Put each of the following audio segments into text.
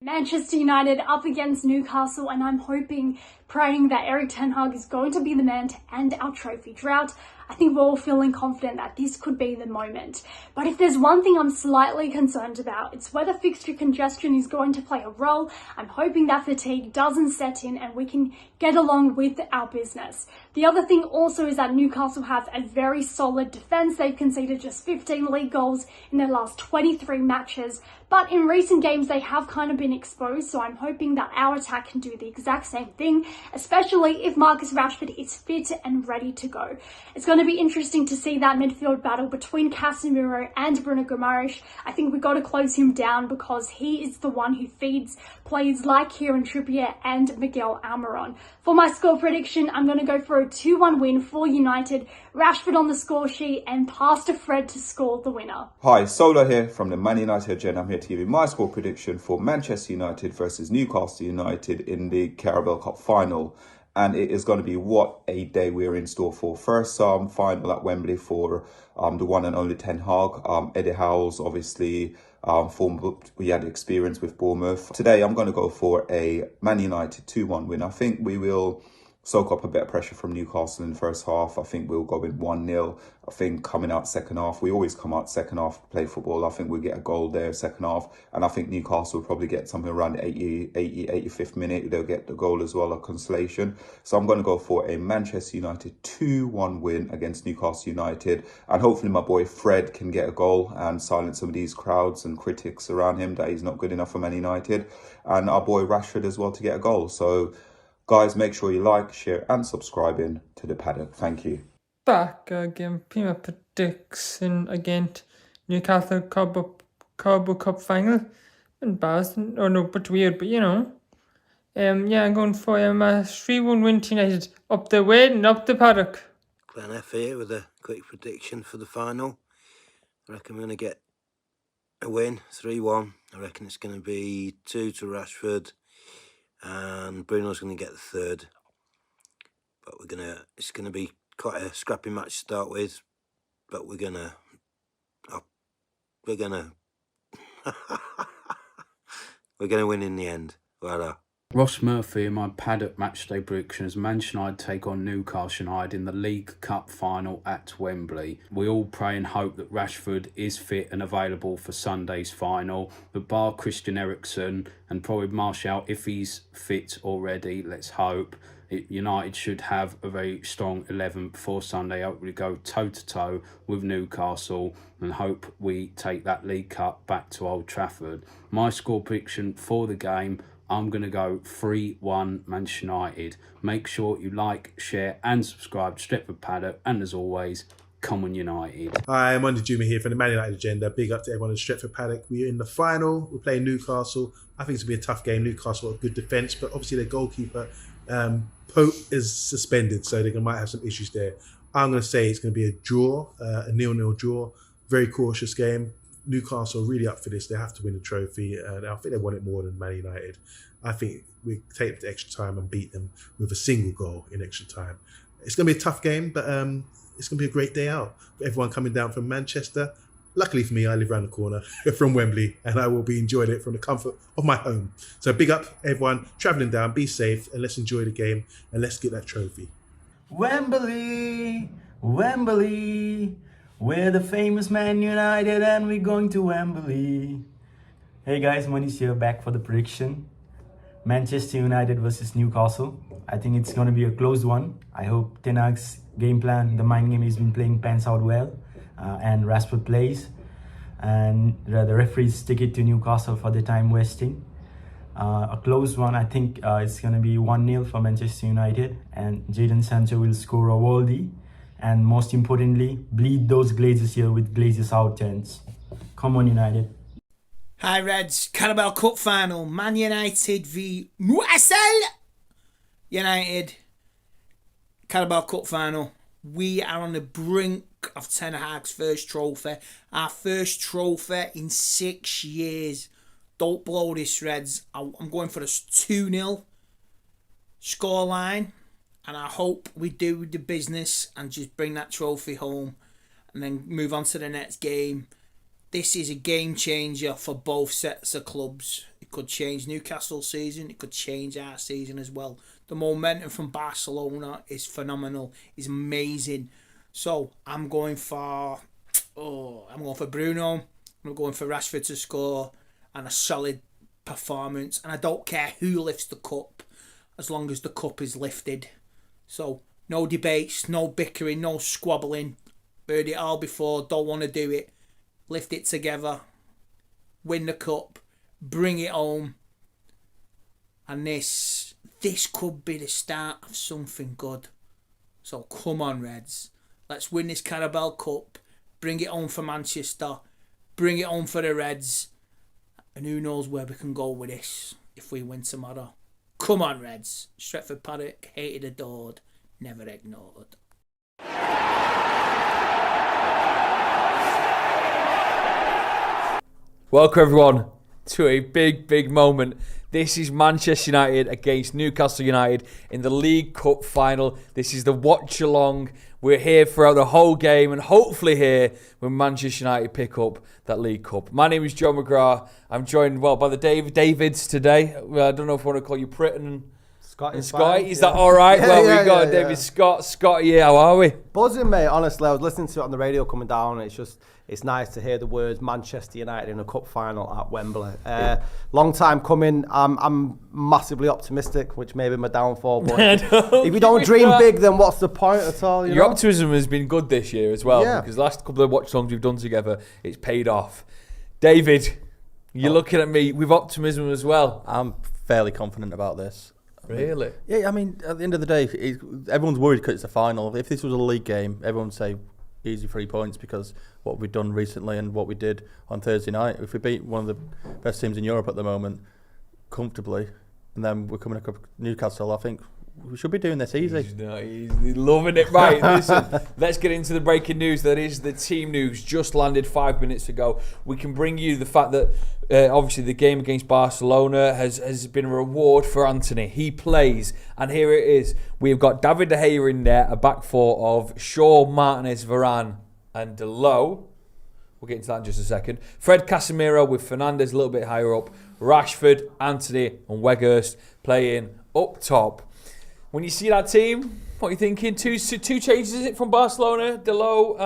Manchester United up against Newcastle, and I'm hoping, praying that Erik ten Hag is going to be the man to end our trophy drought. I think we're all feeling confident that this could be the moment. But if there's one thing I'm slightly concerned about, it's whether fixture congestion is going to play a role. I'm hoping that fatigue doesn't set in and we can get along with our business. The other thing also is that Newcastle have a very solid defence. They've conceded just 15 league goals in their last 23 matches. But in recent games, they have kind of been exposed. So I'm hoping that our attack can do the exact same thing, especially if Marcus Rashford is fit and ready to go. It's going to be interesting to see that midfield battle between Casemiro and Bruno Guimaraes. I think we've got to close him down because he is the one who feeds players like Kieran Trippier and Miguel Almiron. For my score prediction, I'm going to go for a 2-1 win for United. Rashford on the score sheet and pass to Fred to score the winner. Hi, Solo here from the Man United Agenda. I'm here to give you my score prediction for Manchester United versus Newcastle United in the Carabao Cup final. And it is going to be what a day we're in store for. First final at Wembley for the one and only Ten Hag. Eddie Howe's obviously we had experience with Bournemouth. Today I'm going to go for a Man United 2-1 win. I think we will soak up a bit of pressure from Newcastle in the first half. I think we'll go in 1-0. I think coming out second half, we always come out second half to play football. I think we'll get a goal there second half. And I think Newcastle will probably get something around the 85th minute. They'll get the goal as well, a consolation. So I'm going to go for a Manchester United 2-1 win against Newcastle United. And hopefully my boy Fred can get a goal and silence some of these crowds and critics around him that he's not good enough for Man United. And our boy Rashford as well to get a goal. So guys, make sure you like, share and subscribe in to the Paddock. Thank you. Back again, Pima prediction against Newcastle Carabao Cup final. Embarrassing, or no, but weird, but you know. Yeah, I'm going for a 3-1 win to United. Up the way and up the Paddock. Glenn F here with a quick prediction for the final. I reckon we're going to get a win, 3-1. I reckon it's going to be 2 to Rashford. And Bruno's going to get the third, but it's going to be quite a scrappy match to start with, but we're going to win in the end. Voila. Ross Murphy and my Paddock matchday prediction is Manchester United take on Newcastle United in the League Cup final at Wembley. We all pray and hope that Rashford is fit and available for Sunday's final. But bar Christian Eriksen and probably Martial, if he's fit already, let's hope. United should have a very strong 11 before Sunday. Hopefully go toe-to-toe with Newcastle and hope we take that League Cup back to Old Trafford. My score prediction for the game, I'm going to go 3-1 Manchester United. Make sure you like, share and subscribe to Stretford Paddock. And as always, come on United. Hi, I'm Andy Juma here from the Man United Agenda. Big up to everyone in Stretford Paddock. We're in the final. We're playing Newcastle. I think it's going to be a tough game. Newcastle have good defence, but obviously their goalkeeper, Pope, is suspended, so they might have some issues there. I'm going to say it's going to be a draw, a 0-0 draw. Very cautious game. Newcastle are really up for this. They have to win the trophy. And I think they want it more than Man United. I think we take the extra time and beat them with a single goal in extra time. It's going to be a tough game, but it's going to be a great day out for everyone coming down from Manchester. Luckily for me, I live around the corner from Wembley and I will be enjoying it from the comfort of my home. So big up everyone travelling down, be safe and let's enjoy the game and let's get that trophy. Wembley, Wembley, we're the famous Man United and we're going to Wembley. Hey guys, Manish here back for the prediction. Manchester United versus Newcastle. I think it's going to be a close one. I hope Ten Hag's game plan, the mind game he's been playing, pans out well. And Rashford plays. And the referees stick it to Newcastle for the time wasting. A close one, I think it's going to be 1-0 for Manchester United. And Jadon Sancho will score a worldie. And most importantly, bleed those Glazers here with Glazers out turns. Come on, United. Hi, Reds. Carabao Cup final. Man United v Newcastle United. Carabao Cup final. We are on the brink of Ten Hag's first trophy. Our first trophy in 6 years. Don't blow this, Reds. I'm going for a 2-0 scoreline. And I hope we do the business and just bring that trophy home and then move on to the next game. This is a game changer for both sets of clubs. It could change Newcastle's season. It could change our season as well. The momentum from Barcelona is phenomenal. Is amazing. So I'm going for Bruno. I'm going for Rashford to score and a solid performance. And I don't care who lifts the cup, as long as the cup is lifted. So no debates, no bickering, no squabbling. Heard it all before. Don't want to do it. Lift it together. Win the cup. Bring it home. And this could be the start of something good. So come on, Reds. Let's win this Carabao Cup. Bring it home for Manchester. Bring it home for the Reds. And who knows where we can go with this if we win tomorrow. Come on, Reds. Stretford, Paddock, hated, adored, never ignored. Welcome everyone to a big moment. This is Manchester United against Newcastle United in the League Cup final. This is the watch along. We're here throughout the whole game and hopefully here when Manchester United pick up that League Cup. My name is Joe McGrath. I'm joined by the Davids today. I don't know if I want to call you Britton and Scotty. Is that all right? We've got David Scott. Scotty, how are we? Buzzing, mate. Honestly, I was listening to it on the radio coming down. And it's nice to hear the words Manchester United in a cup final at Wembley. Long time coming. I'm massively optimistic, which may be my downfall. But if you don't dream big, then what's the point at all? Your optimism has been good this year as well, because the last couple of watch-alongs we've done together, it's paid off. David, you're looking at me with optimism as well. I'm fairly confident about this. Really? Yeah, I mean, at the end of the day, everyone's worried because it's a final. If this was a league game, everyone would say easy 3 points because what we've done recently and what we did on Thursday night. If we beat one of the best teams in Europe at the moment comfortably, and then we're coming up Newcastle, I think we should be doing this easy. He's loving it. Right, listen, let's get into the breaking news. That is the team news. Just landed 5 minutes ago. We can bring you the fact that obviously the game against Barcelona has been a reward for Anthony. He plays, and here it is. We've got David De Gea in there, a back four of Shaw, Martinez, Varane and Delot. We'll get into that in just a second. Fred, Casemiro with Fernandes a little bit higher up. Rashford, Anthony and Weghorst playing up top. When you see that team, what are you thinking? Two changes, is it, from Barcelona, Delot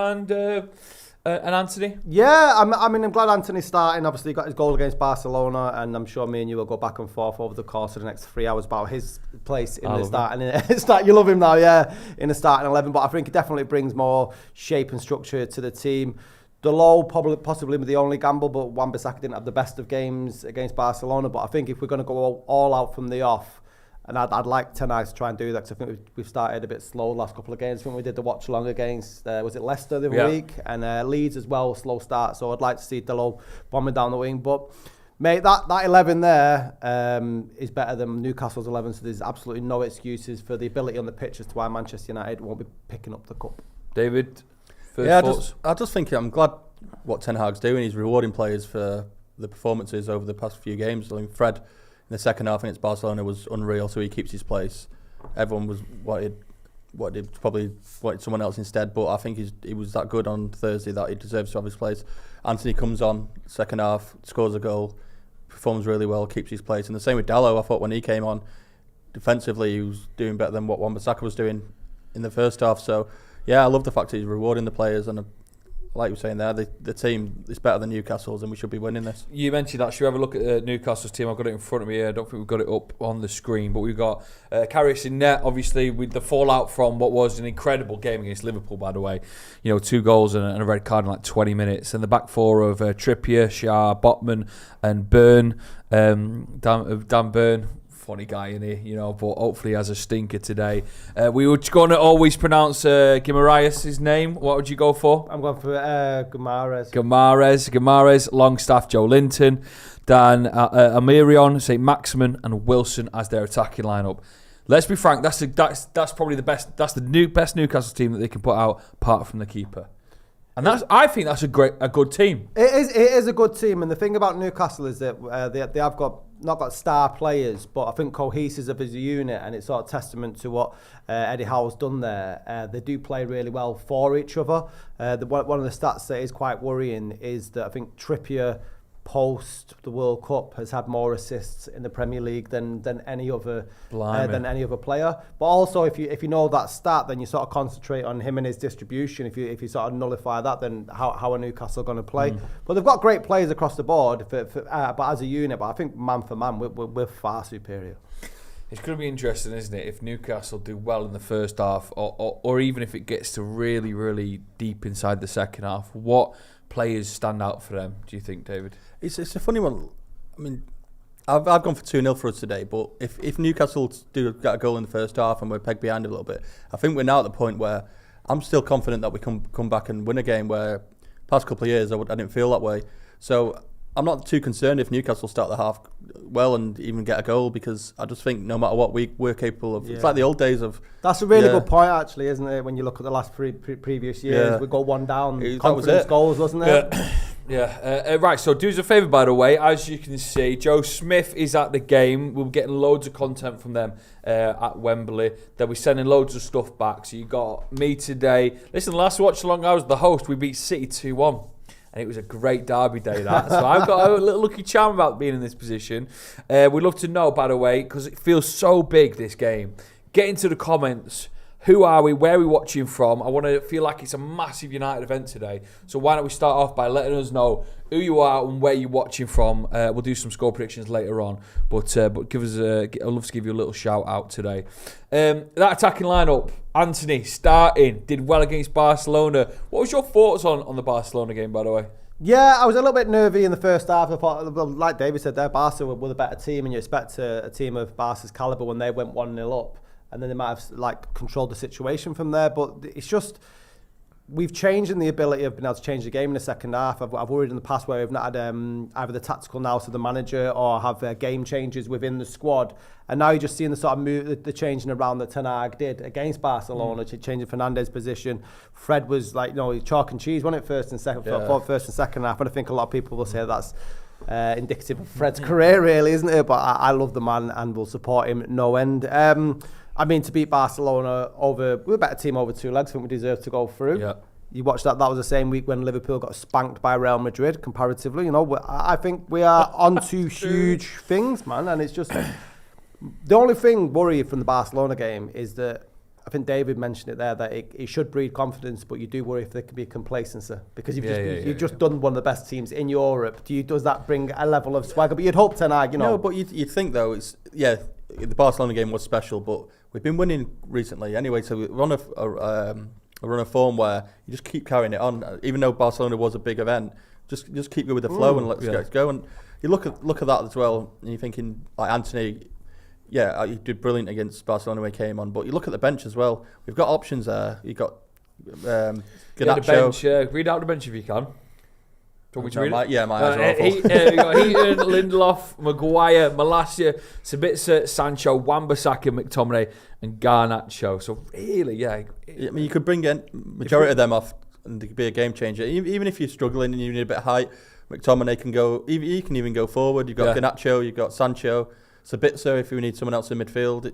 and Anthony? Yeah, I'm glad Anthony's starting. Obviously, he got his goal against Barcelona, and I'm sure me and you will go back and forth over the course of the next 3 hours about his place in the start. You love him now, yeah, in the starting 11. But I think it definitely brings more shape and structure to the team. Delot possibly the only gamble, but Wan-Bissaka didn't have the best of games against Barcelona. But I think if we're going to go all out from the off, and I'd like Ten Hag to try and do that, because I think we've started a bit slow the last couple of games. I think we did the watch along against, was it Leicester the other week? And Leeds as well, slow start. So I'd like to see Delot bombing down the wing. But, mate, that 11 there is better than Newcastle's 11. So there's absolutely no excuses for the ability on the pitch as to why Manchester United won't be picking up the cup. David, first thoughts? I just think I'm glad what Ten Hag's doing. He's rewarding players for the performances over the past few games. I mean, Fred, in the second half against Barcelona, was unreal, so he keeps his place. Everyone was probably wanted someone else instead, but I think he was that good on Thursday that he deserves to have his place. Anthony comes on second half, scores a goal, performs really well, keeps his place. And the same with Delot. I thought when he came on, defensively he was doing better than what Wan-Bissaka was doing in the first half. So yeah, I love the fact that he's rewarding the players, and like you were saying there, the team is better than Newcastle's and we should be winning this. You mentioned that. Should we have a look at Newcastle's team? I've got it in front of me here. I don't think we've got it up on the screen, but we've got Karius in net, obviously, with the fallout from what was an incredible game against Liverpool, by the way. 2 goals and a red card in like 20 minutes. And the back four of Trippier, Schär, Botman and Byrne, Dan Byrne. Funny guy in here, but hopefully he has a stinker today. We were going to always pronounce Guimaraes' name. What would you go for? I'm going for Guimaraes. Guimaraes, Longstaff, Joe Linton, Dan Almirion, St. Maximin and Wilson as their attacking lineup. Let's be frank, that's probably the best. That's the best Newcastle team that they can put out, apart from the keeper. And I think that's a good team. It is a good team, and the thing about Newcastle is that they have not got star players, but I think cohesive as a unit, and it's sort of testament to what Eddie Howe's done there. They do play really well for each other. One of the stats that is quite worrying is that I think Trippier post the World Cup has had more assists in the Premier League than any other player. But also, if you know that stat, then you sort of concentrate on him and his distribution. If you sort of nullify that, then how are Newcastle going to play? But they've got great players across the board, but as a unit. But I think man for man, we're far superior. It's going to be interesting, isn't it, if Newcastle do well in the first half, or even if it gets to really, really deep inside the second half. What players stand out for them, do you think, David? It's a funny one. I mean, I've gone for 2-0 for us today, but if Newcastle do get a goal in the first half and we're pegged behind a little bit, I think we're now at the point where I'm still confident that we can come back and win a game, where past couple of years I didn't feel that way. So I'm not too concerned if Newcastle start the half well and even get a goal, because I just think no matter what, we're capable of. It's like the old days of. That's a really good point, actually, isn't it? When you look at the last previous years, we got one down. Confidence goals, wasn't it? Right, so do us a favour, by the way. As you can see, Joe Smith is at the game. We're getting loads of content from them at Wembley. They'll be sending loads of stuff back. So you got me today. Listen, last watch along, I was the host. We beat City 2-1. And it was a great derby day, that. So I've got a little lucky charm about being in this position. We'd love to know, by the way, because it feels so big, this game. Get into the comments. Who are we? Where are we watching from? I want to feel like it's a massive United event today. So why don't we start off by letting us know who you are and where you're watching from. We'll do some score predictions later on. But give us I'd love to give you a little shout out today. That attacking lineup. Anthony starting, did well against Barcelona. What was your thoughts on the Barcelona game, by the way? Yeah, I was a little bit nervy in the first half. I thought, like David said there, Barca were the better team, and you expect a team of Barca's calibre when they went 1-0 up, and then they might have controlled the situation from there. But it's just, we've changed in the ability of being able to change the game in the second half. I've worried in the past where we've not had either the tactical nous of the manager or have game changes within the squad. And now you're just seeing the sort of move, the changing around that Ten Hag did against Barcelona, changing Fernandez's position. Fred was chalk and cheese, wasn't it, first and second half. And I think a lot of people will say that's indicative of Fred's career, really, isn't it? But I love the man and will support him no end. I mean, to beat Barcelona we're a better team over 2 legs. I think we deserve to go through. Yeah. You watched that was the same week when Liverpool got spanked by Real Madrid, comparatively. I think we are onto huge things, man. And it's just, the only thing worrying from the Barcelona game is that, I think David mentioned it there, that it should breed confidence, but you do worry if there could be complacency, because you've just done one of the best teams in Europe. Does that bring a level of swagger? But you'd hope Ten Hag, No, but you'd think, though, the Barcelona game was special, but we've been winning recently anyway, so we're on a run of form where you just keep carrying it on. Even though Barcelona was a big event, just keep going with the flow and let's go. And you look at that as well, and you're thinking, like Anthony, he did brilliant against Barcelona when he came on, but you look at the bench as well. We've got options there. You've got Garnacho. Read out the bench if you can. Do you want me to read it? My eyes are awful. We've got Heaton, Lindelof, Maguire, Malacia, Sabitzer, Sancho, Wan-Bissaka, McTominay and Garnacho. So really, I mean, you could bring in majority of them off and it could be a game changer. Even if you're struggling and you need a bit of height, McTominay can go. He can even go forward. You've got Garnacho, you've got Sancho, Sabitzer. If you need someone else in midfield,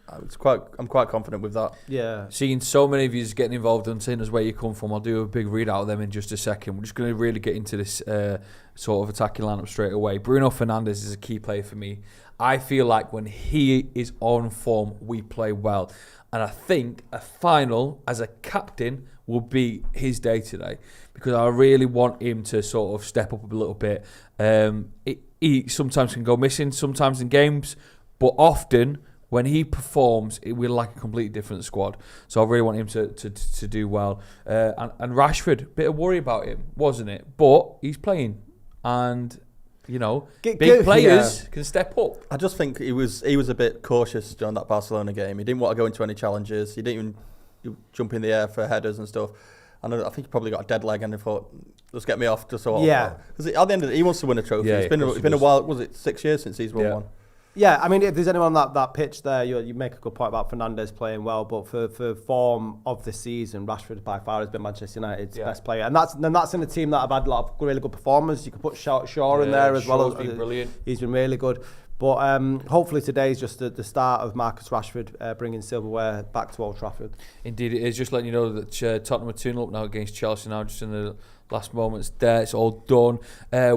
I'm quite confident with that. Yeah. Seeing so many of you getting involved and saying us where you come from, I'll do a big readout of them in just a second. We're just going to really get into this sort of attacking lineup straight away. Bruno Fernandes is a key player for me. I feel like when he is on form, we play well. And I think a final as a captain will be his day today, because I really want him to sort of step up a little bit. He sometimes can go missing, sometimes in games, but often when he performs, we're like a completely different squad. So I really want him to do well. And Rashford, bit of worry about him, wasn't it? But he's playing, and big players can step up. I just think he was a bit cautious during that Barcelona game. He didn't want to go into any challenges. He didn't even jump in the air for headers and stuff. And I think he probably got a dead leg, and he thought, let's get me off just so. Because at the end of it, he wants to win a trophy. It's been a while. Was it 6 years since he's won one? Yeah, I mean, if there's anyone on that pitch there, you make a good point about Fernandes playing well, but for form of the season, Rashford by far has been Manchester United's best player, and that's in a team that have had a lot of really good performers. You could put Shaw in there as well. Been brilliant. He's been really good. But hopefully today is just the start of Marcus Rashford bringing silverware back to Old Trafford. Indeed, it is. Just letting you know that Tottenham are 2-0 up now against Chelsea now, just in the last moments there. It's all done.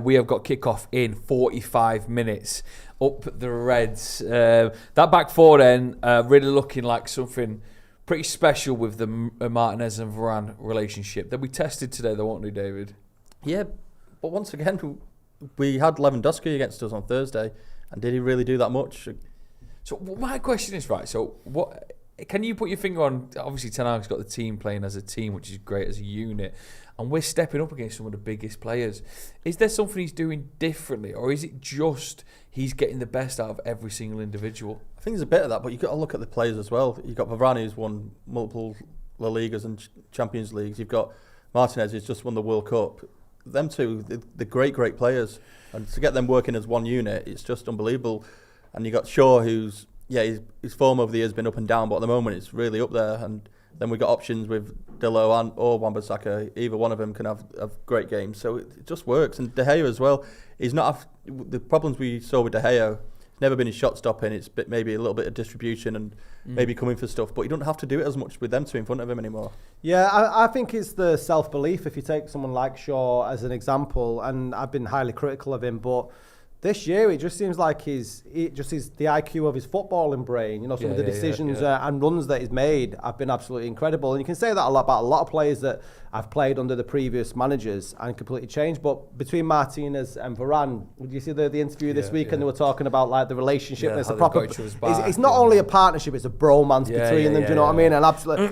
We have got kick-off in 45 minutes. Up the Reds. That back four then, really looking like something pretty special with the Martinez and Varane relationship that we tested today, though, won't we, David? Yeah, but once again, we had Lewandowski against us on Thursday, and did he really do that much? So my question is, right, so what can you put your finger on? Obviously, Ten Hag's got the team playing as a team, which is great as a unit, and we're stepping up against some of the biggest players. Is there something he's doing differently, or is it just he's getting the best out of every single individual? I think there's a bit of that, but you've got to look at the players as well. You've got Varane, who's won multiple La Ligas and Champions Leagues. You've got Martinez, who's just won the World Cup. Them two, they're great players. And to get them working as one unit, it's just unbelievable. And you've got Shaw, who's, his form over the years has been up and down, but at the moment it's really up there. And then we've got options with Delo or Wan-Bissaka. Either one of them can have great games. So it just works. And De Gea as well. He's not the problems we saw with De Gea. It's never been his shot stopping. It's maybe a little bit of distribution and maybe coming for stuff. But you don't have to do it as much with them two in front of him anymore. Yeah, I think it's the self-belief. If you take someone like Shaw as an example, and I've been highly critical of him, but this year it just seems like the IQ of his footballing brain. You know, some of the decisions and runs that he's made have been absolutely incredible. And you can say that about a lot of players that have played under the previous managers and completely changed. But between Martinez and Varane, did you see the interview this week? And they were talking about like the relationship. And it's a proper. It's not only a partnership; it's a bromance between them. Do you know what I mean? And absolutely,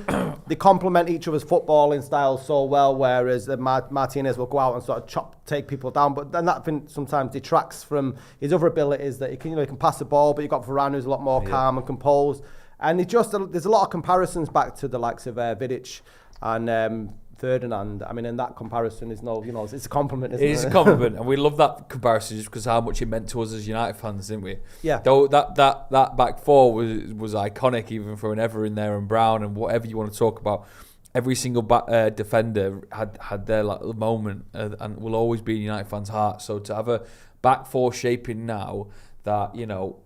they complement each other's footballing styles so well. Whereas Martinez will go out and sort of take people down, but then that sometimes detracts from his other abilities. That he can pass the ball, but you've got Varane who's a lot more calm and composed. And there's a lot of comparisons back to the likes of Vidic and Ferdinand. I mean, and that comparison is it's a compliment, isn't it? It is a compliment, and we love that comparison just because how much it meant to us as United fans, didn't we? Yeah. Though that back four was iconic, even throwing Ever in there and Brown and whatever you want to talk about. Every single defender had their moment and will always be in United fans' hearts. So to have a back four shaping now that,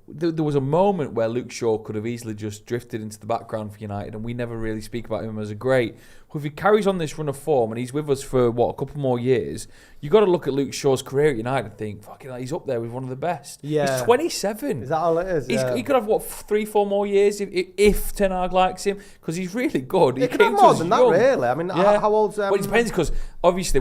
there was a moment where Luke Shaw could have easily just drifted into the background for United, and we never really speak about him as a great. Well, if he carries on this run of form and he's with us for, a couple more years, you got to look at Luke Shaw's career at United and think, fucking hell, he's up there with one of the best. Yeah. He's 27. Is that all it is? Yeah. He could have, 3-4 more years if Ten Hag likes him, because he's really good. He could have more than that, really. I mean, how old's... Well, it depends, because obviously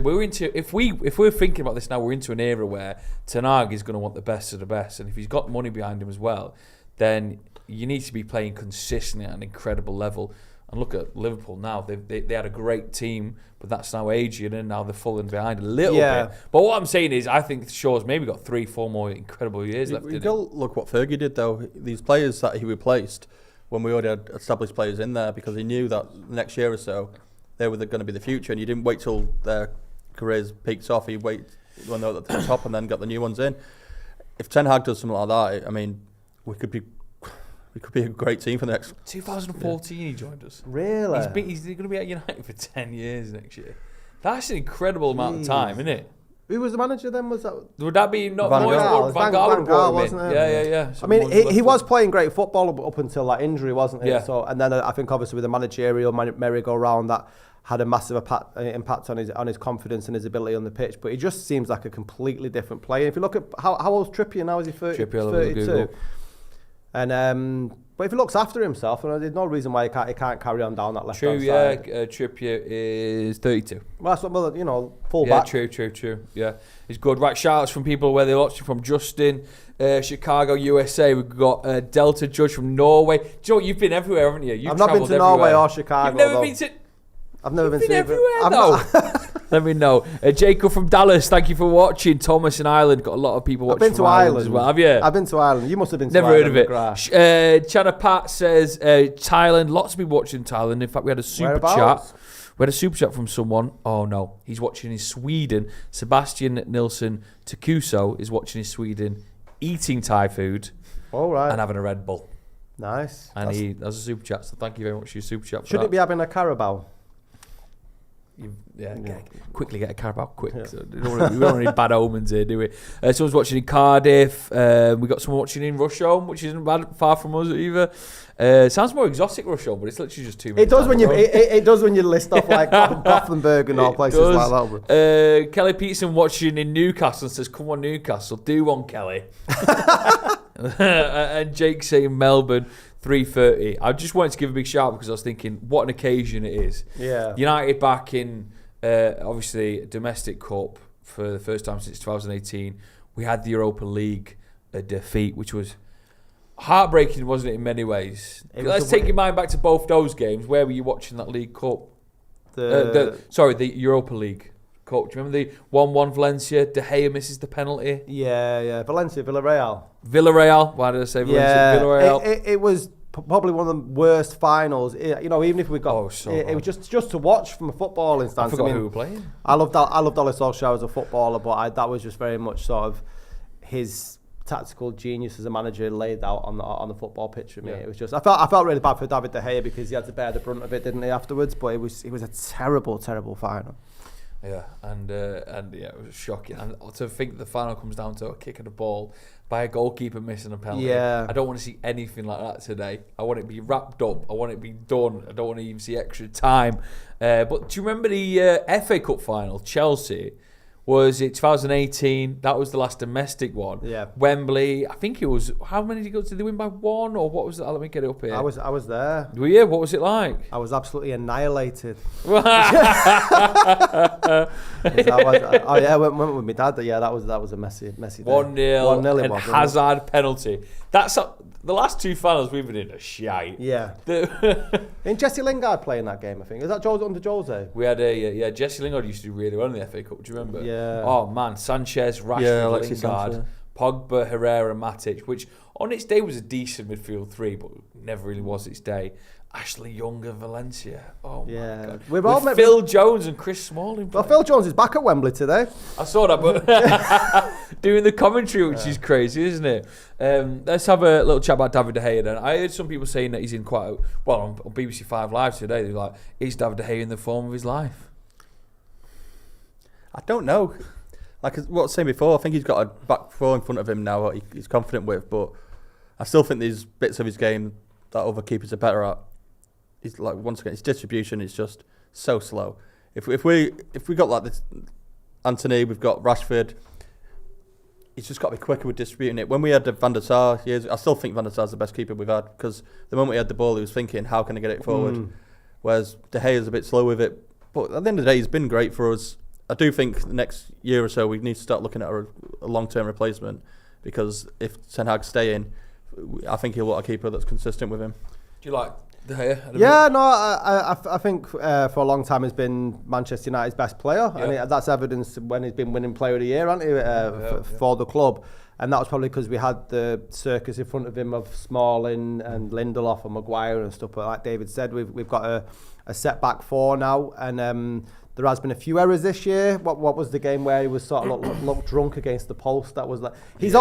if we're thinking about this now, we're into an era where Ten Hag is going to want the best of the best, and if he's got money behind him as well, then you need to be playing consistently at an incredible level. And look at Liverpool now. They had a great team, but that's now aging, and now they're falling behind a little bit. But what I'm saying is, I think Shaw's maybe got 3-4 more incredible years left in him. Look what Fergie did, though. These players that he replaced when we already had established players in there, because he knew that next year or so they were going to be the future, and you didn't wait till their careers peaked off. You wait when they were at the top and then got the new ones in. If Ten Hag does something like that, I mean, we could be a great team for the next... 2014 he joined us. Really? He's going to be at United for 10 years next year. That's an incredible amount of time, isn't it? Who was the manager then? Would that be not Van Gaal? Van Gaal, wasn't it? Yeah. I mean, he was playing great football up until that injury, wasn't he? Yeah. So, and then I think obviously with the managerial merry-go-round, that had a massive impact on his confidence and his ability on the pitch. But he just seems like a completely different player. If you look at how old's Trippier now? Is he 32? And but if he looks after himself, there's no reason why he can't carry on down that left hand side. Trippier is 32. Well, that's what full back. Yeah, true. Yeah, he's good. Right, shout-outs from people where they're watching from. Justin, Chicago, USA. We've got Delta Judge from Norway. Do you know what? You've been everywhere, haven't you? I've not been to Norway or Chicago. You've never been to... I've never been everywhere, though. Let me know. Jacob from Dallas, thank you for watching. Thomas in Ireland, got a lot of people watching. I've been to Ireland as well. Have you? I've been to Ireland. You must have been to Never Ireland. Never heard of it. Chana Pat says Thailand. Lots of people watching Thailand. In fact, we had a super chat. We had a super chat from someone. Oh no, he's watching in Sweden. Sebastian Nilsson Takuso is watching in Sweden, eating Thai food. All right. And having a Red Bull. Nice. And that was a super chat. So thank you very much for your super chat. Should it be having a Carabao? quickly get a Carabao quick. Yeah. So we don't want any bad omens here, do we? Someone's watching in Cardiff. We got someone watching in Rusholme, which isn't bad, far from us either. Sounds more exotic, Rusholme, but it's literally just 2 minutes. It does when you list off like Gothenburg and all places like that. Kelly Peterson watching in Newcastle and says, "Come on, Newcastle, do one, Kelly." And Jake saying Melbourne 3:30. I just wanted to give a big shout because I was thinking, what an occasion it is. Yeah. United back in obviously domestic cup for the first time since 2018. We had the Europa League defeat, which was heartbreaking, wasn't it, in many ways? Let's take your mind back to both those games. Where were you watching that League Cup? The Europa League Cup. Do you remember the 1-1 Valencia? De Gea misses the penalty. Yeah. Valencia, Villarreal. Why did I say Valencia? Yeah. Villarreal. It was probably one of the worst finals. Even if we got, it was just to watch from a footballing stance. I forgot who we were playing. I loved Ole Solskjaer as a footballer, but that was just very much sort of his tactical genius as a manager laid out on the football pitch for me. It was just I felt really bad for David De Gea because he had to bear the brunt of it, didn't he, afterwards? But it was a terrible final. Yeah, and it was shocking. And to think the final comes down to a kick of the ball by a goalkeeper missing a penalty. Yeah. I don't want to see anything like that today. I want it to be wrapped up. I want it to be done. I don't want to even see extra time. But do you remember the FA Cup final, Chelsea? Was it 2018? That was the last domestic one. Yeah. Wembley. I think it was. How many did they go? Did they win by 1 or what was it? Let me get it up here. I was there. Were you? What was it like? I was absolutely annihilated. I went with my dad. Yeah, that was a messy day. 1-0 and Hazard penalty. That's the last 2 finals we've been in are shite. Yeah. Didn't Jesse Lingard play in that game? I think is that under Jose? We had Jesse Lingard used to do really well in the FA Cup. Do you remember? Yeah. Oh man, Sanchez, Rashford, Lingard, Pogba, Herrera, Matic, which on its day was a decent midfield 3, but never really was its day. Ashley Young and Valencia. Oh my God. With Phil Jones and Chris Smalling. Well, Phil Jones is back at Wembley today. I saw that, but doing the commentary, which is crazy, isn't it? Let's have a little chat about David De Gea then. I heard some people saying that he's in on BBC 5 Live today. They're like, is David De Gea in the form of his life? I don't know. Like what I was saying before, I think he's got a back four in front of him now what he's confident with, but I still think there's bits of his game that other keepers are better at. He's like, once again, his distribution is just so slow. If we got like this Anthony, we've got Rashford, he's just got to be quicker with distributing it. When we had Van der Sar years, I still think Van der Sar's the best keeper we've had because the moment he had the ball, he was thinking, how can I get it forward? Whereas De Gea's a bit slow with it. But at the end of the day, he's been great for us. I do think the next year or so we need to start looking at a long-term replacement because if Ten Hag's staying, I think he'll want a keeper that's consistent with him. Do you like De Gea? Yeah, no, I think for a long time he's been Manchester United's best player, and that's evidenced when he's been winning Player of the Year, hasn't he, for the club. And that was probably because we had the circus in front of him of Smalling and Lindelof and Maguire and stuff. But like David said, we've got a setback 4 now, and there has been a few errors this year. What was the game where he was sort of looked drunk against the post? That was like he's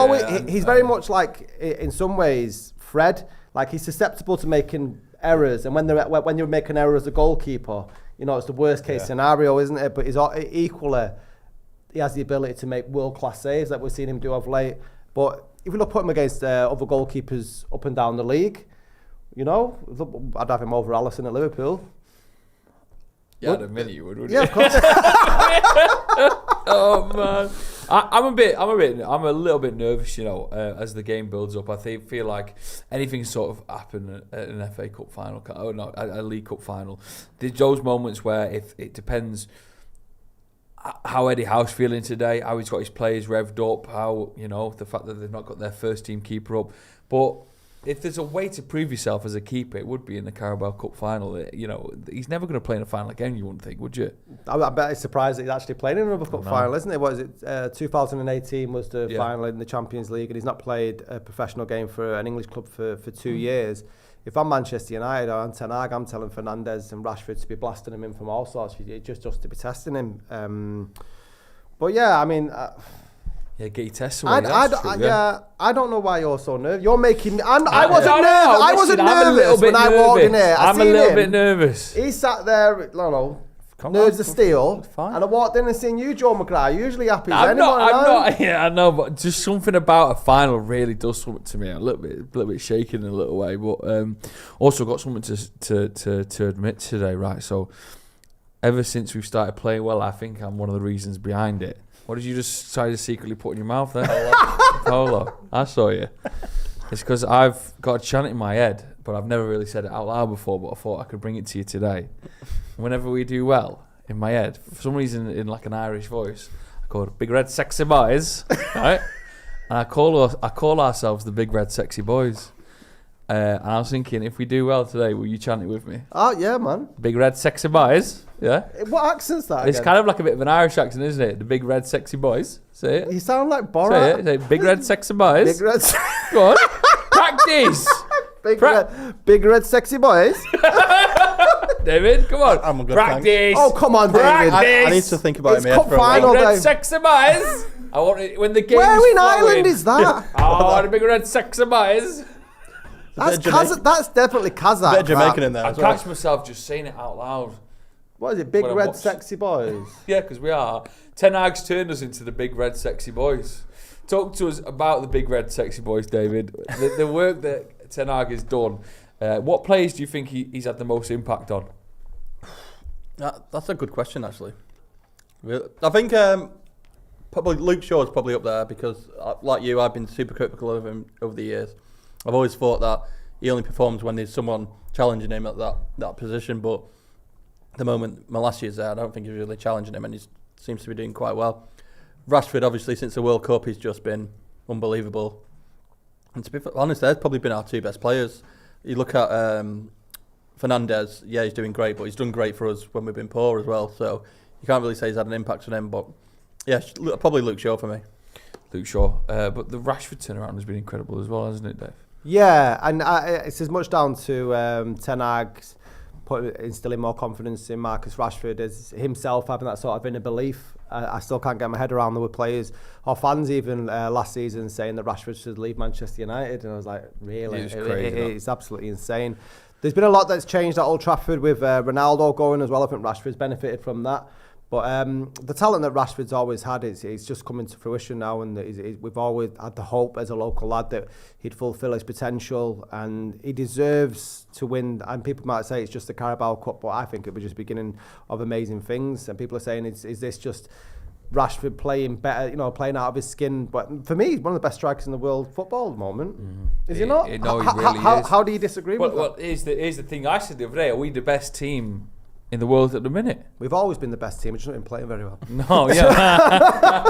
very much like in some ways Fred. Like he's susceptible to making errors, and when you're making an error as a goalkeeper, it's the worst case scenario, isn't it? But he's equally, he has the ability to make world class saves that we've seen him do of late. But if we put him against other goalkeepers up and down the league, I'd have him over Alisson at Liverpool. Yeah, I'd admit you would, wouldn't you? Yeah, of course. Oh man, I'm a little bit nervous, as the game builds up. I feel like anything sort of happen at an FA Cup final, a League Cup final. There's those moments where if it depends how Eddie Howe's feeling today, how he's got his players revved up, how the fact that they've not got their first team keeper up, but. If there's a way to prove yourself as a keeper, it would be in the Carabao Cup final. He's never going to play in a final again, you wouldn't think, would you? I bet it's surprised that he's actually playing in another cup final, isn't it? What is it? 2018 was the final in the Champions League, and he's not played a professional game for an English club for 2 years. If I'm Manchester United or Ten Hag, I'm telling Fernandes and Rashford to be blasting him in from all sorts, just to be testing him. But yeah, I mean... Yeah, get your tests away. I don't know why you're so nervous. You're making me... I wasn't nervous when I walked in here. I'm a little bit nervous. He sat there, Nerves of steel. Fine. And I walked in and seen you, Joe McGrath. Usually happy as I'm anyone. not. Yeah, I know, but just something about a final really does something to me. A little bit shaken in a little way, but also got something to admit today, right? So, ever since we've started playing well, I think I'm one of the reasons behind it. What did you just try to secretly put in your mouth there? Polo. I saw you. It's because I've got a chant in my head, but I've never really said it out loud before, but I thought I could bring it to you today. Whenever we do well, in my head, for some reason, in like an Irish voice, I call it Big Red Sexy Boys, right? And I call ourselves the Big Red Sexy Boys. And I was thinking, if we do well today, will you chant it with me? Oh, yeah, man. Big Red Sexy Boys, yeah? What accent's that It's again? kind of like a bit of an Irish accent, isn't it? The Big Red Sexy Boys. Say it. You sound like Say Borat. it. Say Big Red Sexy Boys. Big red, Go on. Practice. big red sexy boys. David, come on. I'm a good Practice. Oh, come on, David. I need to think about It's it in my cup head for a while. final Big Red day. Sexy Boys. I want it when the game's Where in flowing. Ireland is that? Oh, the Big Red Sexy Boys. That's Jamaican. that's definitely Kazakh. Bit of Jamaican that. in there I as well. catch myself just saying it out loud. What is it? Big When I red watch- sexy boys. Yeah, because we are. Ten Hag's turned us into the Big Red Sexy Boys. Talk to us about the Big Red Sexy Boys, David. The work that Ten Hag has done. What players do you think he's had the most impact on? That's a good question, actually. I think probably Luke Shaw's probably up there because, like you, I've been super critical of him over the years. I've always thought that he only performs when there's someone challenging him at that position, but at the moment Malassia's there, I don't think he's really challenging him, and he seems to be doing quite well. Rashford, obviously, since the World Cup, he's just been unbelievable. And to be honest, they've probably been our two best players. You look at Fernandez, yeah, he's doing great, but he's done great for us when we've been poor as well. So you can't really say he's had an impact on him. But yeah, probably Luke Shaw for me. Luke Shaw. But the Rashford turnaround has been incredible as well, hasn't it, Dave? Yeah, and it's as much down to Ten Hag instilling more confidence in Marcus Rashford as himself having that sort of inner belief. I still can't get my head around there were players or fans even last season saying that Rashford should leave Manchester United, and I was like, really? It was crazy, it's absolutely insane. There's been a lot that's changed at Old Trafford with Ronaldo going as well. I think Rashford's benefited from that. But the talent that Rashford's always had, it's just coming to fruition now, and we've always had the hope as a local lad that he'd fulfil his potential, and he deserves to win. And people might say it's just the Carabao Cup, but I think it was just the beginning of amazing things. And people are saying, is this just Rashford playing better, playing out of his skin? But for me, he's one of the best strikers in the world football at the moment. Is he not? No, he really is. How do you disagree with that? Well, here's the thing I said the other day. Are we the best team in the world at the minute? We've always been the best team. We've just not been playing very well. No, yeah.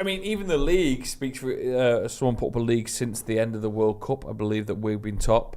Even the league speaks for someone put up a league since the end of the World Cup. I believe that we've been top.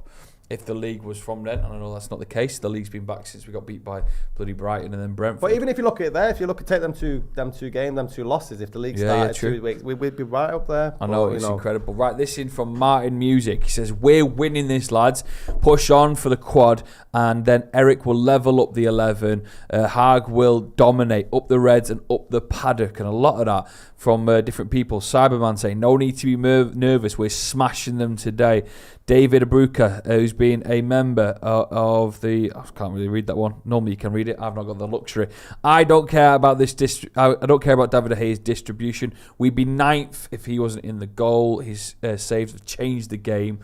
If the league was from then, and I know that's not the case. The league's been back since we got beat by bloody Brighton and then Brentford. But even if you look at it there, if you take them two games, them two losses, if the league started 2 weeks, we'd be right up there. I know, it's incredible. Right, this in from Martin Music. He says, we're winning this, lads. Push on for the quad, and then Eric will level up the 11. Haag will dominate up the Reds and up the Paddock, and a lot of that from different people. Cyberman saying, no need to be nervous. We're smashing them today. David Abruka, who's been a member of the... I can't really read that one. Normally you can read it. I've not got the luxury. I don't care about this. I don't care about David De Gea's distribution. We'd be 9th if he wasn't in the goal. His saves have changed the game.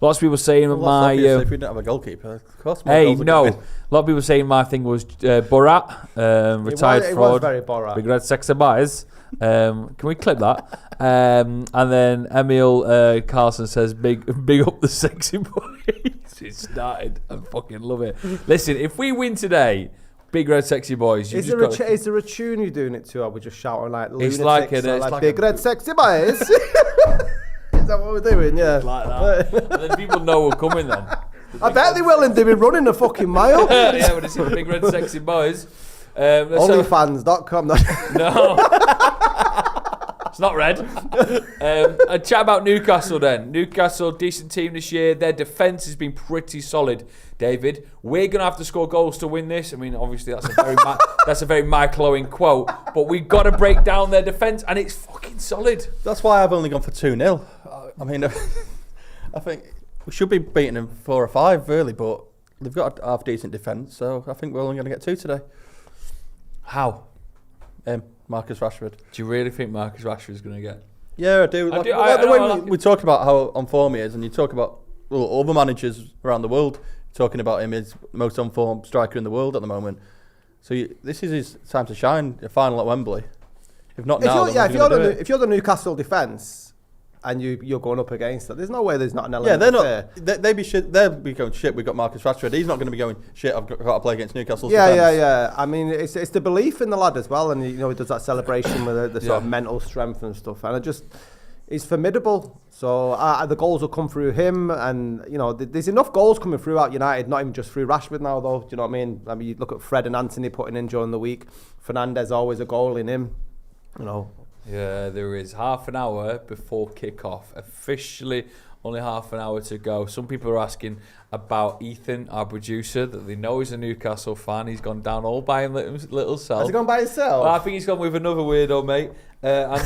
Lots of people saying If we didn't have a goalkeeper, of course. Hey, no. A lot of people saying my thing was Borat, retired fraud. It was very Borat. Big red sexy boys. Can we clip that? And then Emil Carlson says, big up the sexy boys. It started. I fucking love it. Listen, if we win today, big red sexy boys. Is there a tune you're doing it to, or are we just shouting like lunatics? It's like big red sexy boys. Is that what we're doing? Yeah. Like that. And then people know we're coming then. I bet they will, and they've been running a fucking mile. Yeah, when it's the big red sexy boys. Onlyfans.com. No. It's not red. A chat about Newcastle then. Newcastle, decent team this year. Their defence has been pretty solid, David. We're going to have to score goals to win this. I mean, obviously, that's a very Michael Owen quote. But we've got to break down their defence, and it's fucking solid. That's why I've only gone for 2-0. I mean, I think we should be beating them 4 or 5, really, but they've got a half decent defence, so I think we're only going to get 2 today. How? Marcus Rashford. Do you really think Marcus Rashford is going to get? Yeah, I do. The way we talk about how on form he is, and you talk about other managers around the world talking about him as the most on form striker in the world at the moment. So this is his time to shine. A final at Wembley. If not now, if you're the Newcastle defence and you're going up against it, there's no way there's not an element. Yeah, they'd be shit. They'll be going shit. We've got Marcus Rashford. He's not going to be going shit. I've got to play against Newcastle's defence. I mean, it's the belief in the lad as well, and he does that celebration with the sort of mental strength and stuff, and he's formidable. So the goals will come through him, and there's enough goals coming through at United, not even just through Rashford now, though. Do you know what I mean? I mean, you look at Fred and Anthony putting in during the week. Fernandes always a goal in him. Yeah, there is half an hour before kick-off. Officially, only half an hour to go. Some people are asking about Ethan, our producer, that they know he's a Newcastle fan. He's gone down all by his little self. Has he gone by himself? Well, I think he's gone with another weirdo, mate. And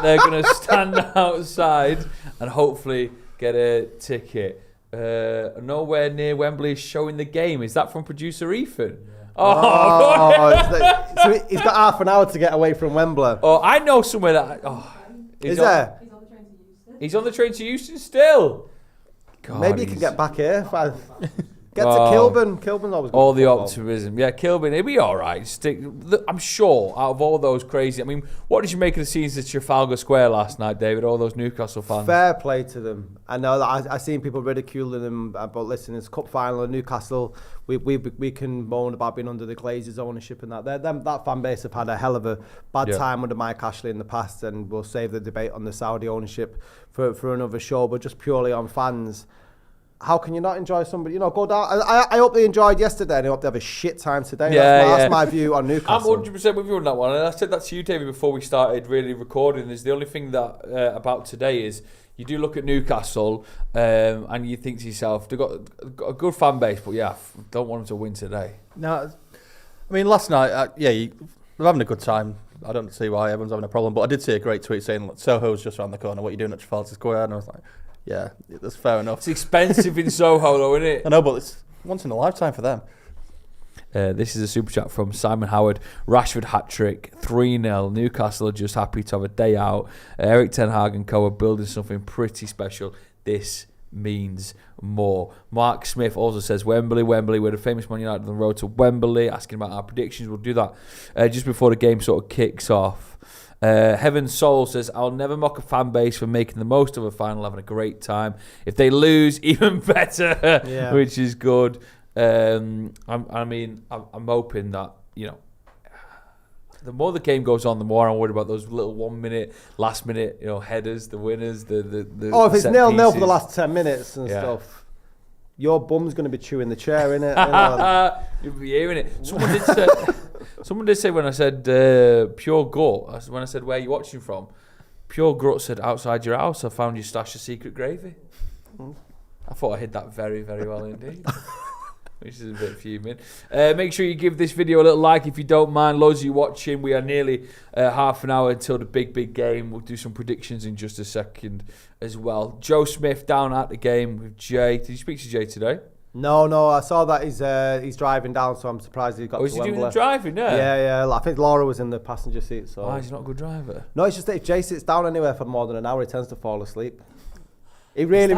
they're going to stand outside and hopefully get a ticket. Nowhere near Wembley is showing the game. Is that from producer Ethan? Yeah. So he's got half an hour to get away from Wembley. Oh, I know somewhere that... Is there? He's on the train to Houston still. God, maybe he can get back here. Get to Kilburn. Kilburn's always good. All the optimism. Yeah, Kilburn, he'll be all right. I'm sure out of all those crazy... I mean, what did you make of the scenes at Trafalgar Square last night, David? All those Newcastle fans. Fair play to them. I know that I've seen people ridiculing them, but listen, it's cup final in Newcastle. We can moan about being under the Glazers' ownership and that. That fan base have had a hell of a bad time under Mike Ashley in the past, and we'll save the debate on the Saudi ownership for another show, but just purely on fans. How can you not enjoy somebody? Go down. I hope they enjoyed yesterday, and I hope they have a shit time today. That's my view on Newcastle. I'm 100% with you on that one. And I said that to you, David, before we started really recording. Is the only thing that about today is you do look at Newcastle and you think to yourself, they've got a good fan base, but don't want them to win today. No, I mean last night, they're having a good time. I don't see why everyone's having a problem, but I did see a great tweet saying Soho's just around the corner. What are you doing at Trafalgar Square? And I was like, yeah, that's fair enough. It's expensive in Soho, though, isn't it? I know, but it's once in a lifetime for them. This is a super chat from Simon Howard. Rashford hat-trick, 3-0. Newcastle are just happy to have a day out. Eric Ten Hag and co are building something pretty special. This means more. Mark Smith also says, Wembley, we're the famous Man United on the road to Wembley. Asking about our predictions. We'll do that just before the game sort of kicks off. Heaven Soul says, I'll never mock a fan base for making the most of a final, having a great time. If they lose, even better, which is good. I'm hoping that, the more the game goes on, the more I'm worried about those little 1 minute, last minute, headers, the winners, the if it's 0-0 for the last 10 minutes and stuff, your bum's going to be chewing the chair, innit? You'll be hearing it. Someone did say when I said pure gut, when I said where are you watching from, pure gut said outside your house. I found you stash of secret gravy. I thought I hid that very, very well indeed. Which is a bit fuming. Make sure you give this video a little like if you don't mind. Loads of you watching. We are nearly half an hour until the big game. We'll do some predictions in just a second as well. Joe Smith down at the game with Jay. Did you speak to Jay today? No. I saw that he's driving down, so I'm surprised he got to Wembley. Oh, is he doing the driving? Yeah. I think Laura was in the passenger seat. So. Oh, he's not a good driver? No, it's just that if Jay sits down anywhere for more than an hour, he tends to fall asleep. He really.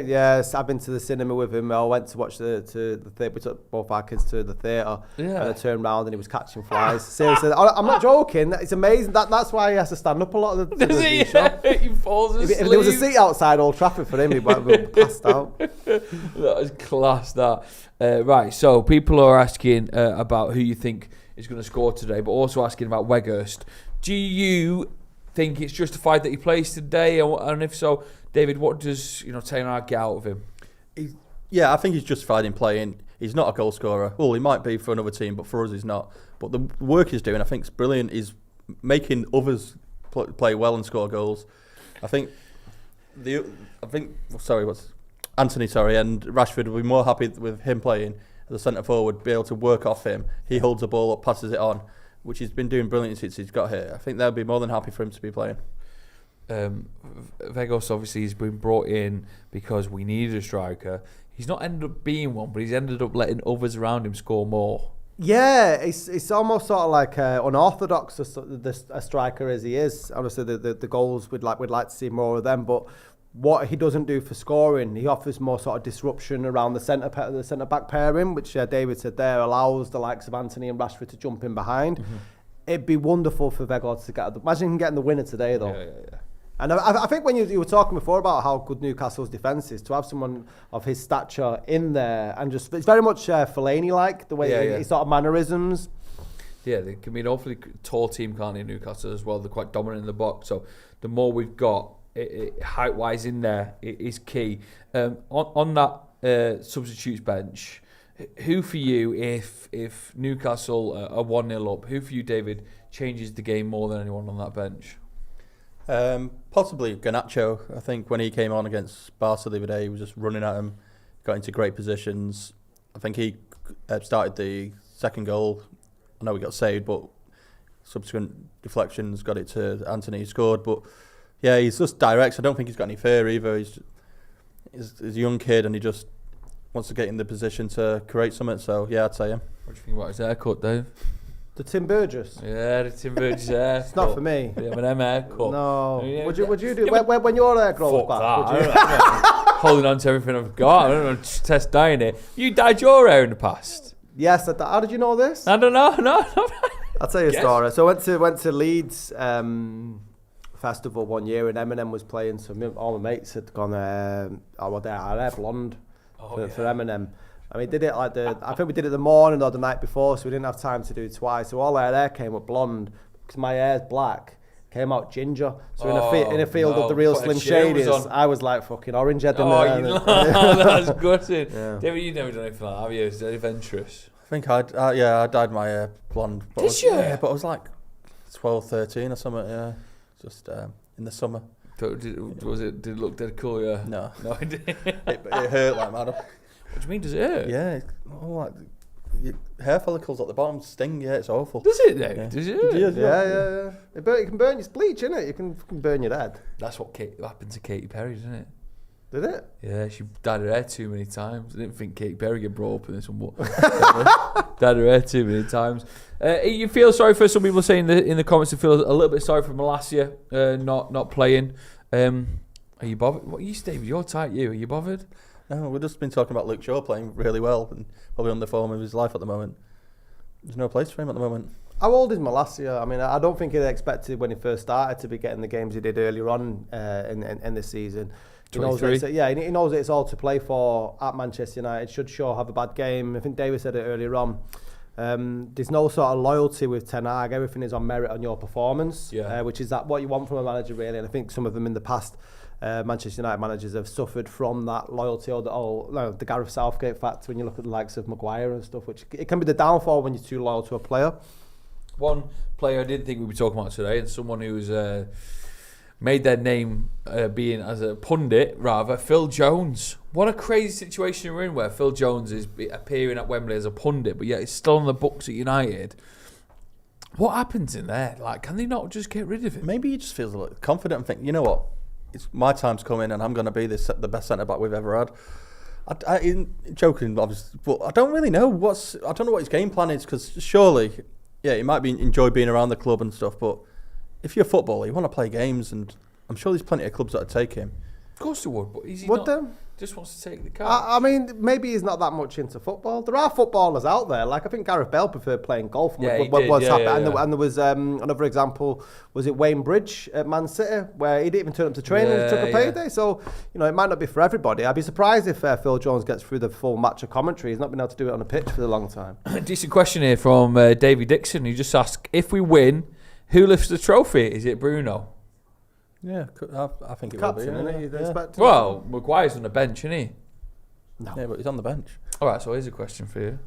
Yes, I've been to the cinema with him. I went to watch the theatre. We took both our kids to the theatre, and I turned round and he was catching flies. Seriously, I'm not joking. It's amazing. That's why he has to stand up a lot of the show. He falls asleep. If there was a seat outside Old Trafford for him, he would have passed out. That is class. That right. So people are asking about who you think is going to score today, but also asking about Weghorst. Do you think it's justified that he plays today, and if so, David, what does Ten Hag get out of him? I think he's justified in playing. He's not a goal scorer. Well, he might be for another team, but for us, he's not. But the work he's doing, I think, is brilliant. He's making others play well and score goals. Anthony, and Rashford will be more happy with him playing as a centre forward, be able to work off him. He holds the ball up, passes it on, which he's been doing brilliantly since he's got here. I think they'll be more than happy for him to be playing. Vegos obviously has been brought in because we needed a striker. He's not ended up being one, but he's ended up letting others around him score more. Yeah, it's almost sort of like unorthodox a striker as he is. Obviously, the goals we'd like to see more of them, but what he doesn't do for scoring, he offers more sort of disruption around the centre back pairing, which David said there allows the likes of Anthony and Rashford to jump in behind. It'd be wonderful for Vegard to get. Imagine him getting the winner today, though. Yeah. And I think when you were talking before about how good Newcastle's defence is, to have someone of his stature in there and just, it's very much Fellaini-like, the way his sort of mannerisms. Yeah, they can be an awfully tall team, can't they, Newcastle as well? They're quite dominant in the box. So the more we've got, height-wise in there, it is key. On that substitutes bench, who for you, if Newcastle are 1-0 up, who for you, David, changes the game more than anyone on that bench? Possibly Garnacho. I think when he came on against Barca the other day, he was just running at him, got into great positions. I think he started the second goal. I know we got saved, but subsequent deflections got it to Anthony, who scored. But yeah, he's just direct. I don't think he's got any fear either. He's a young kid and he just wants to get in the position to create something. So yeah, I'd say him. What do you think about his haircut, Dave? The Tim Burgess. Yeah, the Tim Burgess haircut. It's not for me. The M&M haircut. No. Yeah, Would you do when your hair grows back? Would you? Holding on to everything I've got. I don't know. Test dyeing it. You dyed your hair in the past. Yes. How did you know this? I don't know. No. I'll tell you a story. So I went to Leeds festival one year and Eminem was playing. So all my mates had gone. Our hair blonde for Eminem. I mean, did it like I think we did it the morning or the night before, so we didn't have time to do it twice. So all our hair came up blonde because my hair's black. Came out ginger. So in a field of the real Slim Shadys, I was like fucking orange head. That's gutted. Yeah. David, you've never done anything like that, have you? Is it adventurous? I think I dyed my hair blonde. Did you? Yeah, but I was like 12, 13 or something. Yeah, just in the summer. Did it look dead cool? Yeah. No, it didn't. it hurt like mad. What do you mean? Does it hurt? Yeah, like your hair follicles at the bottom sting. Yeah, it's awful. Does it? Yeah. Does it? Yeah. It can burn your bleach, innit? You can burn your head. That's what happened to Katy Perry, didn't it? Did it? Yeah, she dyed her hair too many times. I didn't think Katy Perry get brought up in this one, but dyed her hair too many times. You feel sorry for some people saying in the comments. They feel a little bit sorry for Malacia not playing. Are you bothered? What you, Steve? You're tight. Are you bothered? No, we've just been talking about Luke Shaw playing really well and probably on the form of his life at the moment. There's no place for him at the moment. How old is Malacia? I mean, I don't think he expected when he first started to be getting the games he did earlier on in this season. He knows he knows it's all to play for at Manchester United. Should Shaw have a bad game? I think David said it earlier on. There's no sort of loyalty with Ten Hag. Everything is on merit on your performance, which is what you want from a manager, really. And I think some of them in the past, Manchester United managers have suffered from that loyalty or the Gareth Southgate factor when you look at the likes of Maguire and stuff, which it can be the downfall when you're too loyal to a player. One player I didn't think we'd be talking about today, and someone who's made their name being as a pundit, rather, Phil Jones. What a crazy situation we're in where Phil Jones is appearing at Wembley as a pundit, but yet he's still on the books at United. What happens in there? Like, can they not just get rid of him? Maybe he just feels a little confident and think, you know what? It's my time's coming and I'm going to be the best centre-back we've ever had. Joking, obviously, but I don't really know I don't know what his game plan is, because surely, he might enjoy being around the club and stuff, but if you're a footballer, you want to play games, and I'm sure there's plenty of clubs that would take him. Of course they would, but is he just wants to take the car? I mean, maybe he's not that much into football. There are footballers out there. Like, I think Gareth Bale preferred playing golf. And there was another example, was it Wayne Bridge at Man City, where he didn't even turn up to training and took a payday. So, it might not be for everybody. I'd be surprised if Phil Jones gets through the full match of commentary. He's not been able to do it on a pitch for a long time. Decent question here from Davey Dixon. He just asked, if we win, who lifts the trophy? Is it Bruno? Yeah, I think it Captain, will be. Isn't he? Well, Maguire's on the bench, isn't he? No. Yeah, but he's on the bench. All right, so here's a question for you.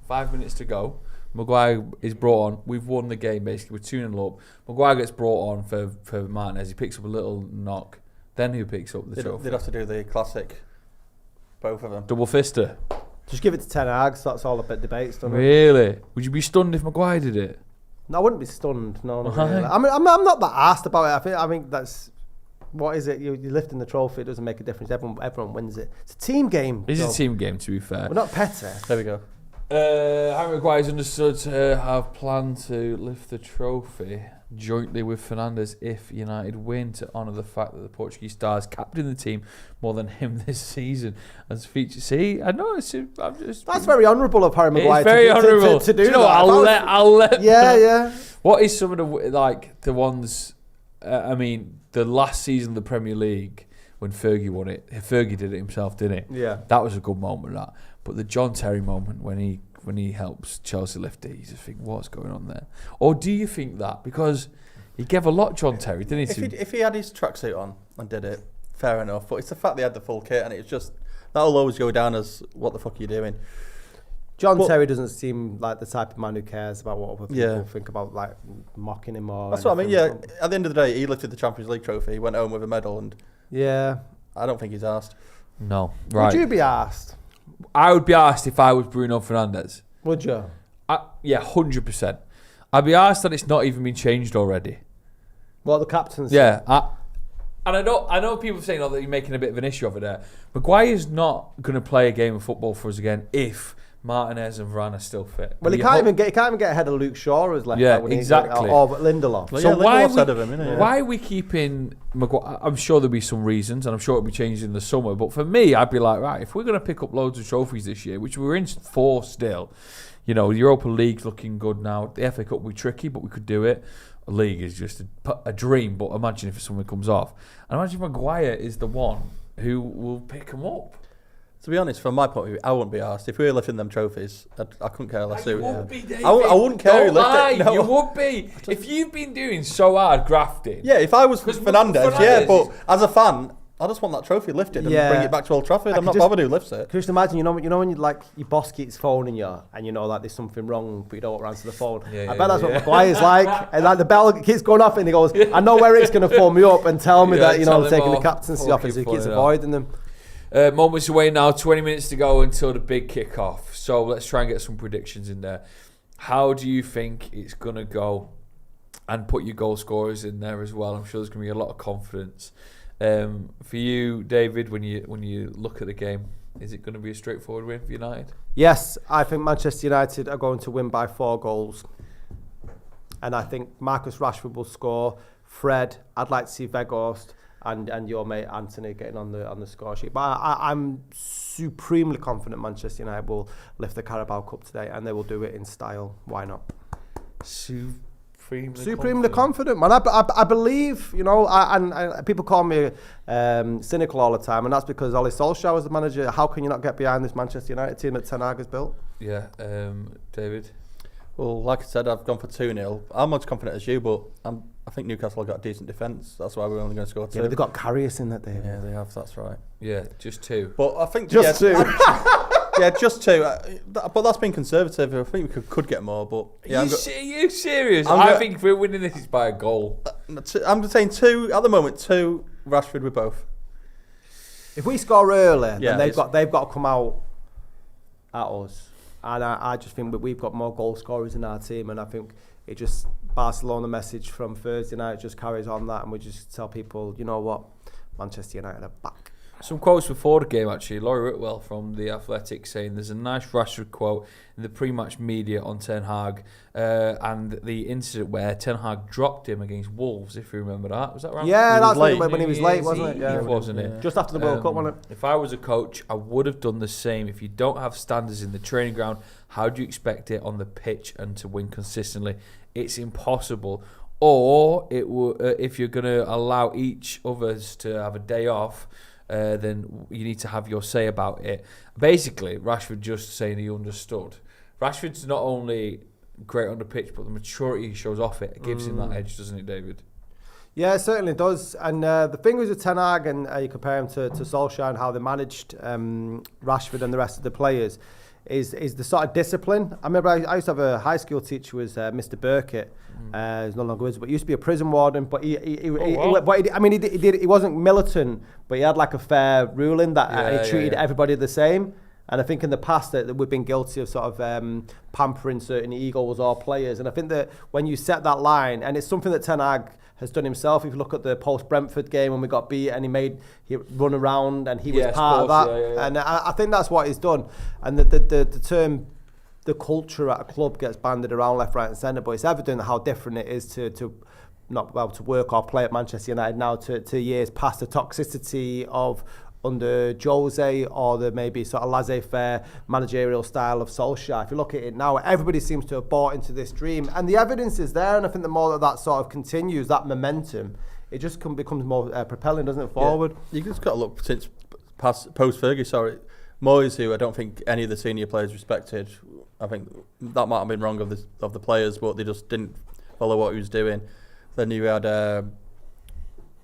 5 minutes to go. Maguire is brought on. We've won the game, basically. We're 2-0 up. Maguire gets brought on for Martinez. He picks up a little knock. Then who picks up the trophy? They'd have to do the classic, both of them. Double fister. Just give it to Ten Hag, so that's all a bit debates, doesn't it? Really? Would you be stunned if Maguire did it? No, I wouldn't be stunned. No, not really. I mean, I'm not that arsed about it. I think that's what is it? You're lifting the trophy. It doesn't make a difference. Everyone wins it. It's a team game. It's a team game, to be fair. We're not petty. There we go. Harry Maguire's understood to have planned to lift the trophy jointly with Fernandes if United win, to honour the fact that the Portuguese stars captained the team more than him this season as featured. See, I know That's very honourable of Harry Maguire. It's very honourable to do. You know that. I'll let. Yeah. What is some of the ones? I mean, the last season of the Premier League when Fergie won it. Fergie did it himself, didn't he? Yeah. That was a good moment. That, but the John Terry moment when he helps Chelsea lift it, you just think, what's going on there? Or do you think that because he gave a lot, John Terry, didn't he? If he had his tracksuit on and did it, fair enough. But it's the fact they had the full kit, and it's just that'll always go down as what the fuck are you doing? John Terry doesn't seem like the type of man who cares about what other people think about, like mocking him or. That's what I mean. Yeah. At the end of the day, he lifted the Champions League trophy. He went home with a medal, and I don't think he's asked. No, right? Would you be asked? I would be asked if I was Bruno Fernandes. Would you? Yeah, 100%. I'd be asked that it's not even been changed already. What, the captains? Yeah. And I know people saying that you're making a bit of an issue of it there. Maguire's not going to play a game of football for us again if Martinez and Varane are still fit. Well, he can't even get ahead of Luke Shaw as left. Yeah, exactly. Or Lindelof. Well, so Lindelof's why are we keeping Maguire? I'm sure there'll be some reasons, and I'm sure it'll be changed in the summer. But for me, I'd be like, right, if we're going to pick up loads of trophies this year, which we're in 4 still, you know, the Europa League's looking good now. The FA Cup will be tricky, but we could do it. A league is just a dream, but imagine if someone comes off. And imagine if Maguire is the one who will pick them up. To be honest, from my point of view, I wouldn't be asked. If we were lifting them trophies, I couldn't care less. You would be, David. I wouldn't care who lifted it. No. You would be. If you've been doing so hard grafting. Yeah, if I was Fernandes, yeah, but as a fan, I just want that trophy lifted and bring it back to Old Trafford. I'm not bothered who lifts it. Can you just imagine, you know when you like your boss keeps phoning you and you know like there's something wrong, but you don't want to answer the phone. I bet that's what Maguire's like. And like the bell keeps going off and he goes, I know Eric's going to phone me up and tell me that, you know, taking the captaincy off as he keeps avoiding them. Moments away now, 20 minutes to go until the big kick-off. So let's try and get some predictions in there. How do you think it's going to go? And put your goal scorers in there as well. I'm sure there's going to be a lot of confidence. For you, David, when you look at the game, is it going to be a straightforward win for United? Yes, I think Manchester United are going to win by 4 goals. And I think Marcus Rashford will score. Fred, I'd like to see Weghorst and your mate Anthony getting on the score sheet. But I'm supremely confident Manchester United will lift the Carabao Cup today, and they will do it in style. Why not? Supremely confident, man. I believe, you know, and people call me cynical all the time, and that's because Ole Solskjaer was the manager. How can you not get behind this Manchester United team that Ten Hag has built? Yeah, David? Well, like I said, I've gone for 2-0. I'm not as confident as you, but I think Newcastle have got a decent defence. That's why we're only going to score 2. Yeah, but they've got Karius in that day. Yeah, they have, that's right. Yeah, just 2. But I think... Just 2. Yeah, just 2. But that's been conservative. I think we could get more, but... Yeah, are you serious? I think if we're winning this, it's by a goal. I'm just saying 2, at the moment, 2 Rashford with both. If we score early, then they've got to come out at us. And I just think that we've got more goal scorers in our team, and I think it just Barcelona message from Thursday night just carries on that, and we just tell people, you know what, Manchester United are back. Some quotes before the game, actually. Laurie Whitwell from The Athletic saying there's a nice Rashford quote in the pre-match media on Ten Hag and the incident where Ten Hag dropped him against Wolves, if you remember that. Was that right? Yeah, that's when he was late, wasn't it? Yeah, wasn't it? Just after the World Cup, wasn't it? If I was a coach, I would have done the same. If you don't have standards in the training ground, how do you expect it on the pitch and to win consistently? It's impossible. Or if you're going to allow each of us to have a day off, then you need to have your say about it. Basically, Rashford just saying he understood. Rashford's not only great on the pitch, but the maturity he shows off it gives him that edge, doesn't it, David? Yeah, it certainly does. And the thing with Ten Hag, and you compare him to Solskjaer and how they managed Rashford and the rest of the players, is the sort of discipline. I remember I used to have a high school teacher who was Mr. Burkett. He's no longer with us, but he used to be a prison warden. But he wasn't militant, but he had like a fair ruling that he treated everybody the same. And I think in the past that we've been guilty of sort of pampering certain egos or players. And I think that when you set that line, and it's something that Ten Hag has done himself. If you look at the post-Brentford game when we got beat and he run around and he was part of that. Yeah. And I think that's what he's done. And the term, the culture at a club gets banded around left, right and centre, but it's evident how different it is to not be able to work or play at Manchester United now to years past the toxicity of under Jose or the maybe sort of laissez-faire managerial style of Solskjaer. If you look at it now, everybody seems to have bought into this dream, and the evidence is there. And I think the more that sort of continues, that momentum, it just becomes more propelling, doesn't it, forward? Yeah. You just got to look since post Fergie. Moyes, who I don't think any of the senior players respected. I think that might have been wrong of the players, but they just didn't follow what he was doing. Then you had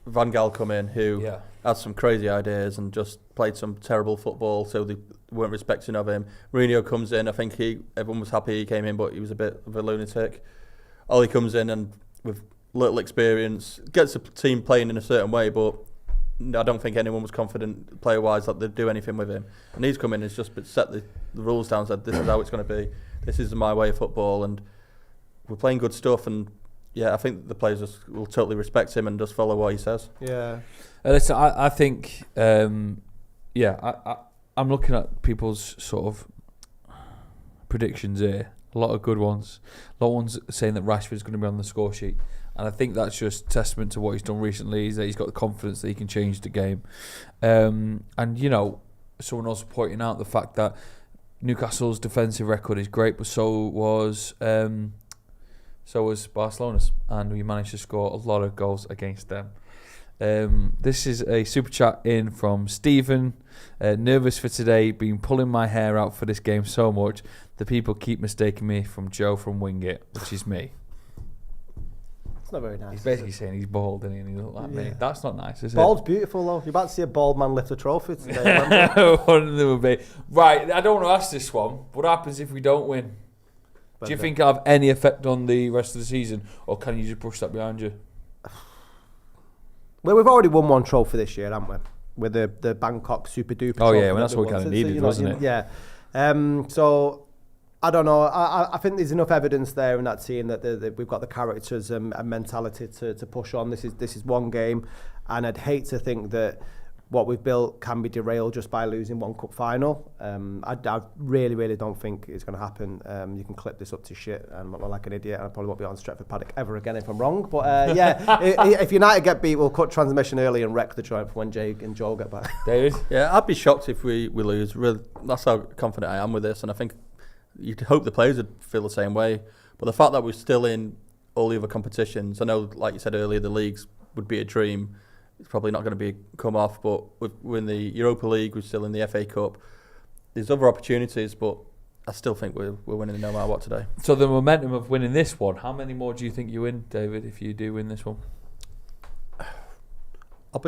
Van Gaal come in, who had some crazy ideas and just played some terrible football, so they weren't respecting of him. Mourinho comes in, I think everyone was happy he came in, but he was a bit of a lunatic. Ollie comes in and with little experience, gets the team playing in a certain way, but I don't think anyone was confident player-wise that they'd do anything with him. And he's come in and just set the rules down, said this is how it's going to be, this is my way of football, and we're playing good stuff. And I think the players will totally respect him and just follow what he says. Yeah. Listen, I think, I'm looking at people's sort of predictions here. A lot of good ones. A lot of ones saying that Rashford's going to be on the score sheet. And I think that's just testament to what he's done recently, is that he's got the confidence that he can change the game. And, someone else pointing out the fact that Newcastle's defensive record is great, but so was Barcelona's, and we managed to score a lot of goals against them. This is a super chat in from Stephen. Nervous for today, been pulling my hair out for this game so much. The people keep mistaking me from Joe from Wingit, which is me. It's not very nice. He's basically saying he's bald, and he looks like me. That's not nice, is Bald's beautiful though. You're about to see a bald man lift a trophy today. One of them would be. Right, I don't want to ask this one. What happens if we don't win? Do you think it'll have any effect on the rest of the season, or can you just push that behind you? Well, we've already won one trophy this year, haven't we? With the Bangkok Super Duper trophy. Oh yeah, well, that's what we kind of needed, wasn't it? Yeah. So I don't know. I think there's enough evidence there in that team that we've got the characters and mentality to push on. This is one game, and I'd hate to think that what we've built can be derailed just by losing one cup final. I really, really don't think it's going to happen. You can clip this up to shit and look like an idiot, and I probably won't be on Stretford Paddock ever again if I'm wrong. But if United get beat, we'll cut transmission early and wreck the joint for when Jay and Joel get back. David? Yeah, I'd be shocked if we lose. Really, that's how confident I am with this, and I think you'd hope the players would feel the same way. But the fact that we're still in all the other competitions, I know, like you said earlier, the leagues would be a dream. It's probably not going to come off, but we're in the Europa League, we're still in the FA Cup. There's other opportunities, but I still think we're winning no matter what today. So the momentum of winning this one, how many more do you think you win, David, if you do win this one? I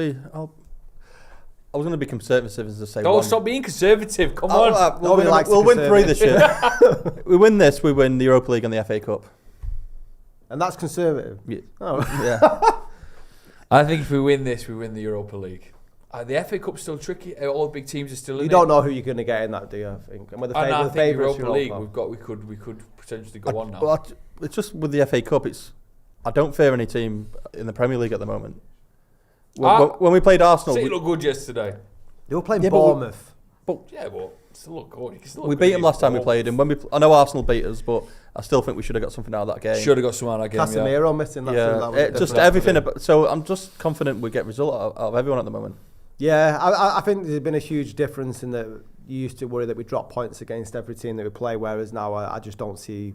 was going to be conservative as I say. Don't stop being conservative. Come on. We'll win 3 this year. We win this, we win the Europa League and the FA Cup. And that's conservative? Yeah. Oh. Yeah. I think if we win this, we win the Europa League. The FA Cup's still tricky. All the big teams are still in it. You don't know who you're going to get in that, do you? I think. And with the Europa League, we could potentially go on now. But it's just with the FA Cup. I don't fear any team in the Premier League at the moment. When we played Arsenal, City looked good yesterday. They were playing Bournemouth. But still look good. We beat them last time we played, and I know Arsenal beat us, but I still think we should have got something out of that game. Should have got something out of that game. Casemiro missing that. Yeah, just everything. So I'm just confident we get result out of everyone at the moment. Yeah, I think there's been a huge difference in that you used to worry that we drop points against every team that we play, whereas now I just don't see.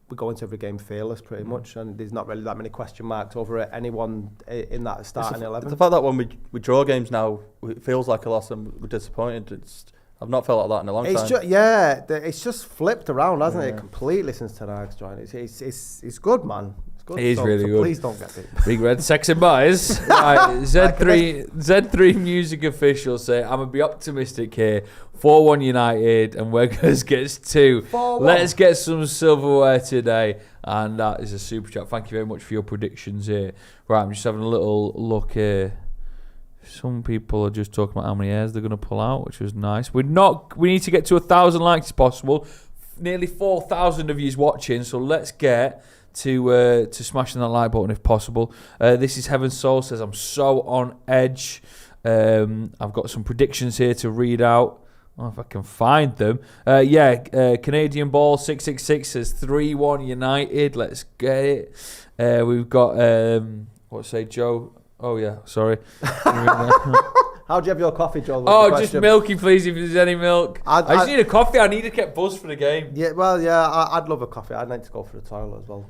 We go into every game fearless pretty much, and there's not really that many question marks over anyone in that starting 11. The fact that when we draw games now, it feels like a loss and we're disappointed. I've not felt like that in a long time. It's just flipped around, hasn't it? Completely since Ten Hag's joined. It's good, man. It's good. It is really good. Please don't get it. Big red sexy boys. Right, Z3 Music Official say, I'm going to be optimistic here. 4-1 United and Weggers gets 2. 4-1. Let's get some silverware today. And that is a super chat. Thank you very much for your predictions here. Right, I'm just having a little look here. Some people are just talking about how many airs they're going to pull out, which was nice. We need to get to 1,000 likes if possible. Nearly 4,000 of you watching, so let's get to smashing that like button if possible. This is Heaven Soul says, I'm so on edge. I've got some predictions here to read out. Oh, if I can find them. Canadian Ball 666 says 3-1 United. Let's get it. We've got Joe. Oh yeah, sorry. How'd you have your coffee, Joel? Just milky, please, if there's any milk. I just need a coffee. I need to get buzzed for the game. Yeah, well, yeah, I'd love a coffee. I'd like to go for the toilet as well.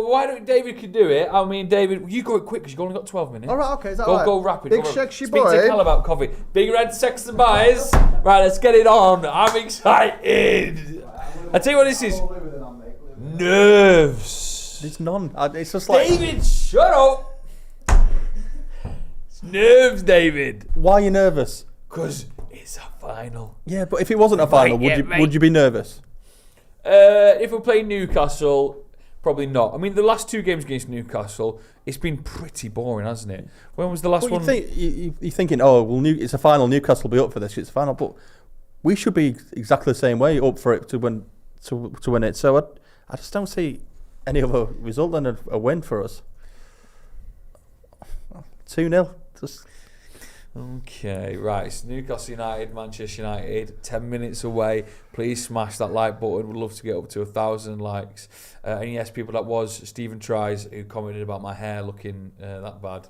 Why don't David can do it? I mean, David, you go quick because you've only got 12 minutes. All right, okay, is that go, right? Go rapid. Big sexy boy. Speak to Cal about coffee. Big Red Sexton Buys. Right, let's get it on. I'm excited. I tell you what this is. Nerves. It's none. It's just like... David, shut up. It's nerves, David. Why are you nervous? Because it's a final. Yeah, but if it wasn't a final, would you be nervous? If we play Newcastle, probably not. I mean, the last 2 games against Newcastle, it's been pretty boring, hasn't it? When was the last one? You're thinking, it's a final. Newcastle will be up for this. It's a final, but we should be exactly the same way, up for it to win it. So I just don't see any other result than a win for us. 2-0. Just. Okay, right. It's Newcastle United, Manchester United, 10 minutes away. Please smash that like button. We'd love to get up to 1,000 likes. And yes, people, that was Stephen Tries, who commented about my hair looking that bad.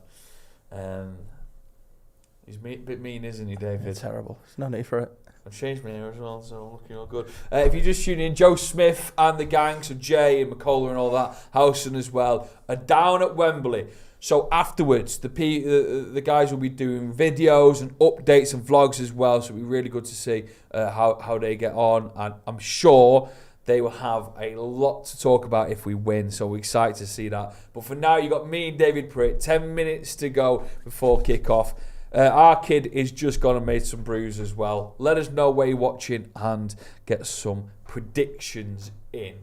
He's a bit mean, isn't he, David? It's terrible. There's no need for it. I've changed my hair as well, so looking all good. If you just tune in, Joe Smith and the gang, so Jay and McCullough and all that, Howson as well, are down at Wembley. So afterwards, the guys will be doing videos and updates and vlogs as well. So it'll be really good to see how they get on. And I'm sure they will have a lot to talk about if we win. So we're excited to see that. But for now, you got me and David Pritt. 10 minutes to go before kickoff. Our kid is just gone and made some brews as well. Let us know where you're watching and get some predictions in.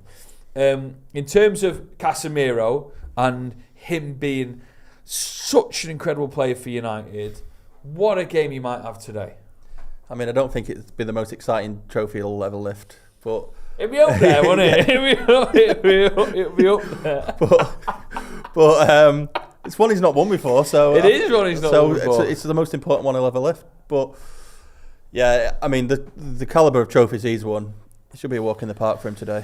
In terms of Casemiro and him being such an incredible player for United, what a game he might have today. I mean, I don't think it's been the most exciting trophy he'll ever lift, but it'll be up there, won't it? It'll be up there. But it's one he's not won before, so it is one he's not won before. It's the most important one he'll ever lift. But yeah, I mean, the calibre of trophies he's won, it should be a walk in the park for him today.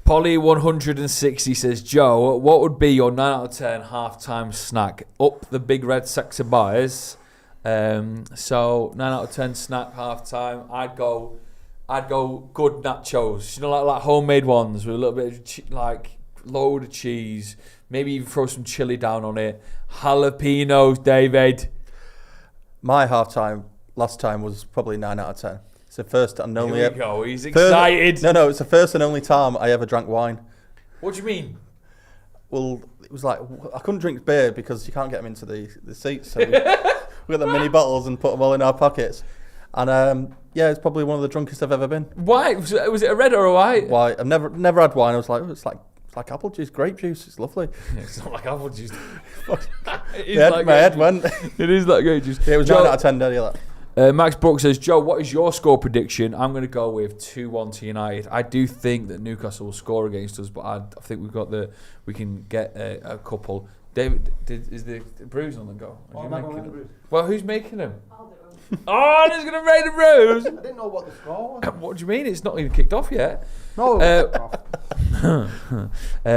Polly 160 says, Joe, what would be your 9 out of 10 half-time snack? Up the Big Red Sexy Buys. So 9 out of 10 snack half-time. I'd go good nachos. You know, like homemade ones with a little bit of load of cheese. Maybe even throw some chili down on it. Jalapenos, David. My half-time last time was probably 9 out of 10. It's the first and only... Here we go, he's excited. No, it's the first and only time I ever drank wine. What do you mean? Well, it was like, I couldn't drink beer because you can't get them into the seats. So we got the mini bottles and put them all in our pockets. And it's probably one of the drunkest I've ever been. Why? Was it a red or a white? White. I've never had wine. I was like, it's like apple juice, grape juice. It's lovely. It's not like apple juice. My head went. It is like grape juice. Yeah, it was 9 out of 10, Daddy. Max Brooks says, Joe, what is your score prediction? I'm going to go with 2-1 to United. I do think that Newcastle will score against us, but I think we can get a couple. David, is the brews on the go? Well, who's making them? I'll do them. Oh, he's going to make the brews. I didn't know what the score was. What do you mean? It's not even kicked off yet. No.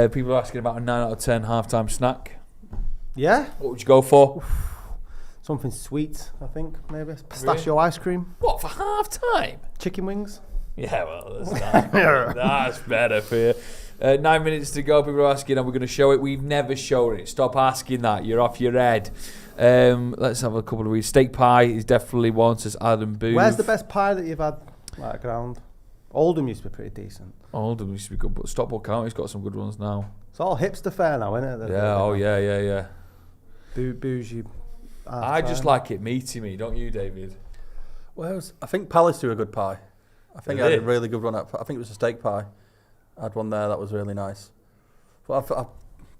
People are asking about a 9 out of 10 half-time snack. Yeah. What would you go for? Something sweet, I think, maybe. Pistachio ice cream. What, for half-time? Chicken wings. Yeah, well, that's better for you. 9 minutes to go. People are asking, are we going to show it? We've never shown it. Stop asking that. You're off your head. Let's have a couple of reads. Steak pie is definitely one, says Adam Booth. Where's the best pie that you've had around? Oldham used to be pretty decent. Oldham used to be good, but Stockport County's got some good ones now. It's all hipster fare now, isn't it? Yeah. Bougie. I just like it meaty, don't you, David? Well, I think Palace do a good pie. I think I had a really good run at. I think it was a steak pie. I had one there that was really nice. But I've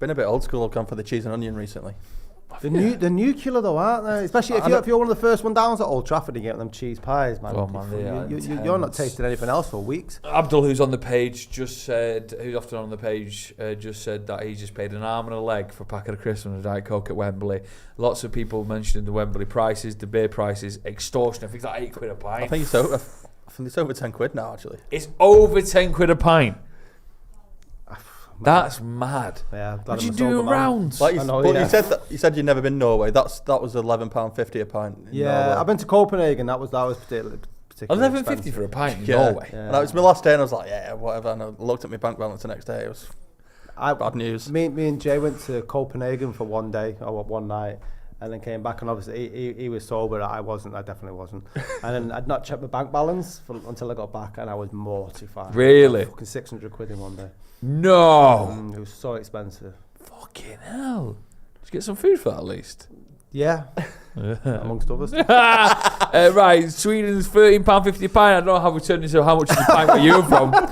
been a bit old school. I've gone for the cheese and onion recently. The nuclear though, aren't they? Especially if you're one of the first one downs at Old Trafford and you get them cheese pies, man. Oh, man, You're not tasting anything else for weeks. Abdul, who's on the page, just said just said that he's just paid an arm and a leg for a packet of crisps and a Diet Coke at Wembley. Lots of people mentioning the Wembley prices, the beer prices, extortion. I think it's like £8 a pint. I think it's over 10 quid now, actually. It's over 10 quid a pint. That's mad. Yeah, what you do around? Like you said you'd never been Norway. That was £11.50 a pint. Yeah, I've been to Copenhagen. That was particularly £11.50 for a pint in Norway. Yeah. And that was my last day, and I was like, yeah, whatever. And I looked at my bank balance the next day. It was bad news. Me and Jay went to Copenhagen for one day or one night. And then came back, and obviously he was sober. I wasn't. I definitely wasn't. And then I'd not checked my bank balance until I got back, and I was mortified. Really? Fucking 600 quid in one day. No. It was so expensive. Fucking hell. Did you get some food for that at least? Yeah. Amongst others. Right, Sweden's £13.50 a pint. I don't know how we turned into how much is the pint where you're from.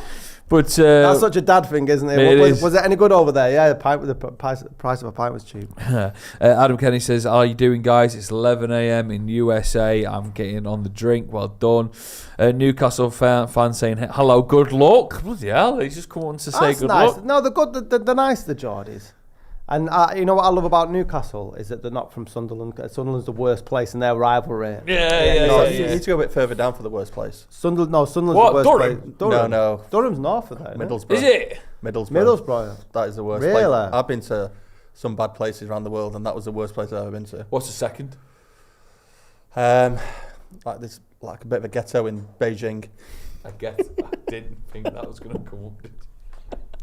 But that's such a dad thing, isn't it? It was it any good over there? Yeah, the price of a pint was cheap. Adam Kenny says, "How are you doing, guys? It's 11 a.m. in USA. I'm getting on the drink. Well done." Newcastle fan saying, "Hello, good luck." Bloody hell, he's just come on to say good luck. No, they're good. They're nice, the Geordies. And you know what I love about Newcastle is that they're not from Sunderland. Sunderland's the worst place in their rivalry. Yeah. You need to go a bit further down for the worst place. Sunderland's the worst Durham? place. Durham? No. Durham's north of there. Middlesbrough. Is it? Middlesbrough. That is the worst Really? place. I've been to some bad places around the world, and that was the worst place I've ever been to. What's the second? Like a bit of a ghetto in Beijing. I didn't think that was going to come up.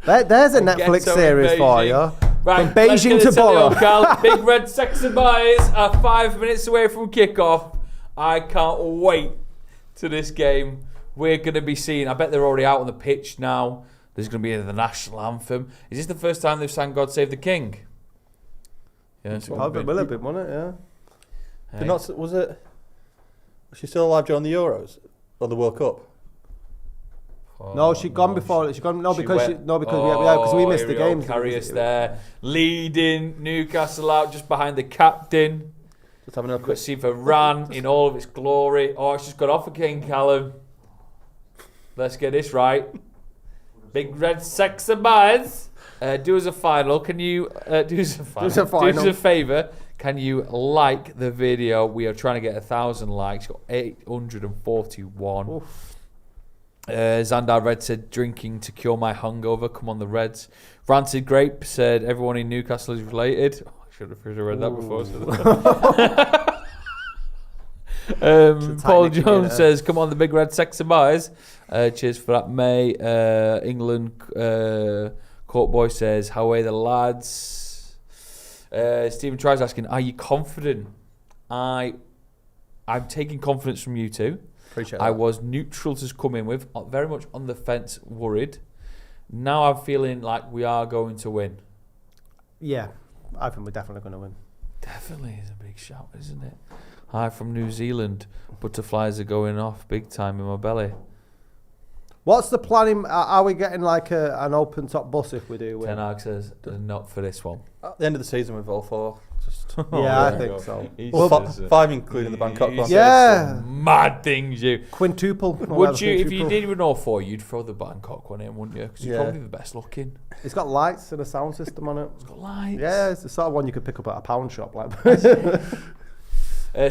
There's a Netflix series for you. Right, from Beijing to Borough. Big Red Saxon boys are 5 minutes away from kickoff. I can't wait to this game. We're going to be seeing, I bet they're already out on the pitch now. There's going to be the national anthem. Is this the first time they've sang God Save the King? Yeah, it's Probably will have been, won't it? Yeah. Was she still alive during the Euros or the World Cup? No, she'd gone before. Because we missed the game. Karius there, leading Newcastle out just behind the captain. Just having a quick see Varane in all of its glory. Oh, it's just got off again, Callum. Let's get this right. Big Red Sexy boys. Do us a final. Can you do us a favour? Can you like the video? We are trying to get 1,000 likes. Got 841. Oof. Xandar Red said, drinking to cure my hungover. Come on, the Reds. Rancid Grape said, everyone in Newcastle is related. Oh, I should have read that before. Paul Jones says, come on, the Big Red Sexy boys. Cheers for that, May. England Court Boy says, how are the lads? Stephen tries asking, are you confident? I'm taking confidence from you two. I was neutral to come in with, very much on the fence, worried. Now I'm feeling like we are going to win. Yeah, I think we're definitely going to win. Definitely is a big shout, isn't it? Hi from New Zealand. Butterflies are going off big time in my belly. What's the planning? Are we getting like an open top bus if we do win? Ten Hag says not for this one. At the end of the season with all four. I think so. Well, five including the Bangkok one. Yeah. Mad things, you. Quintuple. Would you, if you did with all four, you'd throw the Bangkok one in, wouldn't you? Because it's probably the best looking. It's got lights and a sound system on it. It's got lights. Yeah, it's the sort of one you could pick up at a pound shop. Like.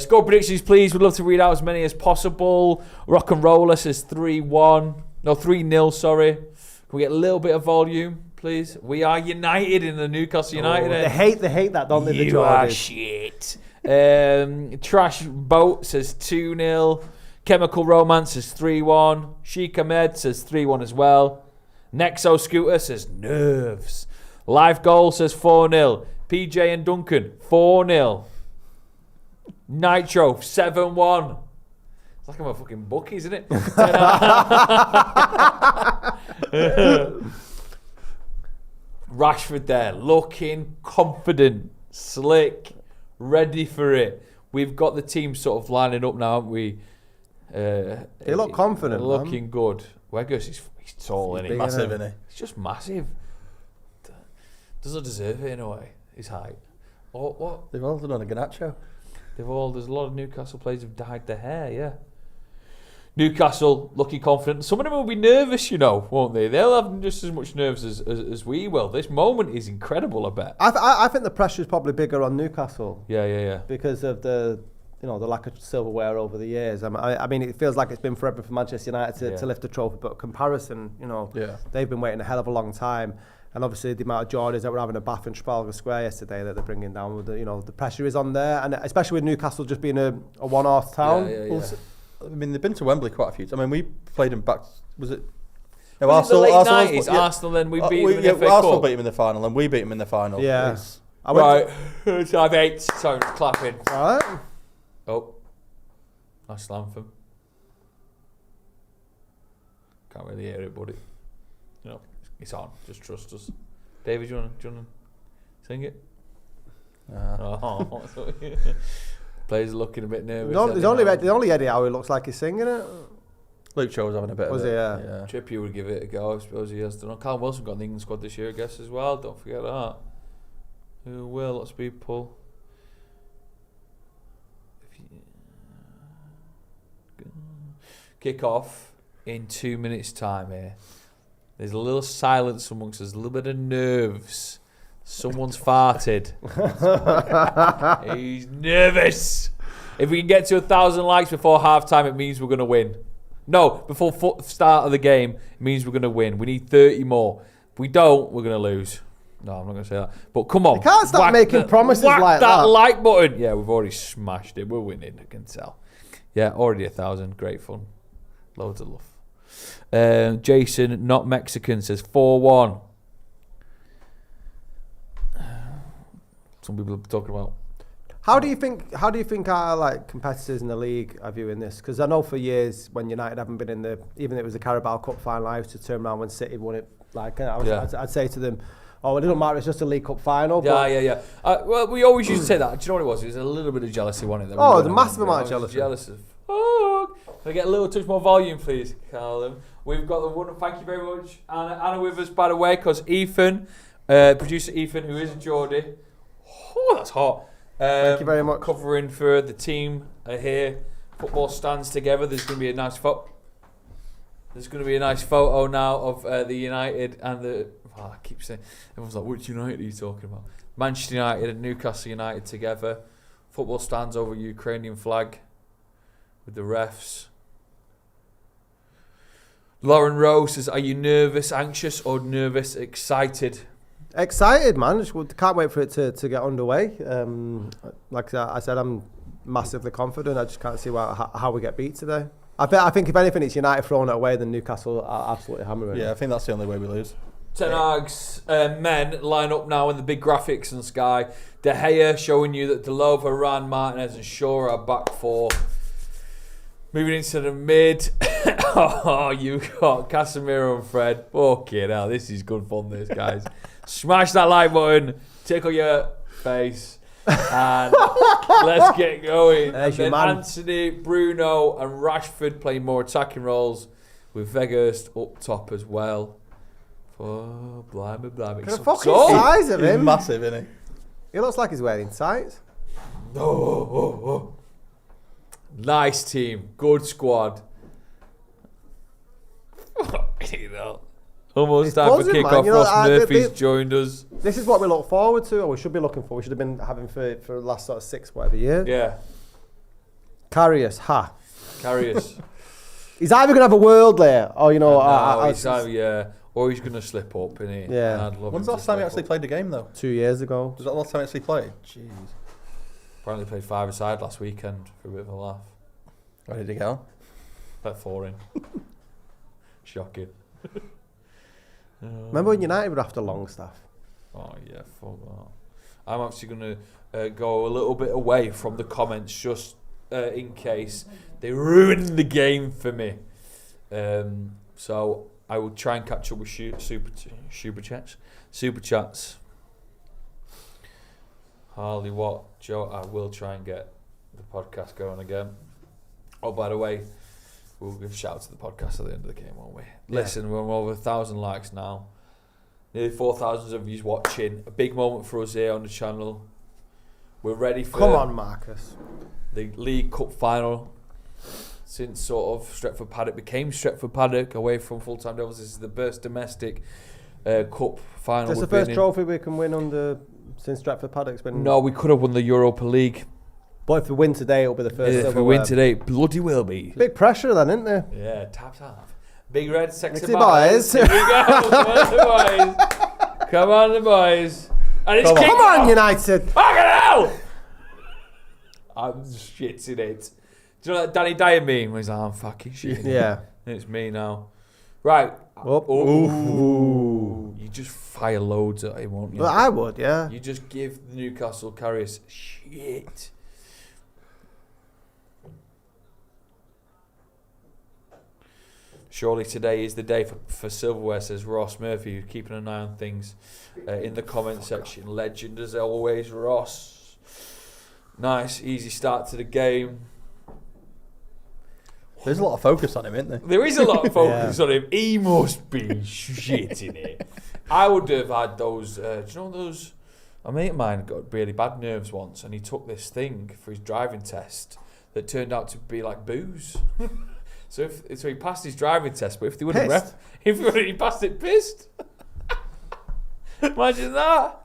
Score predictions, please. We'd love to read out as many as possible. Rock and Roller says 3-0, sorry. Can we get a little bit of volume, please? We are united in the Newcastle United. They hate that, don't they? You are shit. Trash Boat says 2-0. Chemical Romance says 3-1. Sheik Ahmed says 3-1 as well. Nexo Scooter says nerves. Live Goal says 4-0. PJ and Duncan 4-0. Nitro 7-1. It's like I'm a fucking bookie, isn't it? Rashford there, looking confident, slick, ready for it. We've got the team sort of lining up now, haven't we? They look confident. Looking good. Weghorst, he's tall, isn't he? Massive, isn't he? He's just massive. Doesn't deserve it in a way, his height. What? They've all done a Garnacho. There's a lot of Newcastle players who've dyed their hair, yeah. Newcastle looking confident. Some of them will be nervous, won't they? They'll have just as much nerves as we will. This moment is incredible, I bet. I think the pressure is probably bigger on Newcastle. Yeah. Because of the lack of silverware over the years. I mean, it feels like it's been forever for Manchester United to lift the trophy, but comparison, they've been waiting a hell of a long time. And obviously the amount of Geordies that were having a bath in Trafalgar Square yesterday that they're bringing down, with the pressure is on there, and especially with Newcastle just being a one-horse town. Yeah. I mean, they've been to Wembley quite a few times. I mean, we played them back. Was it? No, Arsenal. The late 90s, Arsenal. Then we beat them in the FA Cup. Arsenal beat them in the final, and we beat them in the final. Yeah. Right. 5-8. Sorry, clapping. All right. Oh, national anthem. Can't really hear it, buddy. It's on. Just trust us. David, do you want to sing it? Players are looking a bit nervous. No, there's only Eddie Howe who looks like he's singing it. Luke Shaw was having a bit of it. Yeah. Trippier would give it a go, I suppose he has done. Callum Wilson got in the England squad this year, I guess, as well. Don't forget that. Who will? Lots of people. Kick off in 2 minutes' time here. There's a little silence amongst us, a little bit of nerves. Someone's farted. He's nervous. If we can get to 1,000 likes before half-time, it means we're going to win. No, before start of the game, it means we're going to win. We need 30 more. If we don't, we're going to lose. No, I'm not going to say that. But come on. You can't stop making promises like that. That like button. Yeah, we've already smashed it. We're winning, I can tell. Yeah, already 1,000. Great fun. Loads of love. Jason, not Mexican, says 4-1. Some people are talking about. How do you think our competitors in the league are viewing this? Because I know for years when United haven't been in even if it was the Carabao Cup final, I used to turn around when City won it. I'd say to them, "Oh, it doesn't matter. It's just a League Cup final." Yeah. Well, we always used to say that. Do you know what it was? It was a little bit of jealousy, wasn't it? Oh, the massive amount of jealousy. Jealous of. Oh, can I get a little touch more volume, please, Callum? We've got the one. Thank you very much, Anna with us, by the way, because Ethan, producer Ethan, who is a Geordie. Oh, that's hot. Thank you very much. Covering for the team here. Football stands together. There's going to be a nice photo. There's going to be a nice photo now of the United and the. Oh, I keep saying. Everyone's like, which United are you talking about? Manchester United and Newcastle United together. Football stands over Ukrainian flag with the refs. Lauren Rose says, "Are you nervous, anxious, or nervous, excited?" Excited, man. Can't wait for it to get underway. Like I said, I'm massively confident. I just can't see how we get beat today. I think if anything, it's United throwing it away, then Newcastle are absolutely hammering it. Yeah, I think that's the only way we lose. Ten Hag's men line up now in the big graphics on Sky. De Gea showing you that Delova, Varane, Martinez and Shaw are back four. Moving into the mid. Oh, you got Casemiro and Fred. Fucking hell, this is good fun, this, guys. Smash that like button, tickle your face, and let's get going. And then Anthony, Bruno and Rashford playing more attacking roles with Weghorst up top as well. Oh, blimey. The fucking size of him. He's massive, isn't he? He looks like he's wearing tights. Oh. Nice team. Good squad. Fucking hell. Almost time for kick-off. Ross Murphy's joined us. This is what we look forward to, or we should be looking for. We should have been having for the last sort of 6 whatever years. Yeah. Carrius. He's either going to have a world there, or, or he's going to slip up, isn't he? Yeah. When's the last time he actually played a game, though? 2 years ago. Was that the last time he actually played? Jeez. Apparently played 5-a-side last weekend for a bit of a laugh. Where did he go? Let 4 in. Shocking. Remember when United were after Longstaff? Oh yeah, fuck that. I'm actually going to go a little bit away from the comments just in case they ruin the game for me. So I will try and catch up with super chats. Hardly what, Joe. I will try and get the podcast going again. Oh, by the way, we'll give a shout out to the podcast at the end of the game, won't we? Yeah. Listen, we're over 1,000 likes now. Nearly 4,000 of you watching. A big moment for us here on the channel. We're ready for Come on, Marcus. the League Cup final. Since sort of Stretford Paddock became Stretford Paddock away from Full-Time Devils, this is the first domestic cup final. This is the first trophy we can win under since Stretford Paddock's been. No, we could have won the Europa League. But if we win today, it'll be the first. If we win today, it bloody will be. Big pressure then, isn't there? Yeah, taps half. Big red, sexy boys. Here we go. Come on, the boys. Come on, the boys. And it's Come on, United. Fucking hell! I'm shitting it. Do you know that Danny Dyer meme where he's like, I'm fucking shitting it? Yeah. It's me now. Right. Ooh. You just fire loads at him, won't you? Well, I would, yeah. You just give the Newcastle Carriers shit. Surely today is the day for silverware, says Ross Murphy, who's keeping an eye on things in the comment section. Legend as always, Ross. Nice, easy start to the game. There's a lot of focus on him, isn't there? There is a lot of focus on him. He must be shitting it. I would have had those, do you know those? A mate of mine got really bad nerves once, and he took this thing for his driving test that turned out to be like booze. So he passed his driving test, but if they wouldn't if he passed it pissed. Imagine that.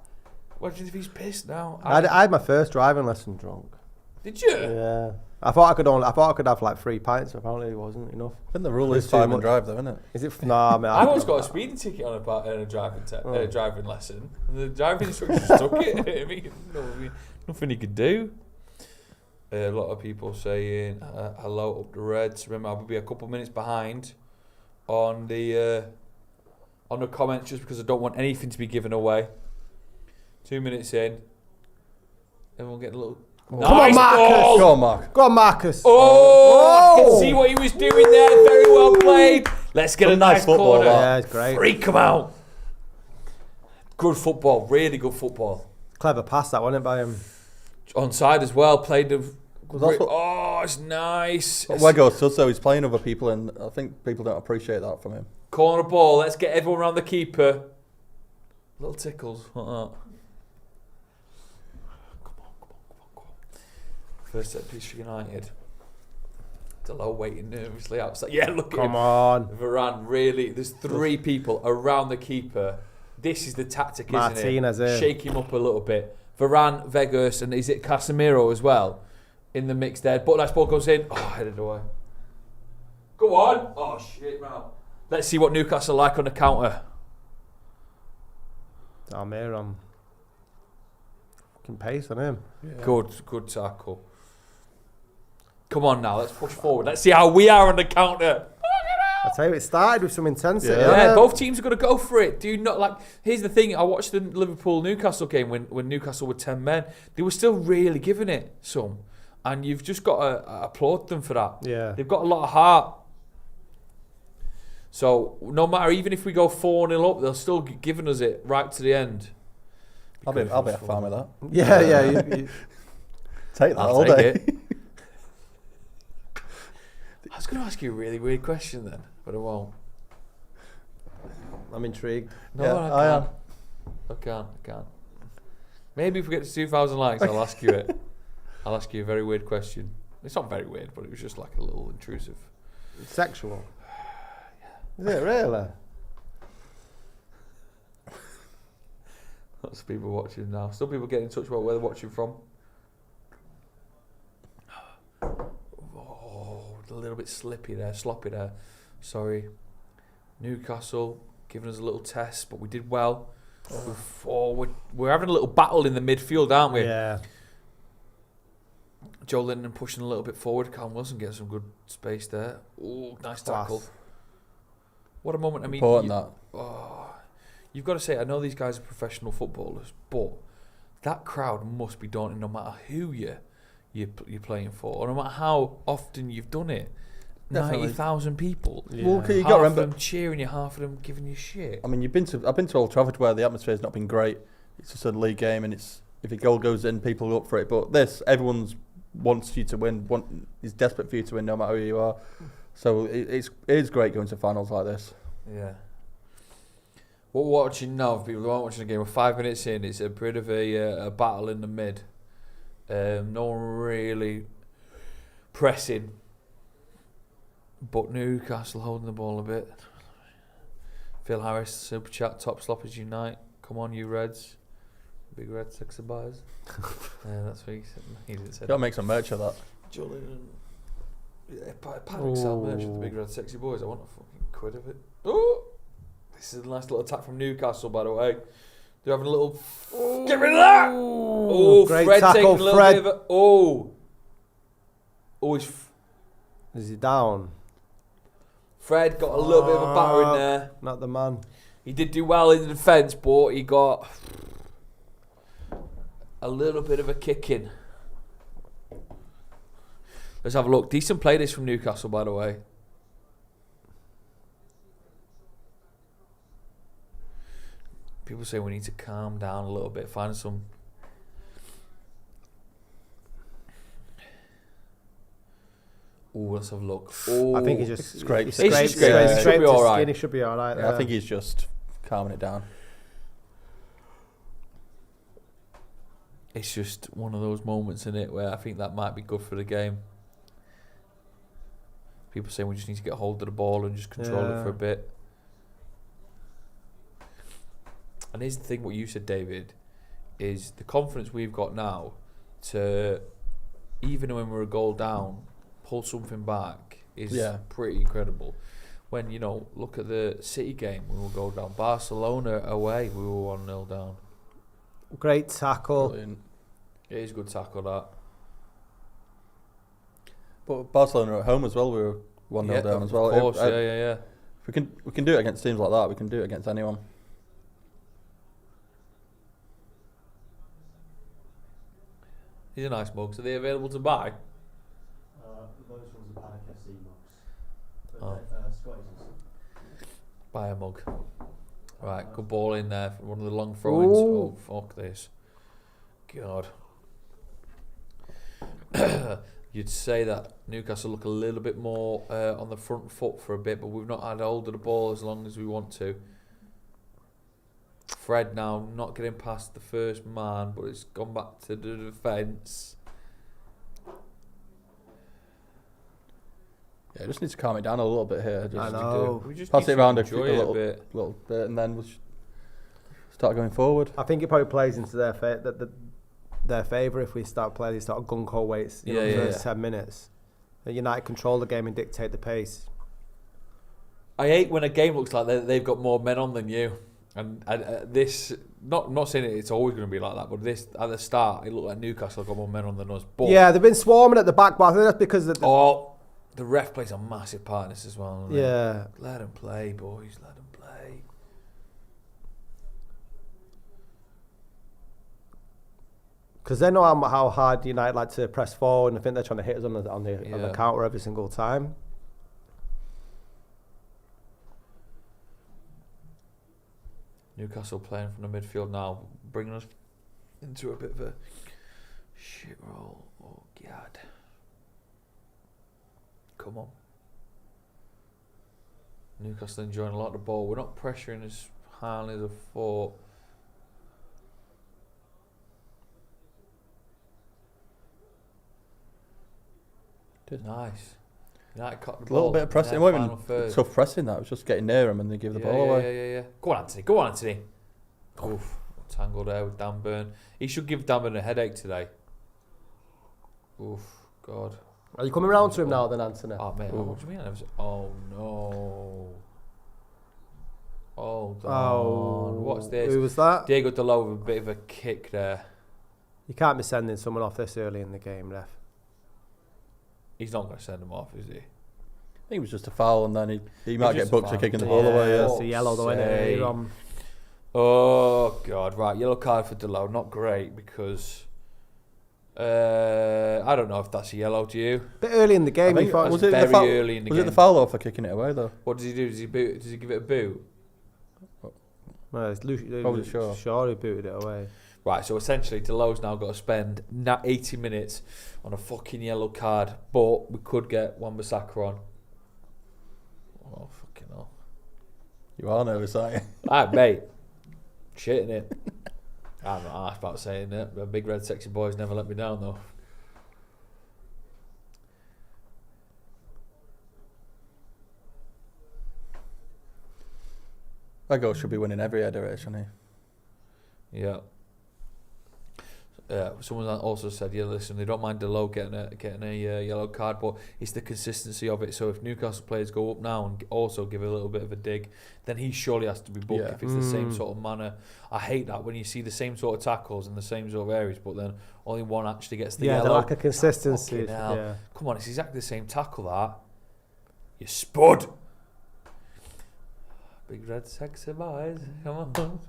Imagine if he's pissed now. I had my first driving lesson drunk. Did you? Yeah. I thought I could have like 3 pints, but apparently it wasn't enough. I think the rule is 5 and drive, though, isn't it? Is it? No, man. I once got a speeding ticket on a driving lesson. And the driving instructor just took it. I mean, nothing he could do. A lot of people saying hello up the Reds. Remember, I'll be a couple of minutes behind on the comments just because I don't want anything to be given away. 2 minutes in, everyone getting a little. Nice Come on, Marcus! Ball. Go on, Mark. Go on, Marcus! Oh! I can see what he was doing there. Very well played. Let's get a nice football, corner. Yeah, it's great. Freak him out. Good football. Really good football. Clever pass that, wasn't it, by him? Onside as well. Played the. That's it's nice. Wego does, so he's playing other people, and I think people don't appreciate that from him. Corner ball. Let's get everyone around the keeper. Little tickles. Like that. Come on. First set piece for United. Delo waiting nervously outside. Yeah, look at him. Come on. Varane, really. There's 3 people around the keeper. This is the tactic, isn't Martinez, it? Shake him up a little bit. Varane, Vegas, and is it Casemiro as well? In the mix there. But that ball goes in. Oh, headed away. Go on. Oh, shit, man. Let's see what Newcastle like on the counter. Almiron. Fucking pace on him. Yeah. Good tackle. Come on now, let's push forward. Let's see how we are on the counter. I tell you, it started with some intensity. Yeah, both teams are going to go for it. Do you not like? Here's the thing. I watched the Liverpool-Newcastle game when Newcastle were 10 men. They were still really giving it some. And you've just got to applaud them for that. Yeah. They've got a lot of heart. So no matter, even if we go 4-0 up, they'll still giving us it right to the end. I'll be a fan with that. Yeah. You take that I'll all take day. It. I was going to ask you a really weird question then, but I won't. I'm intrigued. No, Yeah, I can't. I can't. Maybe if we get to 2,000 likes, I'll ask you it. I'll ask you a very weird question. It's not very weird, but it was just like a little intrusive. Sexual. Is it really? Lots of people watching now. Still people getting in touch about where they're watching from. Oh, a little bit sloppy there. Sorry. Newcastle giving us a little test, but we did well. We're having a little battle in the midfield, aren't we? Yeah. Joe Linton pushing a little bit forward. Callum Wilson getting some good space there. Oh, nice tackle. What a moment. I mean, you've got to say, I know these guys are professional footballers, but that crowd must be daunting no matter who you're playing for, or no matter how often you've done it. 90,000 people. Yeah. Well, you half got to remember, of them cheering you, half of them giving you shit. I mean, I've been to Old Trafford where the atmosphere's not been great. It's just a league game, and if a goal goes in, people go up for it. But everyone's wants you to win, is desperate for you to win no matter who you are. So it is great going to finals like this. Yeah. What we're watching now, if people aren't watching the game, we're 5 minutes in. It's a bit of a battle in the mid. No one really pressing. But Newcastle holding the ball a bit. Phil Harris, Super Chat, top sloppers unite. Come on, you Reds. Big Red sexy boys. That's what he said. He didn't say Gotta make some merch of that. Julian. Yeah, Paddock sell merch of the Big Red Sexy Boys. I want a fucking quid of it. Oh! This is a nice little attack from Newcastle, by the way. They're having a little... Get rid of that! Oh, great Fred tackle, taking a little Fred. bit of a... Oh! Oh, Is he down? Fred got a little bit of a battering there. Not the man. He did do well in the defence, but he got a little bit of a kicking. Let's have a look. Decent play this from Newcastle, by the way. People say we need to calm down a little bit, find some... Oh, let's have a look. Oh, I think he's just scraped. He should be all right. He should be all right. Yeah, I think he's just calming it down. It's just one of those moments in it where I think that might be good for the game. People saying we just need to get hold of the ball and just control it for a bit. And here's the thing, what you said, David, is the confidence we've got now to, even when we're a goal down, pull something back is pretty incredible. When, you know, look at the City game, we will go down. Barcelona away, we were 1-0 down. Great tackle. Brilliant. It is a good tackle, that. But Barcelona at home as well, we were 1-0 down as well. Of course, yeah. We can do it against teams like that. We can do it against anyone. These are nice mugs. Are they available to buy? Those ones are Paddock FC mugs. Oh. Scotty's. Buy a mug. Right, good ball in there for one of the long throw-ins. Oh, fuck this. God. You'd say that Newcastle look a little bit more on the front foot for a bit, but we've not had hold of the ball as long as we want to. Fred now not getting past the first man, but it's gone back to the defence. Yeah, just need to calm it down a little bit here. Just I know. We just pass need it to around a enjoy little it a bit. little bit, and then we'll start going forward. I think it probably plays into their favour if we start playing these sort of gung-ho weights in the first 10 minutes. United control the game and dictate the pace. I hate when a game looks like they've got more men on than you. And this, not saying it's always going to be like that, but this at the start it looked like Newcastle got more men on than us. But yeah, they've been swarming at the back, but I think that's because the ref plays a massive part in this as well. Yeah, let them play, boys. Let them play. Because they know how hard United like to press forward, and I think they're trying to hit us on the counter every single time. Newcastle playing from the midfield now, bringing us into a bit of a shit roll. Oh, God. Come on. Newcastle enjoying a lot of the ball. We're not pressuring as highly as I thought. Nice. United cut the ball. A little bit of pressing. It wasn't even tough pressing that. It was just getting near him and they give the ball away. Yeah. Go on, Anthony. Go on, Anthony. Oof. Tangled there with Dan Burn. He should give Dan Burn a headache today. Oof. God. Are you coming round to him now then, Anthony? Oh, mate. What do you mean? Oh, no. Hold on. What's this? Who was that? Diego Dalot with a bit of a kick there. You can't be sending someone off this early in the game, ref. He's not going to send him off, is he? I think it was just a foul, and then he might get booked for kicking the ball away. It's a yellow though, anyway. Oh, God. Right, yellow card for Dalot. Not great because... I don't know if that's a yellow to you. Bit early in the game. Was it early in the game. Was it the foul though for kicking it away though? What does he do? Does he give it a boot? No, it's Shaw. Shaw who booted it away. Right, so essentially Delot's now got to spend 80 minutes on a fucking yellow card, but we could get Wan-Bissaka on. Oh, fucking hell. You are nervous, aren't you? Alright, mate. Shitting it. I'm not asked about saying it. The big red sexy boys never let me down though. Lego should be winning every header, shouldn't he? Yeah. Someone also said, yeah, listen, they don't mind Delo getting a yellow card, but it's the consistency of it. So if Newcastle players go up now and also give a little bit of a dig, then he surely has to be booked if it's the same sort of manner. I hate that when you see the same sort of tackles in the same sort of areas, but then only one actually gets the yellow. Yeah, the lack of consistency. Yeah. Come on, it's exactly the same tackle, that. You spud. Big red sexy boys. Come on.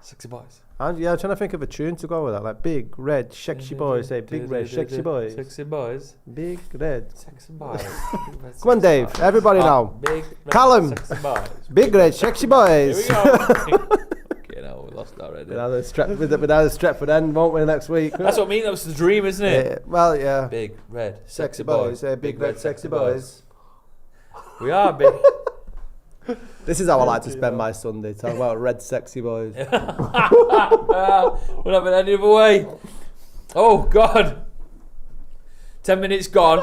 Sexy boys. And I'm trying to think of a tune to go with that, like big red sexy boys. Say big red sexy boys. Sexy boys. Big red. Sexy boys. Come on, Dave. Everybody now. Big red Callum. Sexy boys. Big red sexy boys. Here we go. Okay, now we lost that already. Without the Stretford end, won't we, next week? That's what I mean. That was the dream, isn't it? Yeah, well, yeah. Big red Sexy boys. Say big red sexy boys. We are big. This is how I like to spend my Sunday, talking about red sexy boys. We'll have it any other way. Oh, God. 10 minutes gone.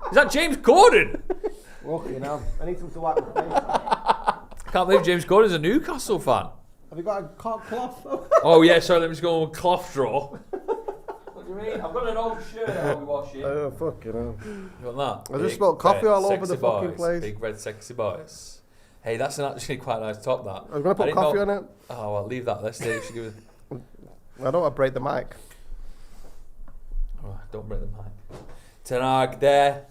Is that James Corden? Fucking hell. I need something to wipe my face. I can't believe James Corden's a Newcastle fan. Have you got a cloth? Oh, yeah, sorry, let me just go on cloth draw. What do you mean? I've got an old shirt I'll be washing. Oh, fucking hell. You want that? I just spilled coffee all over the Sexy fucking boys. place. Big red sexy boys. Hey, that's actually quite a nice top, that. I was going to put coffee on it. Oh, well, leave that. Let's see if she gives it. I don't want to break the mic. Oh, don't break the mic. Ten Hag there.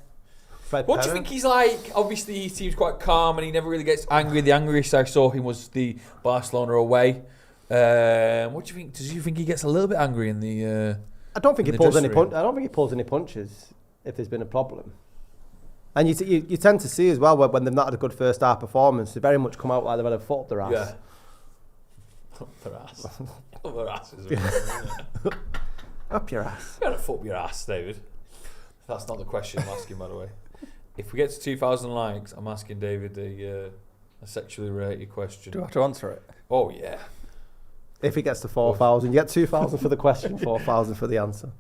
What do you think he's like? Obviously, he seems quite calm and he never really gets angry. The angriest I saw him was the Barcelona away. What do you think? Do you think he gets a little bit angry in the? I don't think he pulls any punches. I don't think he pulls any punches if there's been a problem. And you tend to see as well when they've not had a good first half performance, they very much come out like they've had a foot up their ass. Yeah. Up their ass. Up their ass is it? Up your ass. You gotta foot up your ass, David. That's not the question I'm asking, by the way. If we get to 2,000 likes, I'm asking David a sexually related question. Do I have to answer it? Oh, yeah. If he gets to 4,000, you get 2,000 for the question, 4,000 for the answer.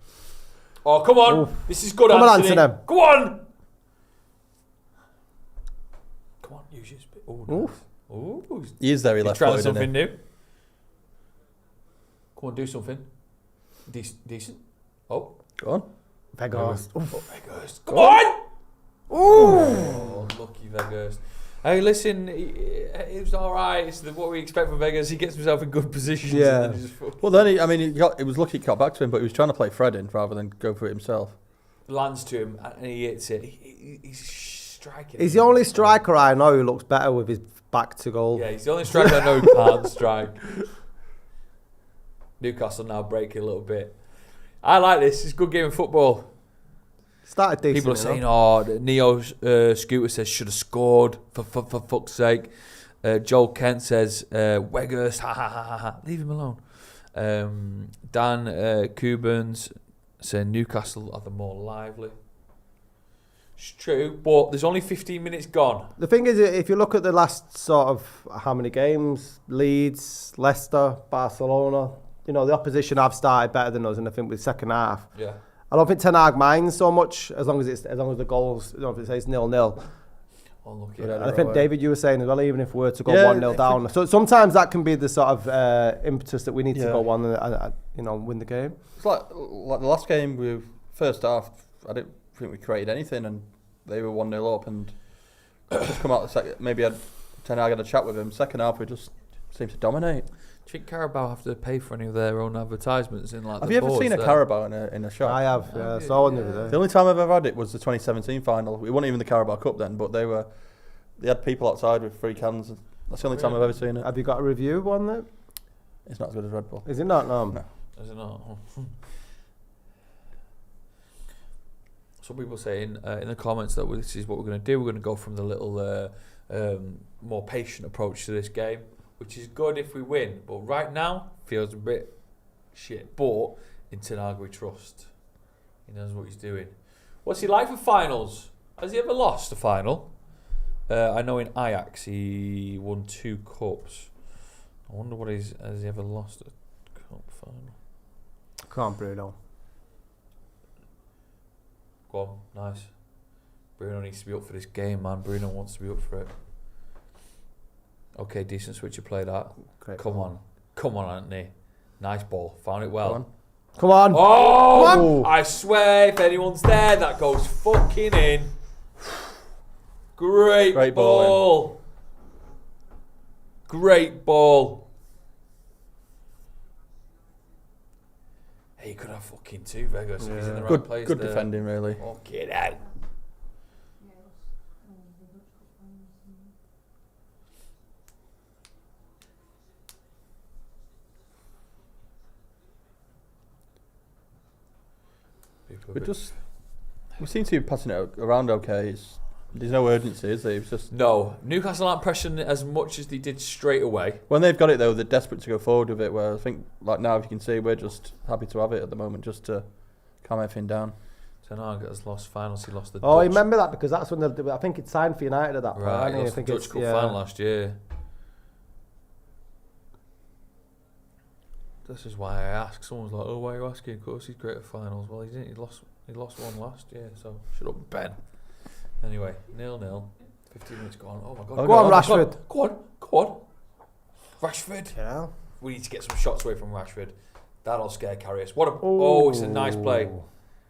Oh, come on. Oof. This is good, Come on, Anthony. Anthony. Go on. Come on, use your spit. Oh, no. Ooh. He is there, he He's left trying footed, something isn't he? new. Come on, do something. Decent. Oh. Go on. Vegas. Oh, Vegas. Come on! Oh, lucky Vegas. Hey, listen, it was all right. It's what we expect from Vegas. He gets himself in good positions. Yeah. And then he just Well, then, it was lucky he got back to him, but he was trying to play Fred in rather than go for it himself. lands to him and he hits it. He's striking. He's the only striker I know who looks better with his back to goal. Yeah, he's the only striker I know who can't strike. Newcastle now breaking a little bit. I like this. It's a good game of football. Started decent. People are saying, "Oh, Neo Scooter says should have scored for fuck's sake." Joel Kent says, "Weghurst, ha ha ha ha, leave him alone." Dan Cubans saying Newcastle are the more lively. It's true, but there's only 15 minutes gone. The thing is, if you look at the last sort of how many games, Leeds, Leicester, Barcelona, you know, the opposition have started better than us, and I think with second half. Yeah. I don't think Ten Hag minds so much as long as the goals, you know, if it says 0-0. Unlucky. I think David, you were saying as well, even if we were to go 1-0 down, so sometimes that can be the sort of impetus that we need to go on and win the game. It's like the last game, we first half, I didn't think we created anything, and they were 1-0 up, and just come out the second. Maybe Ten Hag had a chat with him. Second half, we just seemed to dominate. Do you think Carabao have to pay for any of their own advertisements in like? Have you ever seen a Carabao in a shop? I have. Yeah, I saw one the other day. The only time I've ever had it was the 2017 final. It wasn't even the Carabao Cup then, but they had people outside with free cans. That's the only time I've ever seen it. Have you got a review of one there? It's not as good as Red Bull. Is it not? No. Is it not? Some people saying in the comments that this is what we're going to do. We're going to go from the little more patient approach to this game, which is good if we win. But right now, feels a bit shit. But in Ten Hag we trust. He knows what he's doing. What's he like for finals? Has he ever lost a final? I know in Ajax he won 2 cups. wonder what has he ever lost a cup final? Come on, Bruno. Go on, nice. Bruno needs to be up for this game, man. Bruno wants to be up for it. Okay, decent switch of play that. Great Come ball. on, Anthony. Nice ball. Found it well. Come on. Oh! Come on. I swear, if anyone's there, that goes fucking in. Great ball. Great ball. Hey, you could have fucking 2 Vegas if he's in the right place. Good there. defending, really. Okay, then. We seem to be passing it around okay. There's no urgency, is there? It's just No, Newcastle aren't pressing it as much as they did straight away. when they've got it though, they're desperate to go forward with it. Where I think, like now, if you can see, we're just happy to have it at the moment, just to calm everything down. Ten Hag has lost finals. He lost the Oh, Dutch. remember that because that's when I think it signed for United at that point. Right, I he lost the think Dutch Cup final last year. This is why I ask. Someone's like, "Oh, why are you asking?" Of course, he's great at finals. Well, he didn't. He lost one last year. So shut up, Ben. Anyway, 0-0. 15 minutes gone. Oh my God! Go on, Rashford. Go on. Rashford. Yeah. We need to get some shots away from Rashford. That'll scare Karius. What a! Oh, it's a nice play.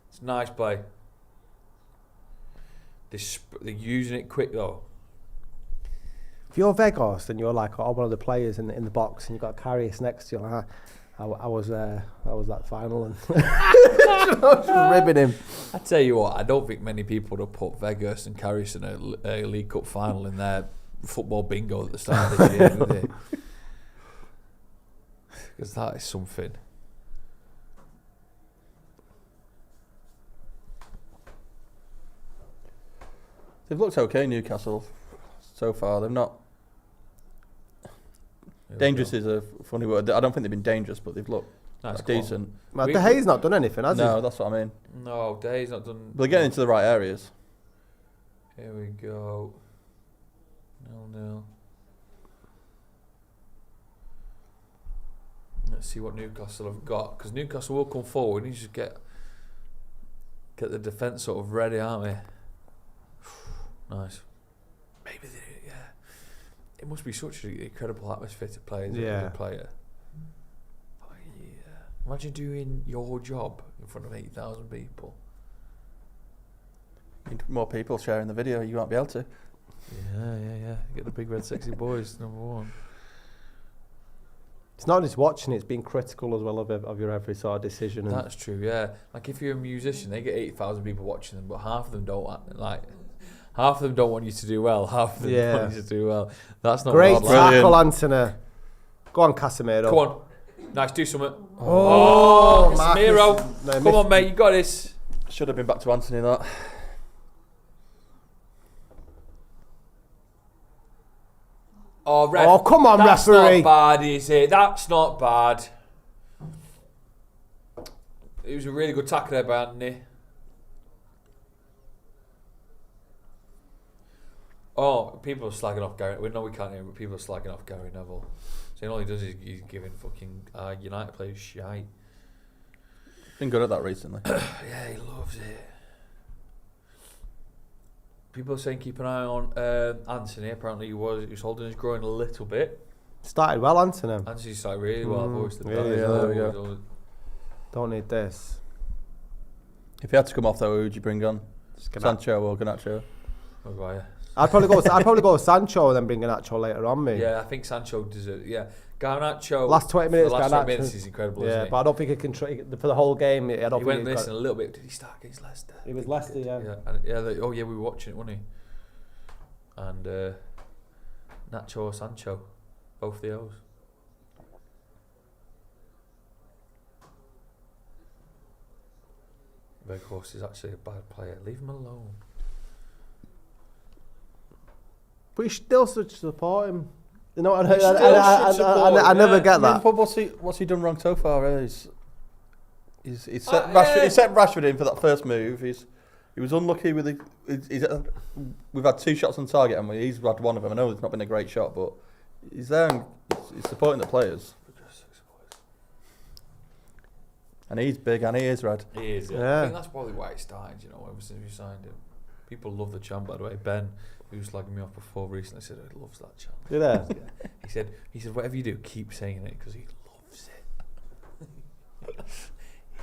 It's a nice play. They're using it quick though. If you're Vegas and you're like one of the players in the box and you've got Karius next to you, like, I was that final and ribbing him. I tell you what, I don't think many people would have put Vegas and Karius in a League Cup final in their football bingo at the start of the year, would they? Because that is something. They've looked okay, Newcastle, so far. They've not. Dangerous is a funny word. I don't think they've been dangerous, but they've looked decent. Well, De Gea's not done anything, has he? No, that's what I mean. No, De Gea's not done. But they're getting into the right areas. Here we go. 0-0. Let's see what Newcastle have got, because Newcastle will come forward. We need to just get the defence sort of ready, aren't we? Nice. Maybe they do, yeah. It must be such an incredible atmosphere to play as a player. Oh, yeah. Imagine doing your job in front of 8,000 people. Need more people sharing the video. You won't be able to. Yeah. Get the big red sexy boys, number one. It's not just watching; it's being critical as well of your every sort of decision. That's true, yeah. Like if you're a musician, they get 8,000 people watching them, but half of them don't Half of them don't want you to do well. Half of them want you to do well. That's not great tackle, Anthony. Go on, Casemiro. Come on, nice. Do something. Oh, Casemiro! Come on, mate. You got this. Should have been back to Anthony that. Oh, come on, that's referee. That's not bad, is it? That's not bad. It was a really good tackle there by Anthony. Oh, people are slagging off Gary. We know we can't hear him, but people are slagging off Gary Neville. So all he does is he's giving fucking United players shite. Been good at that recently. Yeah, he loves it. People are saying keep an eye on Anthony. Apparently he was holding his groin a little bit. Started well, Anthony. Anthony started really well. There we go. Don't need this. If you had to come off though, who would you bring on? Sancho or Garnacho? Maguire. I'd probably go with Sancho and then bring Garnacho later on, mate. Yeah, I think Sancho deserves. Yeah, Garnacho. Last 20 minutes. The last 20 minutes is incredible. Isn't he? But I don't think he can for the whole game. I don't he think went missing a little bit. Did he start against Leicester? He was Leicester, yeah. We were watching it, wasn't he? And Nacho or Sancho, both the O's. Weghorst is actually a bad player. Leave him alone. But you still should support him. You know what I never get that. But what's he done wrong so far? He's set Rashford in for that first move. He was unlucky with we've had 2 shots on target and he's had one of them. I know it's not been a great shot, but he's there and he's supporting the players. And he's big and he is red. He is. Yeah. I think that's probably why it started. You know, ever since we signed him, people love the chant. By the way, Ben, who was slagging me off before recently, said he loves that chant. Did he? Yeah. He said whatever you do, keep saying it because he loves it.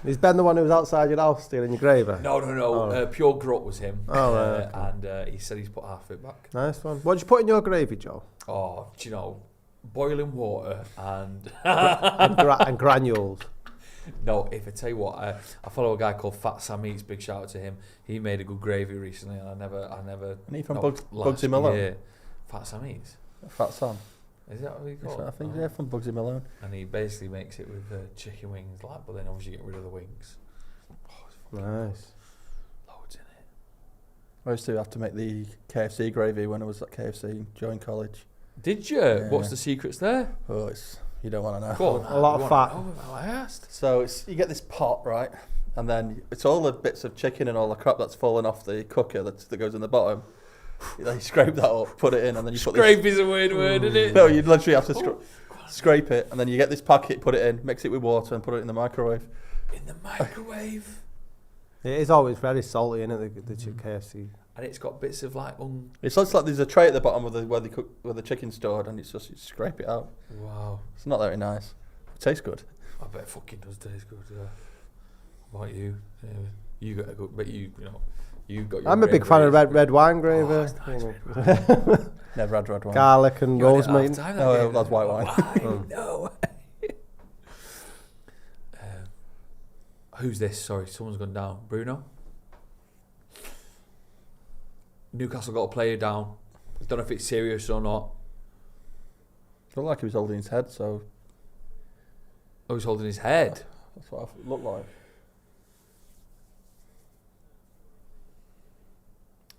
Is Ben the one who was outside your house stealing your gravy? No. Pure Grut was him. Oh, right, okay. And he said he's put half it back. Nice one. What did you put in your gravy, Joe? Oh, do you know, boiling water and and granules. No, if I tell you what, I follow a guy called Fat Sam Eats. Big shout out to him. He made a good gravy recently, and I never. And he from Bugsy Malone. Fat Sam Eats. Fat Sam. Is that what he called? I think from Bugsy Malone. And he basically makes it with chicken wings, but then obviously get rid of the wings. Oh, nice. Loads in it. I used to have to make the KFC gravy when I was at KFC during college. Did you? Yeah. What's the secrets there? Oh, you don't want to know. Go on, a lot of fat. I asked. So you get this pot, right? And then it's all the bits of chicken and all the crap that's fallen off the cooker that goes in the bottom. You scrape that up, put it in, and then you put this... Scrape is a weird word, isn't it? No, you literally have to scrape it, and then you get this packet, put it in, mix it with water, and put it in the microwave. In the microwave? It is always very salty, isn't it, the KFC? And it's got bits of like... It's just like there's a tray at the bottom of where the chicken's stored, and it's just you scrape it out. Wow. It's not very nice. It tastes good. I bet it fucking does taste good, yeah. What about you? Yeah, you got a good... But you know... I'm a big fan of red wine gravy. Oh, it's nice red wine. Never had red wine. Garlic and rosemary. No, that's white wine. No. Who's this? Sorry, someone's gone down. Bruno? Newcastle got a player down. I don't know if it's serious or not. Looked like he was holding his head, so... Oh, he's holding his head? That's what it looked like.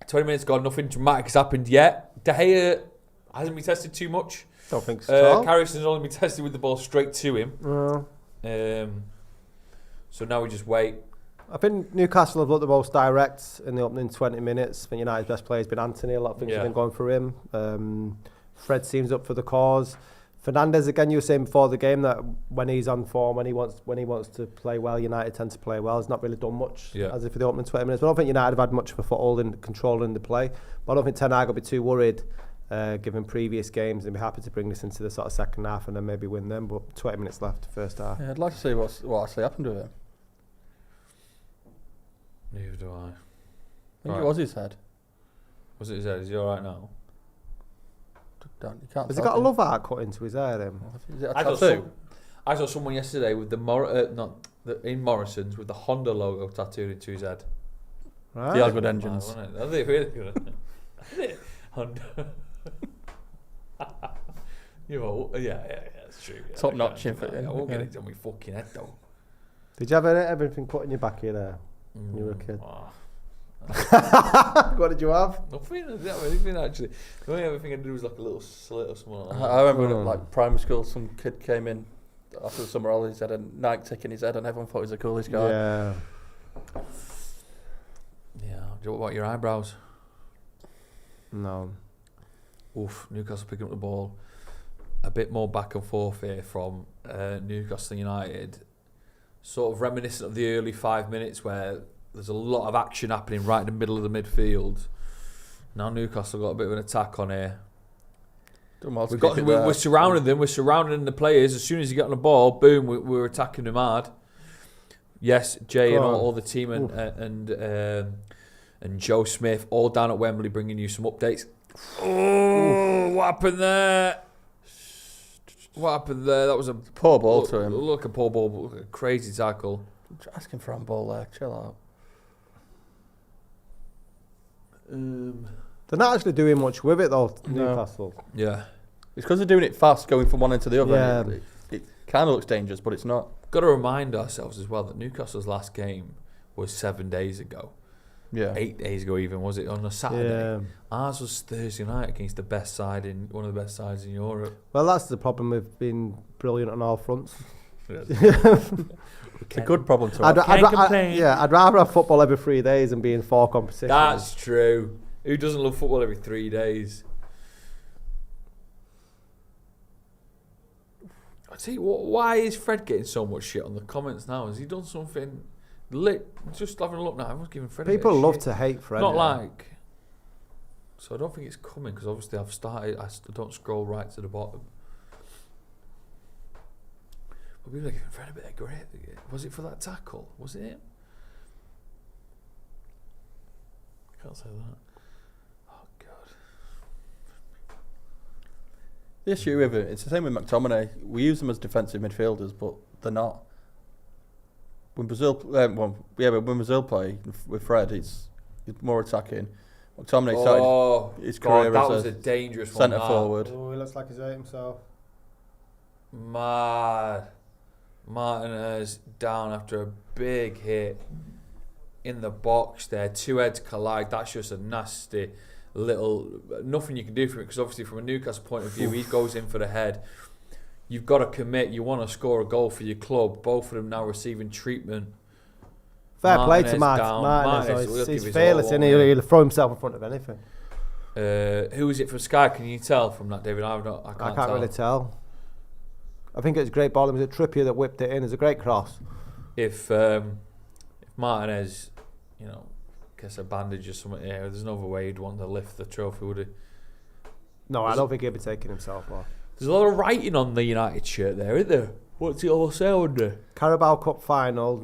20 minutes gone, nothing dramatic has happened yet. De Gea hasn't been tested too much. Don't think so. Harrison's only been tested with the ball straight to him. So now we just wait. I think Newcastle have looked the most direct in the opening 20 minutes. I think United's best player has been Anthony. A lot of things have been going for him. Fred seems up for the cause. Fernandes, again, you were saying before the game that when he's on form, when he wants to play well, United tend to play well. He's not really done much as if for the opening 20 minutes. But I don't think United have had much of a foothold in controlling the play. But I don't think Ten Hag will be too worried, given previous games. They'd be happy to bring this into the sort of second half and then maybe win them. But 20 minutes left, first half. Yeah, I'd like to see what actually happened to him. Neither do I. I think it was his head. Was it his head? Is he alright now? Has he got a love heart cut into his hair then? Is it a tattoo? I saw someone yesterday with in Morrison's with the Honda logo tattooed into his head. Right. He has good engines. Are they really good? Honda. That's true. Yeah, Top notch in I won't get it on my fucking head though. Did you have everything cut in your back here there when you were a kid? What did you have? Nothing. Anything actually. The only other thing I did was like a little slit or something like that. I remember like primary school, some kid came in after the summer holidays, had a Nike tick in his head, and everyone thought he was the coolest guy. Yeah. Yeah. What about your eyebrows? No. Oof. Newcastle picking up the ball. A bit more back and forth here from Newcastle United. Sort of reminiscent of the early 5 minutes where there's a lot of action happening right in the middle of the midfield. Now Newcastle got a bit of an attack on here. We're surrounding them. We're surrounding the players. As soon as you get on the ball, boom, we're attacking them hard. Yes, Jay and all the team and Joe Smith all down at Wembley bringing you some updates. Oh, what happened there? What happened there? That was a poor ball to him. Look, a poor ball, a crazy tackle. Asking for a ball there. Chill out. They're not actually doing much with it though, Newcastle. Yeah. It's because they're doing it fast, going from one end to the other. Yeah. It kind of looks dangerous, but it's not. Got to remind ourselves as well that Newcastle's last game was 7 days ago. Yeah. 8 days ago even, was it, on a Saturday? Yeah. Ours was Thursday night against the best side one of the best sides in Europe. Well, that's the problem. We've been brilliant on all fronts. It's a good problem to have. I'd rather have football every 3 days than be in 4 competitions. That's true. Who doesn't love football every 3 days? I tell you what, why is Fred getting so much shit on the comments now? Has he done something? Just having a look now. Everyone's giving Fred. People love shit. to hate Fred. Not like. So I don't think it's coming because obviously I've started. I don't scroll right to the bottom. But people are giving Fred a bit of grief. Was it for that tackle? Was it? I can't say that. Oh God. The issue with it, it's the same with McTominay. We use them as defensive midfielders, but they're not. When Brazil, when Brazil play with Fred, he's more attacking. McTominay started his career that as was a dangerous centre one, forward. Oh, he looks like he's hurt himself. Mad. Martinez down after a big hit in the box there. Two heads collide. That's just a nasty little. Nothing you can do for it because obviously from a Newcastle point of view, he goes in for the head. You've got to commit. You want to score a goal for your club. Both of them now receiving treatment. Fair play to Martinez. He's fearless, and he'll throw himself in front of anything. Who is it from Sky? Can you tell from that, David? I can't really tell. I think it was a great ball. It was a Trippier that whipped it in. It was a great cross. If Martinez, gets a bandage or something here, there's no other way he'd want to lift the trophy, would he? No, I don't think he'd be taking himself off. There's a lot of writing on the United shirt there, isn't there? What's it all say under? Carabao Cup final,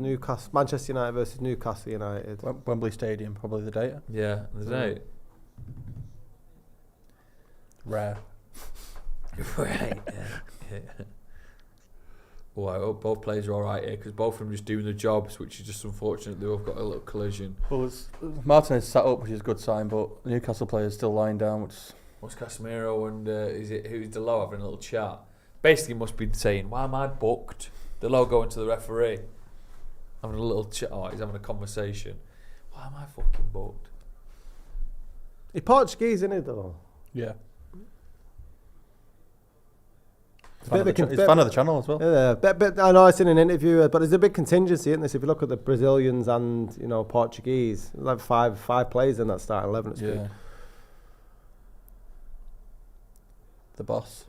Manchester United versus Newcastle United. Wembley Stadium, probably the date. Yeah, the date. Rare. Right, yeah. Well, I hope both players are alright here because both of them just doing the jobs, which is just unfortunate. They've got a little collision. Well, Martinez sat up, which is a good sign, but the Newcastle players still lying down, which. What's Casemiro and who's Delo having a little chat? Basically, must be saying, "Why am I booked?" Delo going to the referee, having a little chat. Oh, he's having a conversation. Why am I fucking booked? He's Portuguese, isn't he, though? Yeah. He's fan of the channel as well. Yeah, but I know it's in an interview, but there's a big contingency in this. If you look at the Brazilians and Portuguese, like five players in that starting 11. It's good. The boss.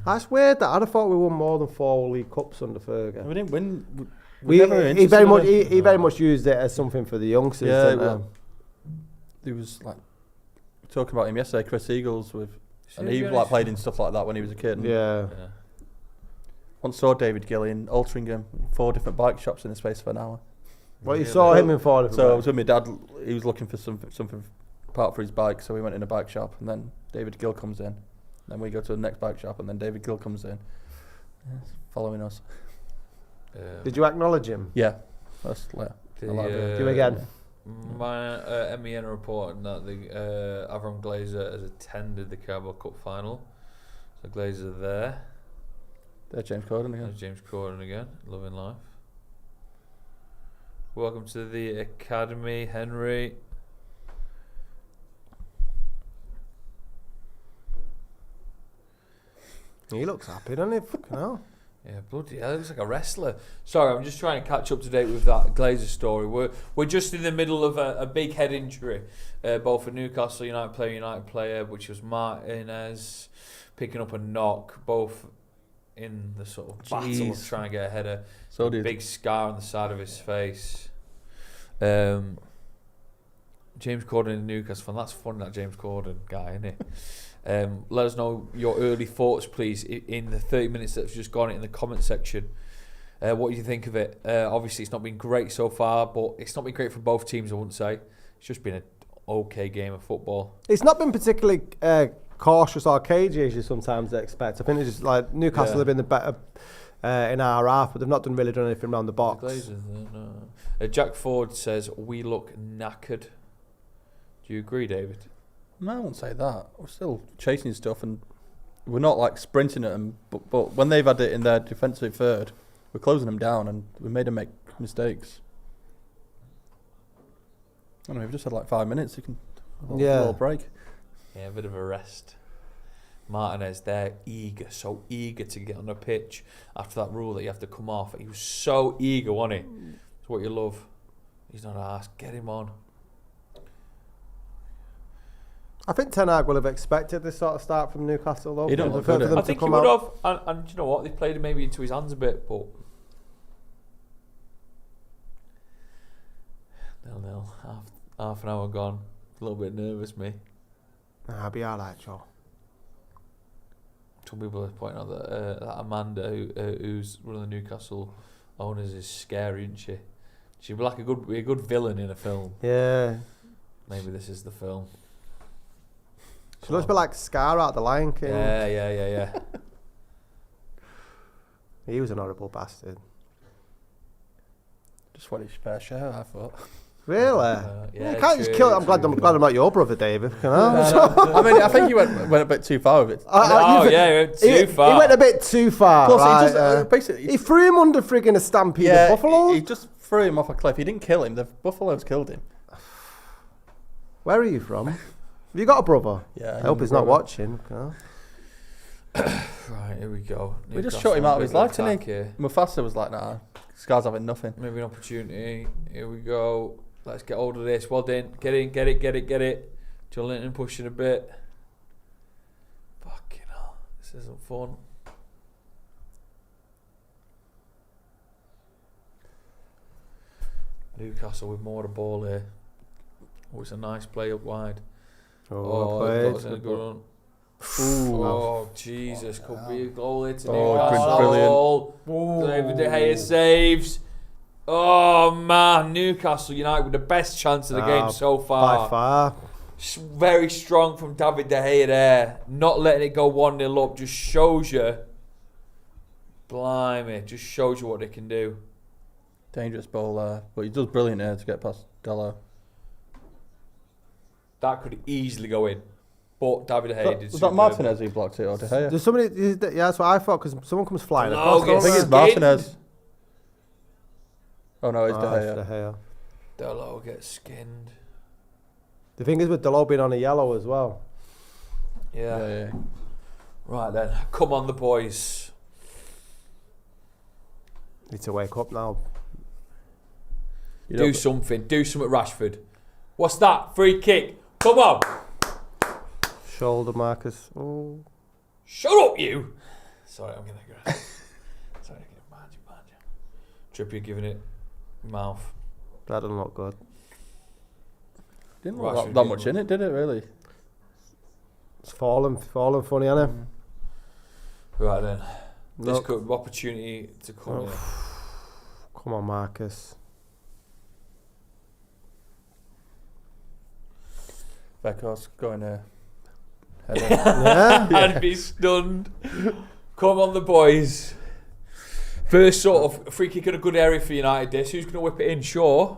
That's weird. I'd have thought we won more than 4 League Cups under Fergie. We didn't win. He very much used it as something for the youngsters. Yeah, he was like talking about him yesterday, Chris Eagles, and he played in stuff like that when he was a kid. Yeah. Once saw David Gilly in Altrincham, 4 different bike shops in the space of an hour. Well, you saw him in 4 different. So I was with my dad. He was looking for something part for his bike, so we went in a bike shop, and then David Gill comes in. Then we go to the next bike shop, and then David Gill comes in, following us. Did you acknowledge him? Yeah. That's do again. My MEN reporting that the Avram Glazer has attended the Carabao Cup final. So Glazer there. There's James Corden again. There's James Corden again. Loving life. Welcome to the academy, Henry. He looks happy, doesn't he? Fucking hell. Yeah, bloody hell, he looks like a wrestler. Sorry, I'm just trying to catch up to date with that Glazer story. We're just in the middle of a big head injury, both a Newcastle United player, which was Martinez, picking up a knock, both in the sort of battle of trying to get a header. So big scar on the side of his face. James Corden in Newcastle fan. That's fun, that James Corden guy, isn't it? Let us know your early thoughts, please, in the 30 minutes that's just gone in the comment section. What do you think of it? Obviously, it's not been great so far, but it's not been great for both teams, I wouldn't say. It's just been an okay game of football. It's not been particularly cautious or cagey as you sometimes expect. I think it's just like Newcastle have been the better in our half, but they've not really done anything around the box. No. Jack Ford says, we look knackered. Do you agree, David? No, I won't say that. We're still chasing stuff, and we're not like sprinting at them. But when they've had it in their defensive third, we're closing them down, and we made them make mistakes. I don't know. We've just had like 5 minutes. You can have a little break. Yeah, a bit of a rest. Martinez there, so eager to get on the pitch after that rule that you have to come off. He was so eager, wasn't he? It's what you love. He's not asked. Get him on. I think Ten Hag will have expected this sort of start from Newcastle, though. He don't look for good. them I to think he come would out. have. And you know what? They played him maybe into his hands a bit, but 0-0. Half an hour gone. A little bit nervous, me. Nah, I'll be alright, Joe. Some people are pointing out that Amanda, who's one of the Newcastle owners, is scary, isn't she? She'd be like a good villain in a film. Yeah. Maybe this is the film. She looks a bit like Scar out the Lion King. Yeah. He was an horrible bastard. Just what his fair share, I thought. Really? Yeah, you can't just kill it. I'm glad I'm not your brother, David. You know? I mean, I think he went a bit too far with it. He went too far. He went a bit too far. Plus, right, he just basically he threw him under friggin' a stampede of buffaloes. He just threw him off a cliff. He didn't kill him. The buffaloes killed him. Where are you from? Have you got a brother? Yeah. I hope he's not watching. You know? Right, here we go. We just Newcastle shut him out of on a his bit life, attack didn't he? here. Mufasa was like, nah, Scar's having nothing. Maybe an opportunity. Here we go. Let's get hold of this. Well done. Get it. Joelinton pushing a bit. Fucking hell. This isn't fun. Newcastle with more of the ball here. Oh, it's a nice play up wide. That's a good one. Oh, Jesus. Could be a goal here to Newcastle. David De Gea saves. Oh, man. Newcastle United with the best chance of the game so far. By far. Very strong from David De Gea there. Not letting it go 1-0 up just shows you. Blimey. Just shows you what they can do. Dangerous ball there. But he does brilliant here to get past Dello. That could easily go in. But David De Gea did Was that Martinez who blocked it or De Gea? There's somebody. Yeah, that's what I thought. Because someone comes flying Hello, across. I think it's Martinez. Oh no, it's De Gea. De Gea. Dello gets skinned. The thing is with Dello being on a yellow as well. Yeah. Right then. Come on, the boys. Need to wake up now. Do something, Rashford. What's that? Free kick. Come on. Shoulder Marcus. Oh. Shut up, you. Sorry, I'm going to go. Sorry, mind you. Trippier giving it mouth. That doesn't look good. Didn't look that much in it, did it, really? It's fallen funny, isn't it? Right then. This could be opportunity to come in. Come on, Marcus. Beckhorst going there. Yeah? I'd be stunned. Come on, the boys. First sort of free kick in a good area for United this. Who's going to whip it in? Shaw.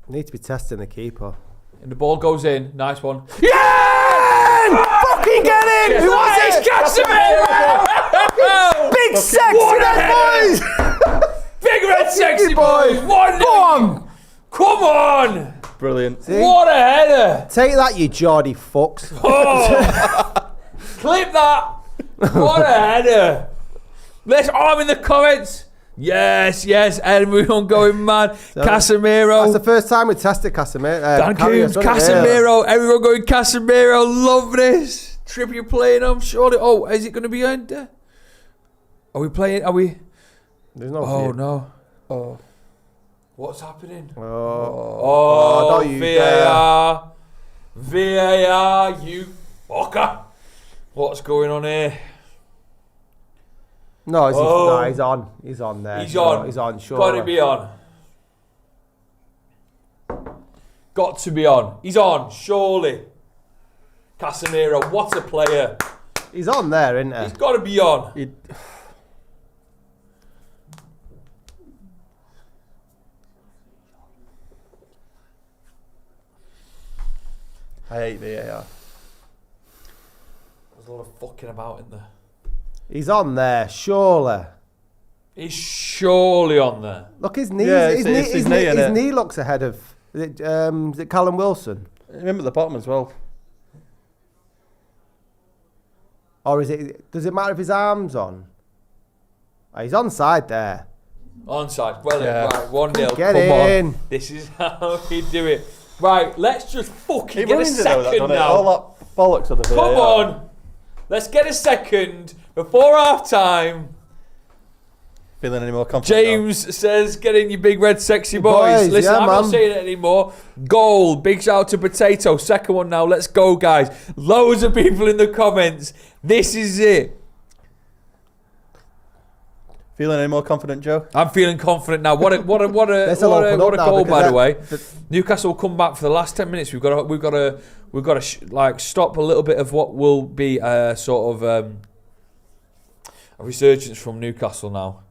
Need to be testing the keeper. And the ball goes in. Nice one. Yeah! Fucking get in! Who was it? Casemiro! Big sexy boys! Big red sexy boys! 1-0! Come on! Brilliant. See? What a header! Take that, you Geordie fucks. Oh. Clip that! What a header! Let's arm in the comments. Yes, everyone going mad. Casemiro. That's the first time we tested Casemiro. Thank you, Casemiro. Everyone going Casemiro. Love this. Trippier playing him. Surely. Oh, is it going to be under? Are we playing? Are we? There's no. Oh, fear. no. Oh. What's happening? Oh, Oh, VAR. VAR, you fucker. What's going on here? No, he's on. He's on there. He's on. He's on, sure. Got to be on. Got to be on. He's on, surely. Casemiro, what a player. He's on there, isn't he? He's got to be on. I hate VAR. There's a lot of fucking about in there. He's on there, surely. He's surely on there. Look, his knee. Yeah, his it's knee looks ahead of. Is it Callum Wilson? Him at the bottom as well. Or is it? Does it matter if his arm's on? Oh, he's onside there. Onside. Well, Yeah. right, 1-0. Get Come in. on. This is how we do it. Right, let's just fucking He get a ruins it though, second doesn't it? now. All that Bollocks of the Come on. Let's get a second before half time. Feeling any more confident? James says, get in, you big red sexy boys. Boys, Listen, yeah, I'm not man. saying it anymore. Goal. Big shout out to Potato. Second one now. Let's go, guys. Loads of people in the comments. This is it. Feeling any more confident, Joe? I'm feeling confident now. What a goal, by the way. Newcastle will come back for the last 10 minutes. We've got to stop a little bit of what will be a sort of a resurgence from Newcastle now.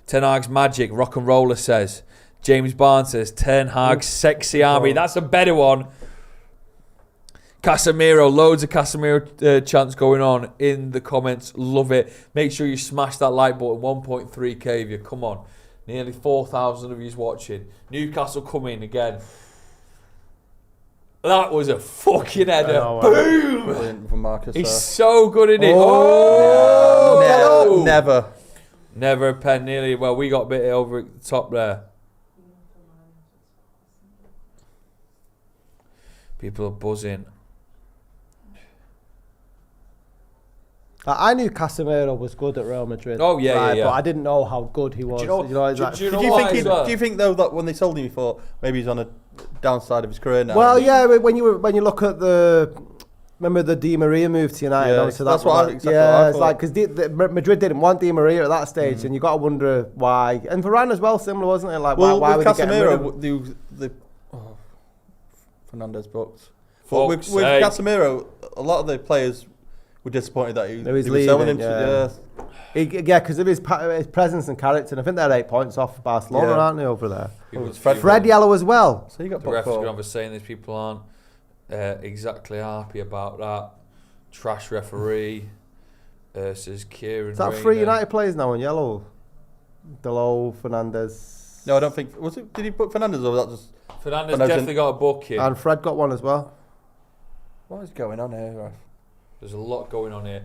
Ten Hag's magic, rock and roller says. James Barnes says Ten Hag's sexy army. That's a better one. Casemiro, loads of Casemiro chants going on in the comments. Love it. Make sure you smash that like button. 1.3k of you. Come on. Nearly 4,000 of you watching. Newcastle coming again. That was a fucking header. Boom! Brilliant from Marcus. He's so good in it. Never. Never a pen nearly. Well, we got a bit over at the top there. People are buzzing. I knew Casemiro was good at Real Madrid. Oh, yeah. But I didn't know how good he was. Do Do you think though that when they sold him, you thought maybe he's on a downside of his career now? Well, yeah. When you look at remember the Di Maria move to United? Yeah, Obviously that's what what I thought. It's like because Madrid didn't want Di Maria at that stage, and you got to wonder why. And Varane as well, similar, wasn't it? Like why with were they getting rid of Casemiro, Fernandez booked. But with Casemiro, a lot of the players were disappointed that he was selling him. Because of his presence and character. And I think they're 8 points off Barcelona, aren't they, over there? Fred yellow as well. So you got the refs are going to saying these people aren't exactly happy about that. Trash referee says Kieran. Is that Rayner. 3 United players now on yellow? Delo, Fernandez. No, I don't think. Was it? Did he put Fernandez or was that just? Fernandez definitely got a book here. And Fred got one as well. What is going on here, Raf? There's a lot going on here.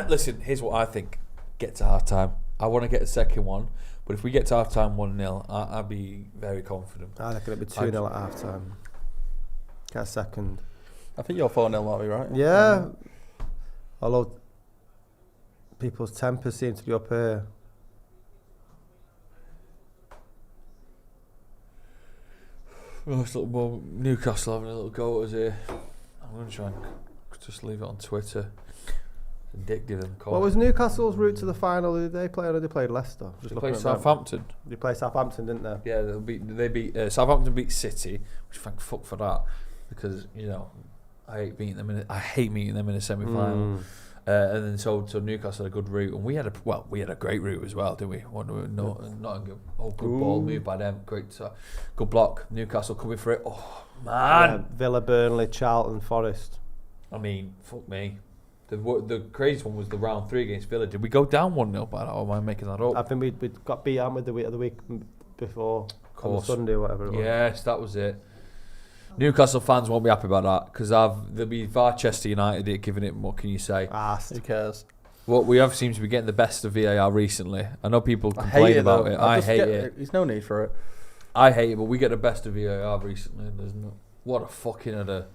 Listen, here's what I think. Get to half time. I want to get a second one, but if we get to half time 1-0, I'd be very confident. I reckon it'd be 2-0 at half time. Get a second. I think you're 4-0, aren't we, right? Yeah. Although people's tempers seem to be up here. Well, Newcastle having a little go at us here. I'm going to try and just leave it on Twitter. Addicted and What was Newcastle's route to the final? Did they play or did they play Leicester? They played Southampton. They played Southampton, didn't they? Yeah, they beat Southampton beat City, which thank fuck for that, because I hate meeting them in a semi-final. And then so Newcastle had a good route, and we had a great route as well, didn't we? Not a good ball move by them. Great, good block. Newcastle coming for it. Oh man! Yeah, Villa, Burnley, Charlton, Forest. I mean, fuck me. The craziest one was the round 3 against Villa. Did we go down 1-0 by that, or am I making that up? I think we got beat out with the week before, on Sunday or whatever it was. Yes, that was it. Newcastle fans won't be happy about that, because there'll be Manchester United giving it. What can you say? Who cares? What we have seems to be getting the best of VAR recently. I know people complain about it. I hate it. There's no need for it. I hate it, but we get the best of VAR recently. What a fucking header.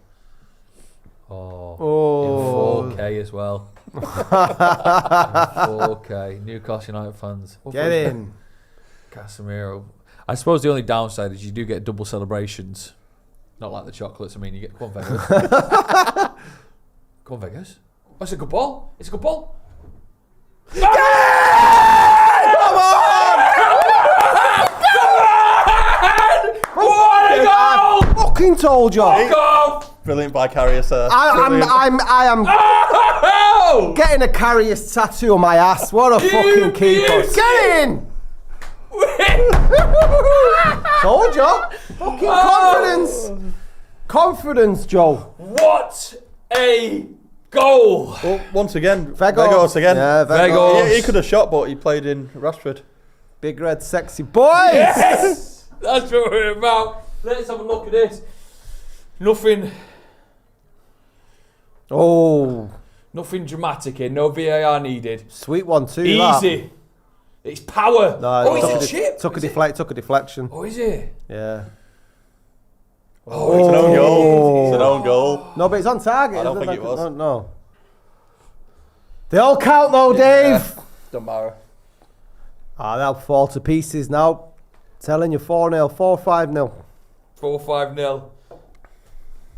Oh. In 4K as well. In 4K. Newcastle United fans. Get in. Casemiro. I suppose the only downside is you do get double celebrations. Not like the chocolates. I mean, you get... Come on, Vegas. Come on, Vegas. Oh, it's a good ball. It's a good ball. Come on! What a goal! Fucking told you. Go! Brilliant by Carrius. I am getting a Carrius tattoo on my ass. What a fucking keeper. Get in! Told you. Fucking confidence. Confidence, Joe. What a goal. Well, once again, Vegos again. Yeah, Vegos. He could have shot, but he played in Rashford. Big red sexy boys. Yes! That's what we're about. Let's have a look at this. Nothing dramatic here. No VAR needed. Sweet one too. Easy. That. It's power. No, it's a chip. Took a deflection. Oh, is it? Yeah. Oh, it's an own goal. It's an own goal. No, but it's on target. I don't think like it was. No. They all count though, Dave. Don't matter. They'll fall to pieces now. Telling you 4-0, 4-5-0. 4-5-0.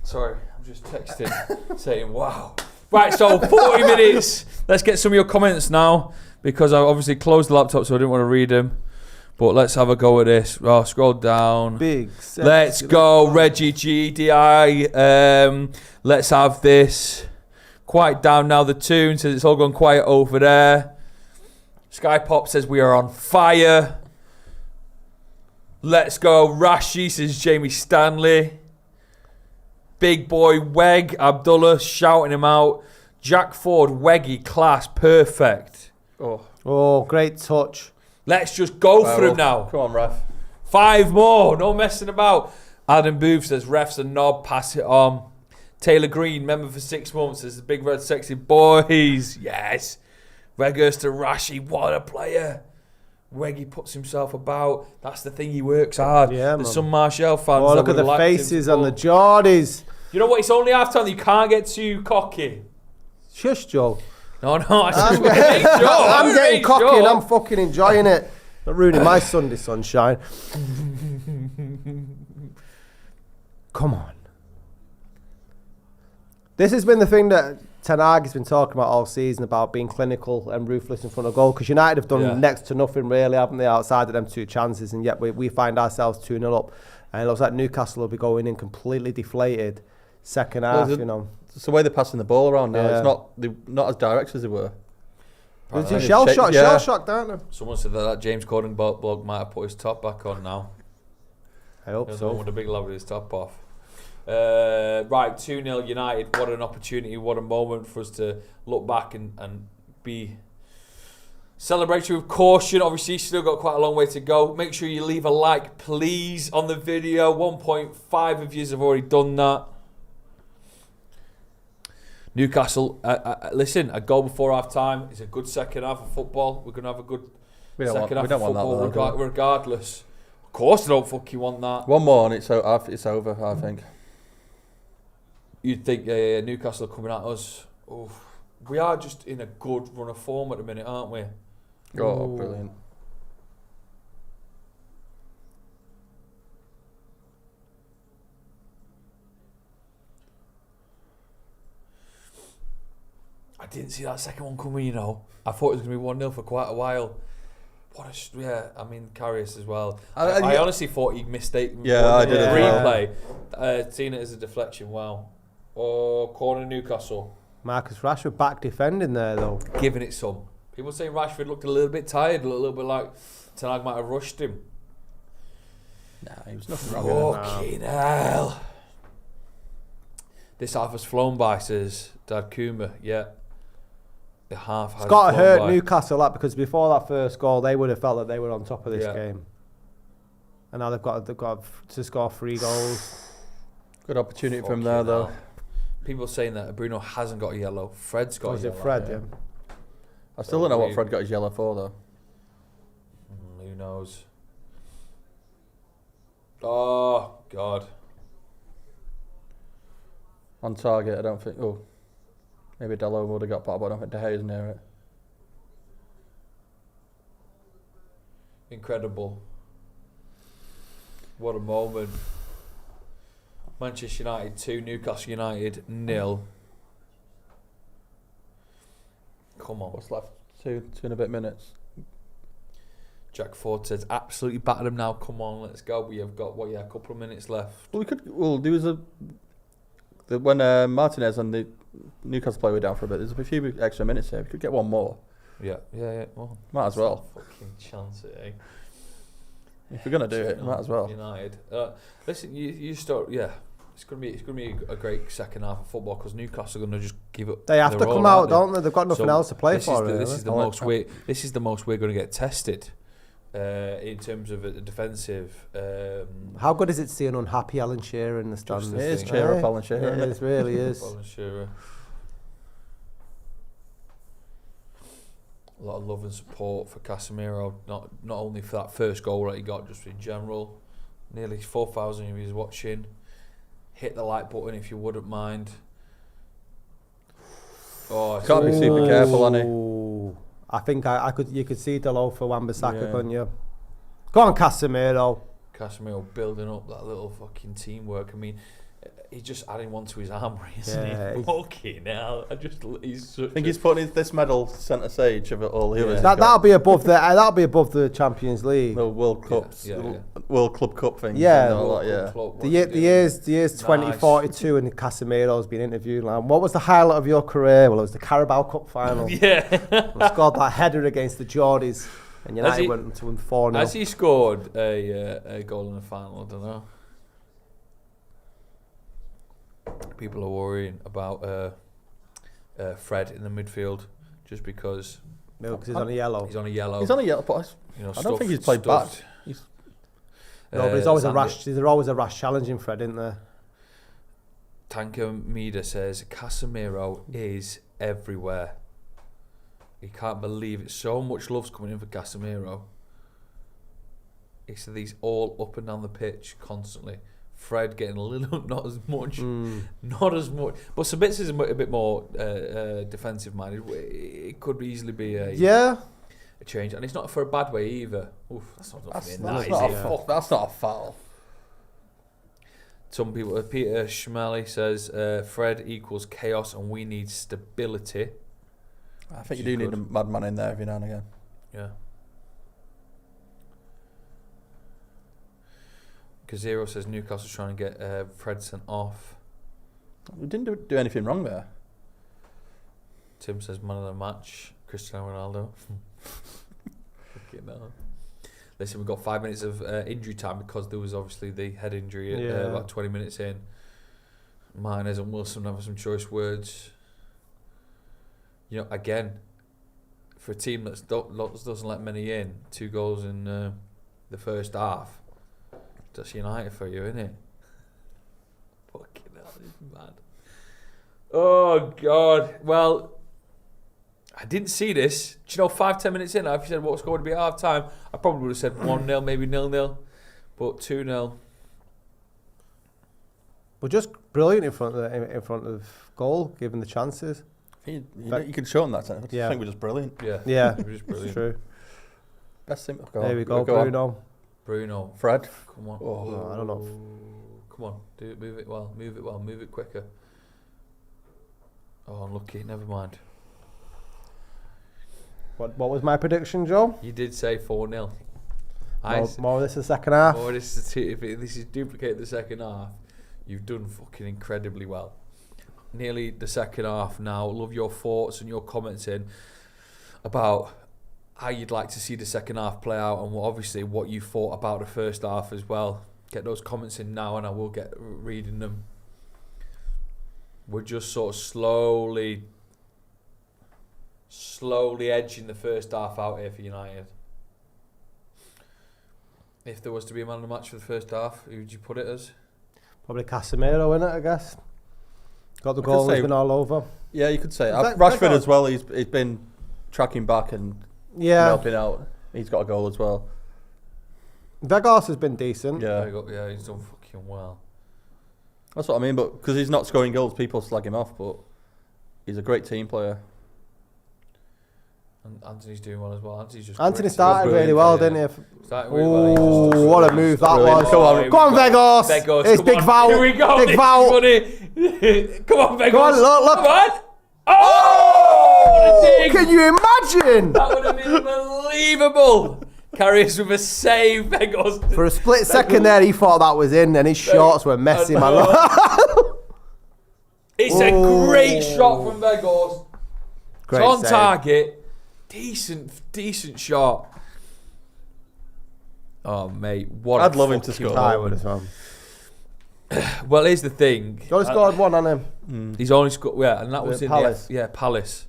Sorry, I'm just texting saying wow. Right, so 40 minutes. Let's get some of your comments now because I obviously closed the laptop so I didn't want to read them. But let's have a go at this. Oh, scroll down. Let's go, Reggie GDI. Let's have this. Quiet down now. The tune says it's all gone quiet over there. Sky Pop says we are on fire. Let's go, Rashi says Jamie Stanley. Big boy Weg Abdullah shouting him out. Jack Ford, Weggy, class, perfect. Oh, great touch. Let's just go for him now. Come on, ref. 5 more, no messing about. Adam Booth says refs a knob, pass it on. Taylor Green, member for 6 months, says the big red sexy boys. Yes. Reggers to Rashi, what a player. Weggy puts himself about. That's the thing, he works hard. Yeah, There's some Martial fans. Oh, look at the faces on the Geordies. You know what? It's only half time. You can't get too cocky. Shush, Joe. No, I I'm getting cocky and I'm fucking enjoying it. Not ruining my Sunday sunshine. Come on. This has been the thing that Ten Hag has been talking about all season, about being clinical and ruthless in front of goal, because United have done next to nothing really, haven't they, outside of them 2 chances, and yet we find ourselves 2-0 up, and it looks like Newcastle will be going in completely deflated second half. It's the way they're passing the ball around now. It's not as direct as they were. They're shell shocked, aren't they? Someone said that James Corden blog might have put his top back on now. I hope so. With a big lad with his top off. Right, 2-0 United. What an opportunity, what a moment for us to look back and be celebratory with caution. Obviously, still got quite a long way to go. Make sure you leave a like, please, on the video. 1.5 of you have already done that. Newcastle, listen, a goal before half time is a good second half of football. We're going to have a good second half of football regardless. Of course, I don't fucking want that. One more and it's over, I think. You'd think Newcastle are coming at us. Oof. We are just in a good run of form at the minute, aren't we? Oh, brilliant. I didn't see that second one coming, you know. I thought it was going to be 1-0 for quite a while. Karius as well. I honestly thought he mistaken. I did replay. Seen it as a deflection. Wow. Oh, corner Newcastle. Marcus Rashford back defending there though. Giving it some. People saying Rashford looked a little bit tired, a little bit like Ten Hag might have rushed him. Nah, he was nothing wrong. Fucking hell. This half has flown by, says Dad Kuma. Yeah. The half has It's got to hurt by. Newcastle that, because before that first goal they would have felt that they were on top of this game. And now they've got to score 3 goals. Good opportunity for him there though. People saying that Bruno hasn't got a yellow. Fred's got a yellow. Fred, yeah. I still don't know what Fred got his yellow for though. Who knows? Oh, God. On target, I don't think. Oh, maybe Dello would have got part, but I don't think De Gea's near it. Incredible. What a moment. Manchester United 2, Newcastle United 0. Come on. What's left? Two and a bit minutes. Jack Ford says, absolutely batter them now. Come on, let's go. We have got, a couple of minutes left. Well, there was when Martinez and the Newcastle player were down for a bit, there's a few extra minutes here. We could get one more. Yeah. Well, might as well. Fucking chance it, eh? If we're gonna do it, might as well. United. Listen, you start. Yeah, it's gonna be a great second half of football because Newcastle are gonna just give up. They have to come out, don't they? They've got nothing else to play for. This is the most we're gonna get tested. In terms of a defensive. How good is it seeing unhappy Alan Shearer in the stands? It is cheer up Alan Shearer. It really is. Alan Shearer. A lot of love and support for Casemiro, not only for that first goal that he got, just in general. Nearly 4,000 of you watching. hit the like button if you wouldn't mind. Oh, it's Can't be super careful, Annie. I think you could see the low for Wan-Bissaka, couldn't you? Go on, Casemiro. Casemiro building up that little fucking teamwork. I mean, he's just adding one to his armoury, isn't he? Fucking hell. I think he's putting this medal centre stage of it all. That'll be above the Champions League. The World Cups, World Club Cup thing. Yeah, the year's 2042, and Casemiro's been interviewed. Like, what was the highlight of your career? Well, it was the Carabao Cup final. He scored that header against the Geordies, and United went to win 4-0. Has he scored a goal in the final? I don't know. People are worrying about Fred in the midfield just because. No, because he's on a yellow. He's on a yellow. He's on a yellow, but I don't think he's played bad. No, but there's always a rash. There's always a rash challenging Fred, isn't there? Tanker Mida says Casemiro is everywhere. He can't believe it. So much love's coming in for Casemiro. He said he's all up and down the pitch constantly. Fred getting a little, not as much. But Sabitz is a bit more defensive minded. It could easily be a change, and it's not for a bad way either. Oof, that's not a foul. Some people, Peter Schmelly says Fred equals chaos, and we need stability. I think you do need a madman in there every now and again. Yeah. Zero says Newcastle's trying to get Fred sent off. We didn't do anything wrong there. Tim says man of the match, Cristiano Ronaldo. Listen, we've got 5 minutes of injury time because there was obviously the head injury about 20 minutes in. Martinez and Wilson have some choice words. You know, again, for a team that doesn't let many in, 2 goals in the first half. That's United for you, isn't it? Fucking hell, this is mad. Oh, God. Well, I didn't see this. Do you know, 5-10 minutes in, if you said what's going to be at half time, I probably would have said 1-0, maybe 0-0, but 2-0. Well, just brilliant in front of goal, given the chances. You can show them that. I think we're just brilliant. Yeah, we're just brilliant. It's true. Best thing. There we go, Bruno. Bruno. Fred. Come on. I don't know. Come on. Do it. Move it well. Move it quicker. Oh, unlucky. Never mind. What was my prediction, Joe? You did say 4-0. More of this the second half. More this is if this is duplicate the second half, you've done fucking incredibly well. Nearly the second half now. Love your thoughts and your comments in about how you'd like to see the second half play out, and obviously what you thought about the first half as well. Get those comments in now, and I will get reading them. We're just sort of slowly edging the first half out here for United. If there was to be a man of the match for the first half, who would you put it as? Probably Casemiro, innit, I guess. Got the goal, he's been all over. Yeah, you could say. Rashford as well, he's been tracking back and helping out. He's got a goal as well. Vegas has been decent. Yeah, he's done fucking well. That's what I mean, but because he's not scoring goals, people slag him off, but he's a great team player. And Anthony's doing well as well. Anthony started really well, didn't he? Started really well. Oh, what a move that was. Go on, Vegas. It's big foul. Here we go. Big foul. Come on, Vegas. Go on, look. Come on. Oh! Can you imagine? That would have been unbelievable. Carries with a save, Vegas. For a split second there, he thought that was in, and his shorts were messy, man. It's a great shot from Vegas. Great it's on save. target. Decent shot. Oh, mate, what I'd love him to score. I would as well. Well, here's the thing. He only scored one on him. He's only scored, and that was in Palace. Palace.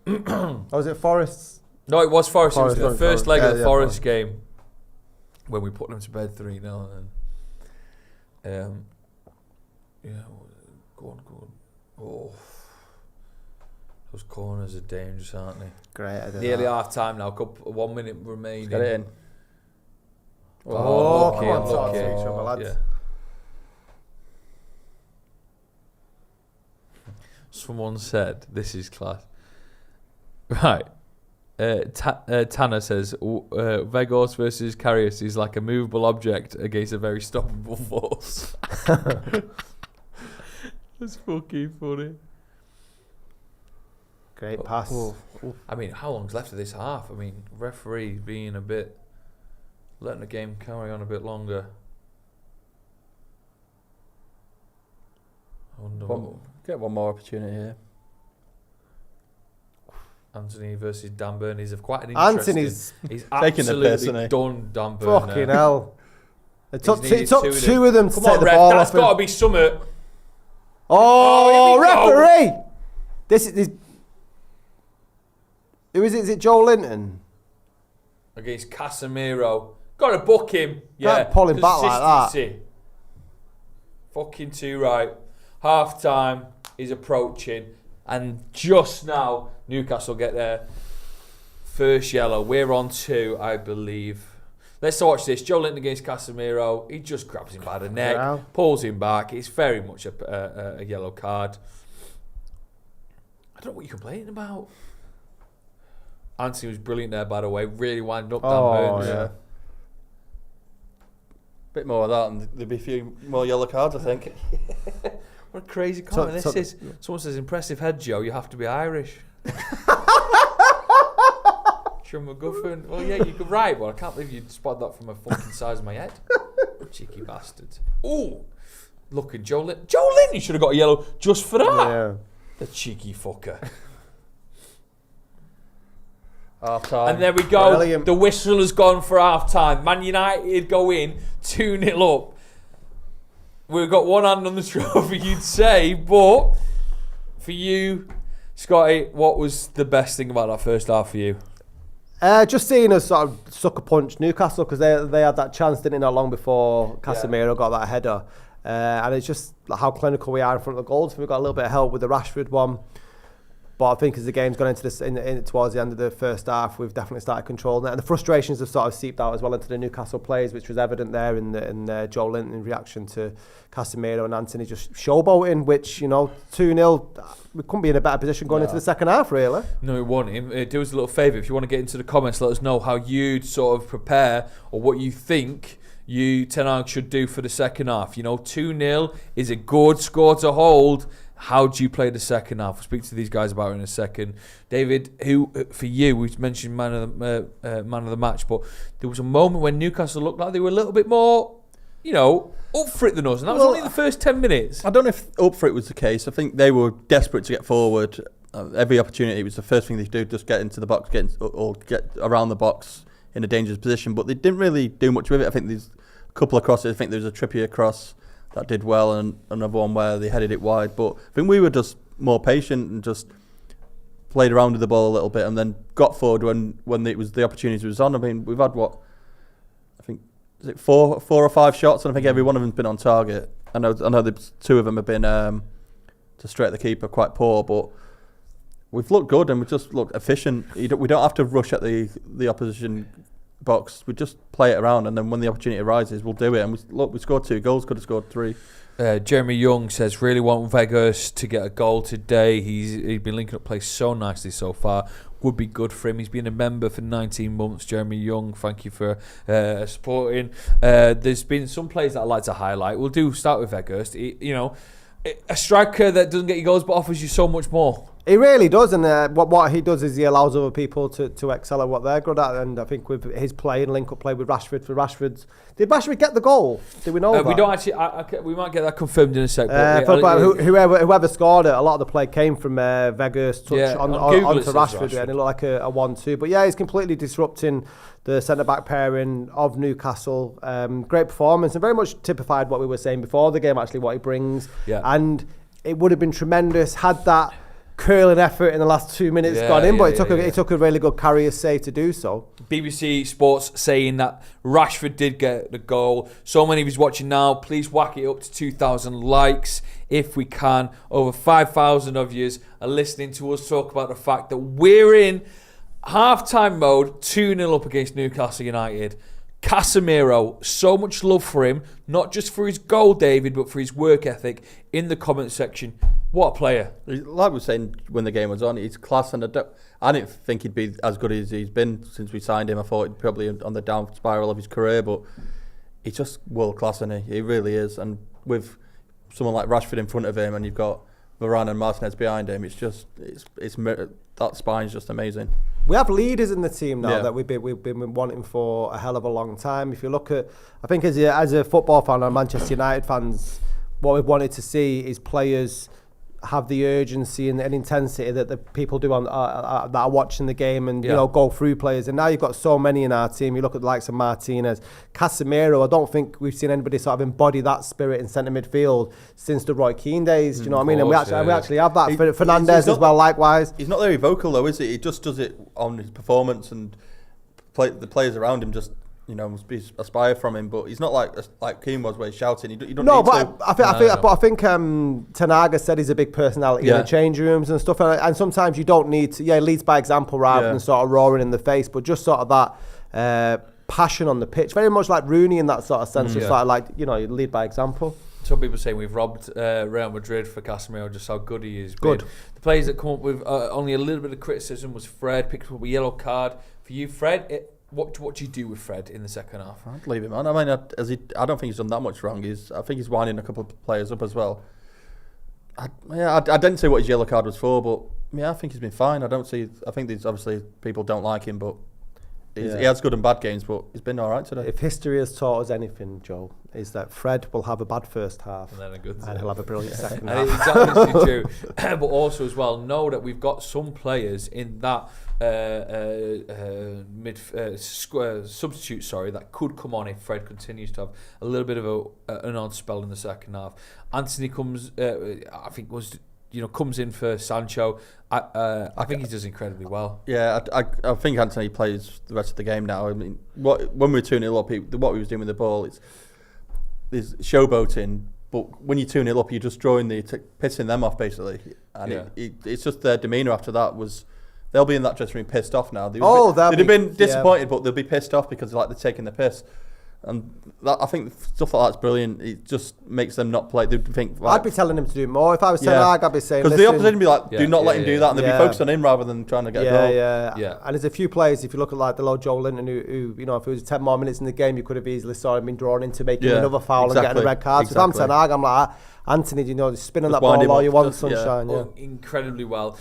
Was it Forest? No, it was Forest. It was the first leg of the Forest Forest. game when we put them to bed 3-0. And go on. Oh, those corners are dangerous, aren't they? Great. Nearly half time now. 1 minute remaining. Get it in. Oh, unlucky. come on, lads. Someone said, this is class. Right. Tanner says, Vegos versus Karius is like a movable object against a very stoppable force. That's fucking funny. Great pass. I mean, how long's left of this half? I mean, referee being a bit, letting the game carry on a bit longer. I wonder Get one more opportunity here. Anthony versus Dan Burn is quite an interesting. Anthony's he's taking the piss, absolutely isn't he? done, Dan Burn. Fucking hell. It took needed two of them to Come take on, the ref, ball that's off. got to Him. be summit. Oh, here we go. referee! This is. Who is it? Is it Joe Linton? Against Casemiro. Got to book him. Yeah. Can't pull him back like that. Consistency. Fucking too right. Half time is approaching. And just now, Newcastle get their first yellow. We're on 2, I believe. Let's watch this. Joe Linton against Casemiro. He just grabs him by the neck, pulls him back. It's very much a yellow card. I don't know what you're complaining about. Anthony was brilliant there, by the way. Really winding up Dan Burns. Yeah. Bit more of that, and there'd be a few more yellow cards, I think. What a crazy comment this is. Someone says, impressive head, Joe. You have to be Irish. Sean McGuffin. Well, yeah, you could write. Well, I can't believe you'd spot that from a fucking size of my head. Cheeky bastard. Ooh. Look at Joe Linton. Joe Linton should have got a yellow just for that. Yeah. The cheeky fucker. Half time. And there we go. Brilliant. The whistle has gone for half time. Man United go in 2-0 up. We've got one hand on the trophy, you'd say, but for you, Scotty, what was the best thing about that first half for you? Just seeing us sort of sucker punch Newcastle, because they had that chance, didn't they, not long before Casemiro got that header. And it's just how clinical we are in front of the goals. We've got a little bit of help with the Rashford one. But I think as the game's gone into this, towards the end of the first half, we've definitely started controlling it. And the frustrations have sort of seeped out as well into the Newcastle players, which was evident there in Joe Linton in reaction to Casemiro and Anthony just showboating, which, 2-0, we couldn't be in a better position going into the second half, really. No, it won't. Do us a little favour. If you want to get into the comments, let us know how you'd sort of prepare or what you think Ten Hag should do for the second half. 2-0 is a good score to hold. How do you play the second half? We'll speak to these guys about it in a second. David, who for you, we mentioned man of the match, but there was a moment when Newcastle looked like they were a little bit more, up for it than us, and that was only the first 10 minutes. I don't know if up for it was the case. I think they were desperate to get forward. Every opportunity was the first thing they do, just get into the box, get around the box in a dangerous position, but they didn't really do much with it. I think there's a couple of crosses. I think there was a Trippier cross that did well, and another one where they headed it wide. But I think we were just more patient and just played around with the ball a little bit, and then got forward when it was the opportunity was on. I mean, we've had I think is it four or five shots, and I think every one of them's been on target. I know the two of them have been to straight at the keeper, quite poor, but we've looked good and we just looked efficient. We don't have to rush at the opposition box. We just play it around, and then when the opportunity arises, we'll do it. And we scored 2 goals, could have scored 3. Jeremy Young says, really want Vegas to get a goal today. He's been linking up play so nicely so far. Would be good for him. He's been a member for 19 months. Jeremy Young, thank you for supporting. There's been some players that I'd like to highlight. We'll start with Vegas. A striker that doesn't get you goals but offers you so much more. He really does, and what he does is he allows other people to excel at what they're good at. And I think with his play and link-up play with Rashford, did Rashford get the goal? Did we know that? We don't actually. We might get that confirmed in a sec. Whoever scored it, a lot of the play came from Vegas touch onto Rashford, and it looked like a 1-2. But yeah, he's completely disrupting the centre-back pairing of Newcastle. Great performance, and very much typified what we were saying before the game, actually, what he brings. Yeah. And it would have been tremendous had that curling effort in the last 2 minutes gone in, but it took a really good carrier save to do so. BBC Sports saying that Rashford did get the goal. So many of you watching now, please whack it up to 2,000 likes if we can. Over 5,000 of you are listening to us talk about the fact that we're in half-time mode, 2-0 up against Newcastle United. Casemiro, so much love for him, not just for his goal, David, but for his work ethic. In the comment section, What a player. Like we were saying when the game was on, he's class, and I didn't think he'd be as good as he's been since we signed him. I thought he'd probably on the down spiral of his career, but he's just world class, isn't he? He really is. And with someone like Rashford in front of him, and you've got Varane and Martinez behind him, it's that spine's just amazing. We have leaders in the team now that we've been wanting for a hell of a long time. If you look at, I think as a football fan and Manchester United fans, what we've wanted to see is players have the urgency and intensity that the people do on that are watching the game and you know, go through players. And now you've got so many in our team. You look at the likes of Martinez, Casemiro. I don't think we've seen anybody sort of embody that spirit in centre midfield since the Roy Keane days. Do you know what I mean? And we actually have that. Fernandes as well, likewise. He's not very vocal though, is he? He just does it on his performance, and the players around him just, you know, must be aspire from him, but he's not like Keane was, where he's shouting. You don't no, need but to. I think Ten Hag has said he's a big personality in the change rooms and stuff, and sometimes you don't need to. Yeah, he leads by example rather than sort of roaring in the face, but just sort of that passion on the pitch, very much like Rooney in that sort of sense. Just like you know, you lead by example. Some people saying we've robbed Real Madrid for Casemiro, just how good he is. Good. The players that come up with only a little bit of criticism was Fred, picked up a yellow card for you, Fred. What do you do with Fred in the second half? I'd leave him on. I mean, I don't think he's done that much wrong. I think he's winding a couple of players up as well. I didn't say what his yellow card was for, but I think he's been fine. I think there's obviously people don't like him, but he has good and bad games, but he's been all right today. If history has taught us anything, Joe, is that Fred will have a bad first half and then a good and he'll have a brilliant second half. Exactly true. But also as well, know that we've got some players in that substitute, that could come on if Fred continues to have a little bit of an odd spell in the second half. Anthony comes, comes in for Sancho. I think he does incredibly well. Yeah, I think Anthony plays the rest of the game now. I mean, when we were 2-0 up, what he was doing with the ball, there's showboating. But when you're 2-0 up, you're just pissing them off basically. And it's just their demeanour after that was. They'll be in that dressing room pissed off now. They'd have been disappointed, but they'll be pissed off because they're taking the piss. And I think stuff like that's brilliant. It just makes them not play. They think. I'd be telling him to do more. If I was Ten Hag, I'd be saying. Because the opposition would be like, do not let him do that, and they'd be focused on him rather than trying to get a goal. Yeah. And there's a few players. If you look at like the Lord Joe Linton, who if it was 10 more minutes in the game, you could have easily saw him been drawn into making another foul and getting a red card. So if I'm Ten Hag, I'm like, Anthony, spinning that ball all you want, sunshine. Incredibly well.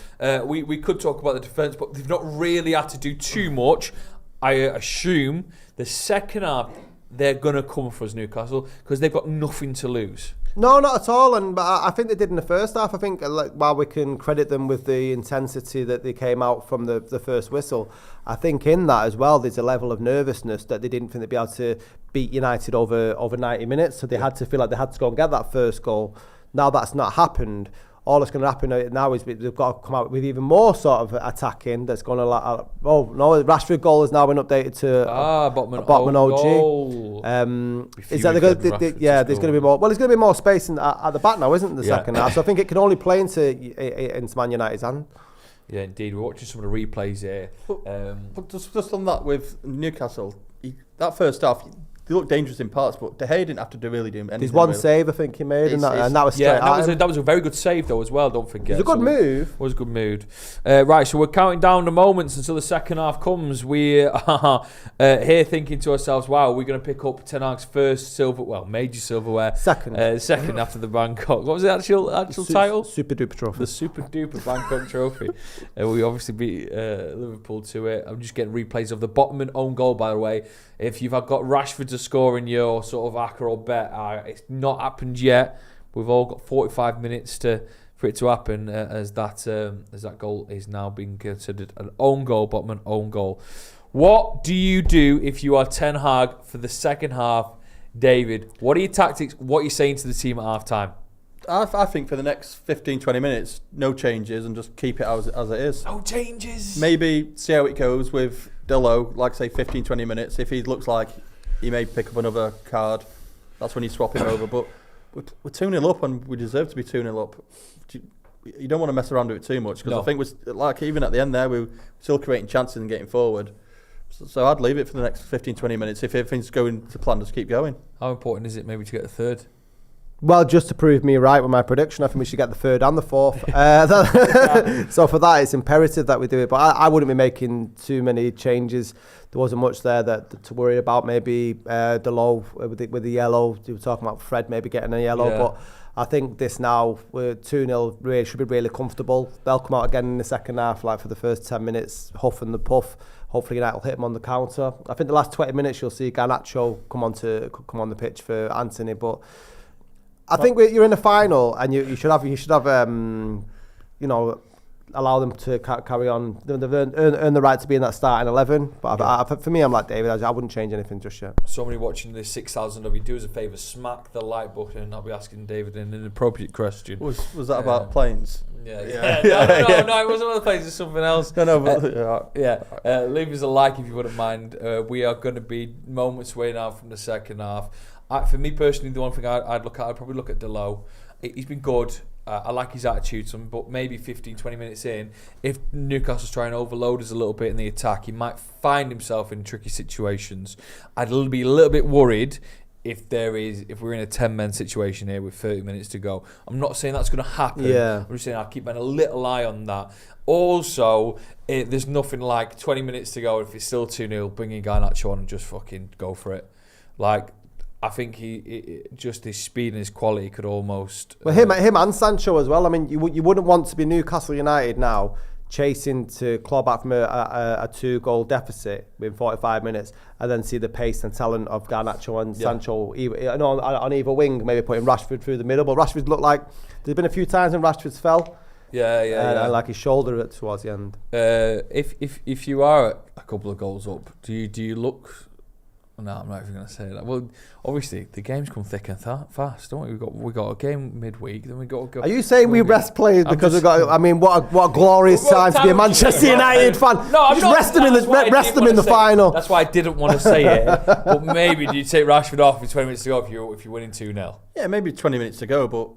We could talk about the defence, but they've not really had to do too much. I assume the second half they're going to come for us, Newcastle, because they've got nothing to lose. No, not at all. But I think they did in the first half. I think while we can credit them with the intensity that they came out from the first whistle, I think in that as well there's a level of nervousness that they didn't think they'd be able to beat United over 90 minutes. So they had to feel like they had to go and get that first goal. Now that's not happened. All that's going to happen now is they've got to come out with even more sort of attacking. That's going to the Rashford goal has now been updated to Botman OG. Is that there's going to be more? Well, there's going to be more space at the back now, isn't there? The second half, so I think it can only play into Man United's hand. Yeah, indeed. We're watching some of the replays here. But just on that with Newcastle, that first half. They looked dangerous in parts, but De Gea didn't have to really do anything. There's one save I think he made, and that was straight that was a very good save though as well. Don't forget, it was a good move. It was a good move. Right, so we're counting down the moments until the second half comes. We are here thinking to ourselves, "Wow, we're going to pick up Ten Hag's first major silverware, second after the Bangkok." What was the actual title? Super Duper Trophy. The Super Duper Bangkok Trophy. We obviously beat Liverpool to it. I'm just getting replays of the Botman own goal, by the way. If you've got Rashford to score in your sort of acca or bet, it's not happened yet. We've all got 45 minutes for it to happen as that goal is now being considered an own goal, Botman own goal. What do you do if you are Ten Hag for the second half, David? What are your tactics? What are you saying to the team at half time? I think for the next 15-20 minutes, no changes and just keep it as it is. No changes. Maybe see how it goes with Dillo, like say 15-20 minutes. If he looks like he may pick up another card, that's when you swap him over. But we're 2-0 up and we deserve to be 2-0 up. You don't want to mess around with it too much because I think even at the end there, we're still creating chances and getting forward. So I'd leave it for the next 15-20 minutes. If everything's going to plan, just keep going. How important is it maybe to get a third? Well, just to prove me right with my prediction, I think we should get the 3rd and the 4th. So for that, it's imperative that we do it. But I wouldn't be making too many changes. There wasn't much there to worry about. Maybe the low with the yellow. You were talking about Fred maybe getting a yellow, but I think this now, we're 2-0, really should be really comfortable. They'll come out again in the second half, like for the first 10 minutes, huff and the puff. Hopefully United will hit him on the counter. I think the last 20 minutes you'll see Garnacho come on the pitch for Anthony, but I think you're in the final, and you should have allow them to carry on. They've earned the right to be in that starting 11. But for me, I'm like David. I wouldn't change anything just yet. Somebody watching this 6,000 of you, do us a favour, smack the like button, and I'll be asking David an inappropriate question. Was that about planes? No, it wasn't about the planes. It's something else. Leave us a like if you wouldn't mind. We are going to be moments away now from the second half. For me personally, the one thing I'd probably look at Delo. He's been good. I like his attitude, but maybe 15-20 minutes in, if Newcastle's trying to overload us a little bit in the attack, he might find himself in tricky situations. I'd be a little bit worried if we're in a 10-man situation here with 30 minutes to go. I'm not saying that's going to happen. I'm just saying I'll keep a little eye on that. Also, there's nothing like 20 minutes to go. If it's still 2-0, bringing Garnacho on and just fucking go for it. I think just his speed and his quality could almost... Well, him and Sancho as well. I mean, you wouldn't want to be Newcastle United now, chasing to claw back from a 2-goal deficit within 45 minutes, and then see the pace and talent of Garnacho and Sancho on either wing, maybe putting Rashford through the middle. But Rashford looked like... There's been a few times when Rashford's fell. And like his shoulder towards the end. If you are a couple of goals up, do you look... No, I'm not even going to say that. Well, obviously, the games come thick and fast, don't we? We got a game midweek, then we got to go... Are you saying we rest players because we got... I mean, what a glorious time to be a Manchester United fan. No, I'm not. Rest them in the final. That's why I didn't want to say it. But maybe do you take Rashford off with 20 minutes to go if you're winning 2-0? Yeah, maybe 20 minutes to go, but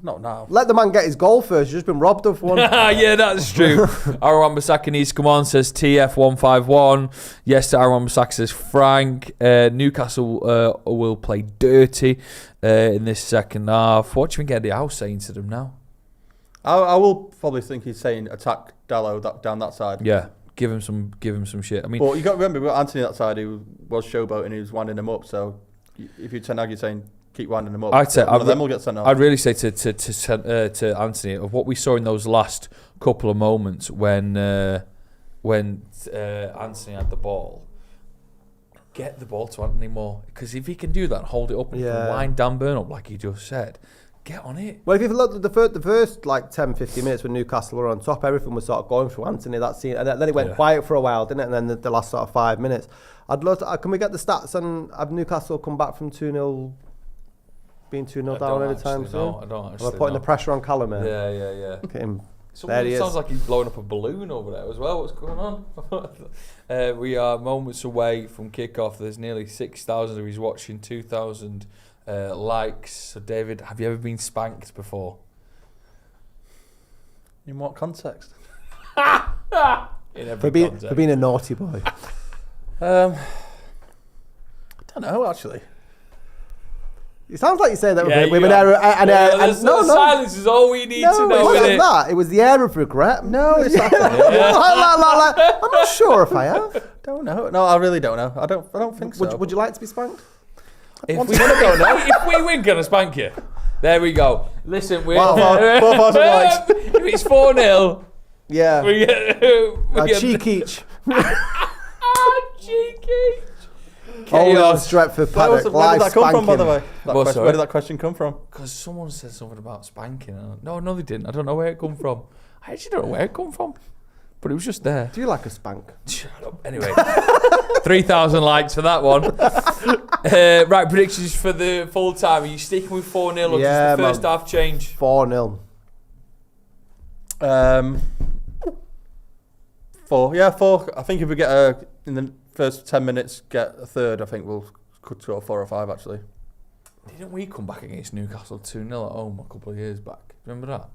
not now. Let the man get his goal first. You've just been robbed of one. Yeah, that's true. Aaron Bissaka needs to come on, says TF151. Yes to Aaron Bissaka, says Frank. Newcastle will play dirty in this second half. What do you think Eddie Howe's saying to them now? I will probably think he's saying attack Dallo down that side. Yeah, give him some shit. I mean, but you got to remember, we've got Anthony that side who was showboating, he was winding him up. So if you're Ten Hag, you're saying keep winding them up. I'd say one of them will get sent off. I'd really say to Anthony of what we saw in those last couple of moments when Anthony had the ball. Get the ball to Anthony more, because if he can do that and hold it up and wind Dan Burn up like he just said, get on it. Well, if you've looked at the first like 10-15 minutes when Newcastle were on top, everything was sort of going through Anthony. That scene, and then it went quiet for a while, didn't it? And then the last sort of 5 minutes. I'd love to. Can we get the stats and have Newcastle come back from 2-0? Being 2-0 down anytime soon? No, I don't actually. We're putting the pressure on Callum here. Yeah. Look at him. It sounds like he's blowing up a balloon over there as well. What's going on? We are moments away from kickoff. There's nearly 6,000 of you watching, 2,000 likes. So, David, have you ever been spanked before? In what context? In every context. For being a naughty boy. I don't know, actually. It sounds like you say that with an air. Silence is all we need to know. It wasn't that. It was the air of regret. No, it's not. I'm not sure if I have. Don't know. No, I really don't know. I don't think so. Would you like to be spanked? If we win, gonna spank you. There we go. Listen, we're if it's 4-0. Yeah. We get cheek each. Cheek each. Oh, Stretford, Paddock, where did that come from, by the way? Where did that question come from? Because someone said something about spanking. No, they didn't. I don't know where it come from. I actually don't know where it come from. But it was just there. Do you like a spank? Shut up. Anyway, 3,000 likes for that one. Right, predictions for the full time. Are you sticking with 4-0 or just the first half change? 4-0. 4. Yeah, 4. I think if we get in the first 10 minutes, get a third, I think we'll could score 4 or 5 actually. Didn't we come back against Newcastle 2-0 at home a couple of years back? Remember that?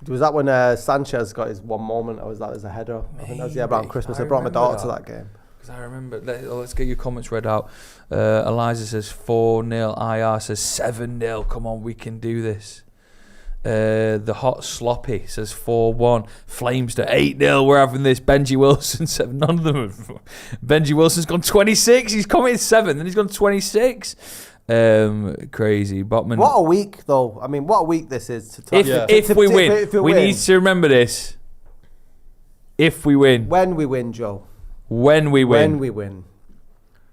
Was that when Sanchez got his one moment, or was that as a header? I think that was around Christmas. I brought my daughter to that game. Because I remember. Let's get your comments read out. Eliza says 4-0. IR says 7-0. Come on, we can do this. The Hot Sloppy says 4-1. Flamester 8-0. We're having this. Benji Wilson 7. None of them. Benji Wilson's gone 26. He's commented 7. Then he's gone 26. Crazy. Botman. What a week, though. I mean, what a week this is. If we win, we need to remember this. If we win. When we win, Joe. When we win. When we win.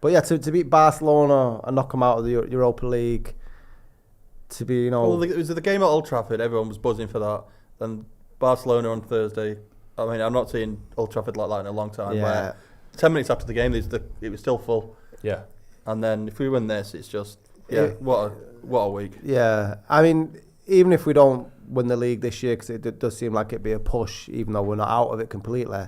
But yeah, to beat Barcelona and knock them out of the Europa League, to be, you know... Well, it was the game at Old Trafford. Everyone was buzzing for that. And Barcelona on Thursday. I mean, I'm not seeing Old Trafford like that in a long time. Yeah. Where 10 minutes after the game, it was still full. Yeah. And then if we win this, it's just... Yeah, what a week. Yeah. I mean, even if we don't win the league this year, because it does seem like it'd be a push, even though we're not out of it completely,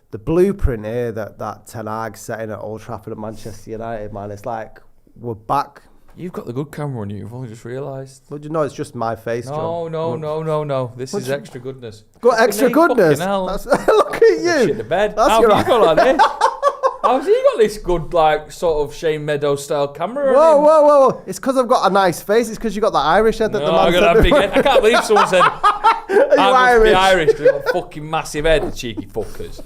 the blueprint here that Ten Hag setting at Old Trafford at Manchester United, man, it's like we're back. You've got the good camera on you. You've only just realised. But you know, it's just my face, Joe. No. This is extra goodness. Got extra goodness. Look at you. Shit the bed. That's How your have you got like this? How's he got this good, like, sort of Shane Meadows style camera? Whoa. It's because I've got a nice face. It's because you got the Irish head that the man I got that big head. I can't believe someone said, I must be Irish. They've got a fucking massive head, the cheeky fuckers.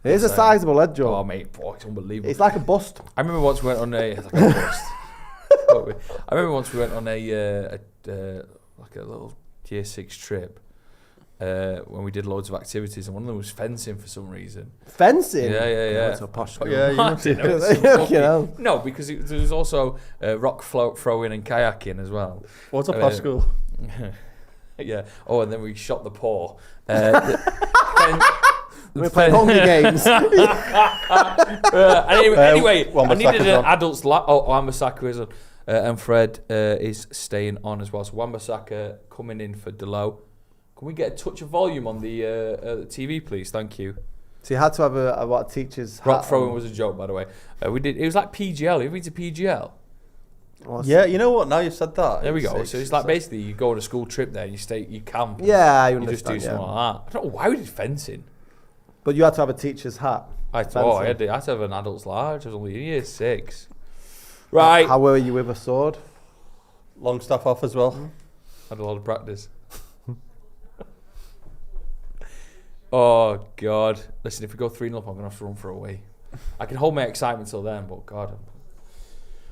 It is a sizable head, Joe. Oh, mate, it's unbelievable. It's like a bust. I remember once we went on a... Like a bust. I remember once we went on a like a little year 6 trip when we did loads of activities, and one of them was fencing for some reason. Fencing? Yeah. That's a posh school. Yeah, No, because there was also rock throwing and kayaking as well. What's a posh school? Yeah. Oh, and then we shot the paw. We're playing Hunger Games. Anyway, I needed an adult's lap. Oh, Wan-Bissaka is on. And Fred is staying on as well. So Wan-Bissaka coming in for Delo. Can we get a touch of volume on the TV, please? Thank you. So you had to have a teacher's hat. Rock throwing was a joke, by the way. We did. It was like PGL. Have you been to PGL? Yeah, you know what? Now you've said that. There we go. So it's like basically you go on a school trip there, you camp. Yeah, you just do something like that. I don't know why we did fencing. But you had to have a teacher's hat. I had to have an adult's large. I was only year 6. Right. How were you with a sword? Long stuff off as well. Had a lot of practice. Oh, God. Listen, if we go 3-0 up, I'm going to have to run for a wee. I can hold my excitement till then, but God.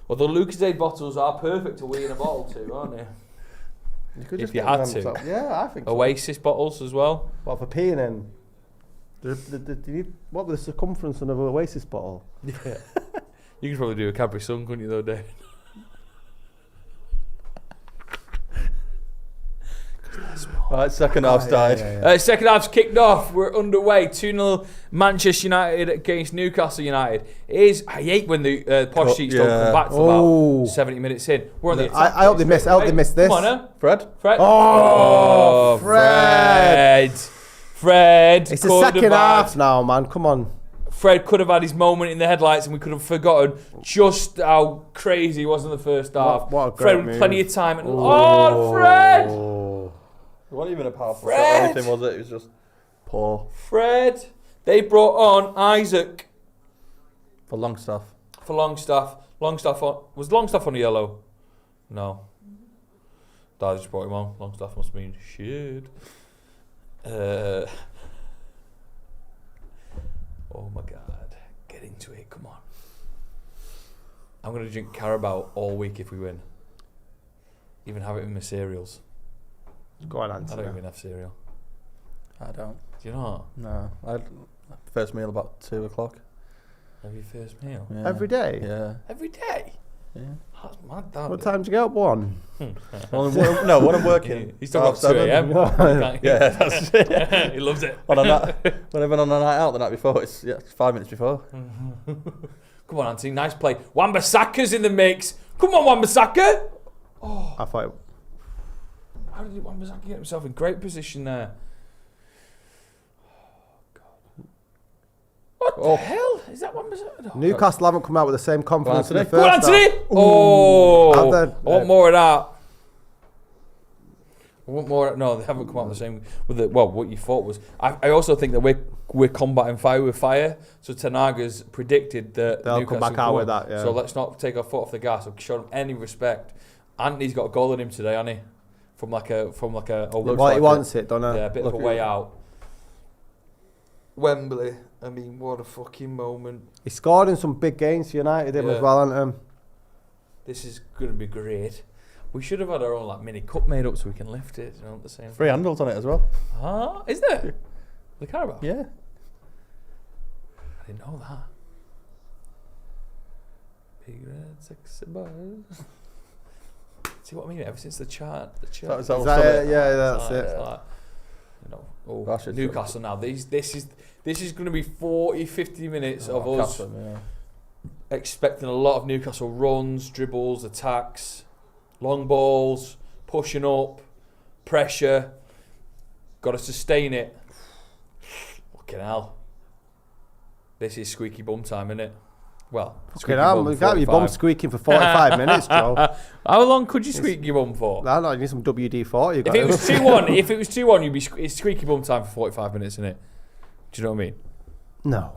Although Lucozade bottles are perfect to wee in a bottle too, aren't they? You could if you had to. Yeah, I think so. Oasis bottles as well. What, for peeing in? What was the circumference of an Oasis bottle? Yeah. You could probably do a Capri Sun, couldn't you, though, Dave? Right, second half's died. Yeah. Second half's kicked off. We're underway. 2-0 Manchester United against Newcastle United. I hate when the posh sheets don't come back till about 70 minutes in. We're on the attack. I hope they miss. I hope they miss this. Come on, Fred. Oh, Fred. It's the second half now, man. Come on. Fred could have had his moment in the headlights, and we could have forgotten just how crazy he was in the first half. What a great Fred with move. plenty of time. Fred! It wasn't even a powerful shot or anything, was it? It was just poor. Fred. They brought on Isaac. For Longstaff. Was Longstaff on the yellow? No. Dad just brought him on. Longstaff must mean shit. Oh my God. Get into it. Come on. I'm going to drink Carabao all week if we win. Even have it in my cereals. Go on, Anthony. I don't even have cereal. I don't. Do you not? No. I had first meal about 2 o'clock. Have your first meal? Yeah. Every day? Yeah. Every day? Yeah. That's mad, that. What time do you get up? 1? When I'm working. He's talking about 2 a.m. Yeah, that's it. He loves it. When I've been on a night out the night before, it's 5 minutes before. Come on, Anthony. Nice play. Wan-Bissaka's in the mix. Come on, Wan-Bissaka. Oh. I thought... How did Wan-Bissaka get himself in great position there? What the hell? Is that Wan-Bissaka? Newcastle haven't come out with the same confidence in the first Go on, Anthony! half. Oh! I want more of that. I want more. No, they haven't come out with the same. What you thought was. I also think that we're we're combating fire with fire. So Ten Hag has predicted that They'll Newcastle come back out will. with that, yeah. So let's not take our foot off the gas or show them any respect. Anthony's got a goal in him today, hasn't he? From like a. Well, he wants it, don't he? Yeah, a bit of a way out. Wembley. I mean, what a fucking moment. He scored in some big games for United as well, hasn't he? This is going to be great. We should have had our own like mini cup made up so we can lift it. You know, at the same. Free handles on it as well. Ah, is there? The Carabao? Yeah. I didn't know that. Big red sexy boys. See what I mean? Ever since the chart. That was Yeah, that's it. It's like, you know, Newcastle now. This is going to be 40, 50 minutes of us expecting a lot of Newcastle runs, dribbles, attacks, long balls, pushing up, pressure. Got to sustain it. Fucking hell. This is squeaky bum time, isn't it? Well, fucking hell, you can't be bum squeaking for 45 minutes, Joe. How long could you squeak your bum for? No, you need some WD-40. If it was 2-1, you'd be it's squeaky bum time for 45 minutes, isn't it? Do you know what I mean? No.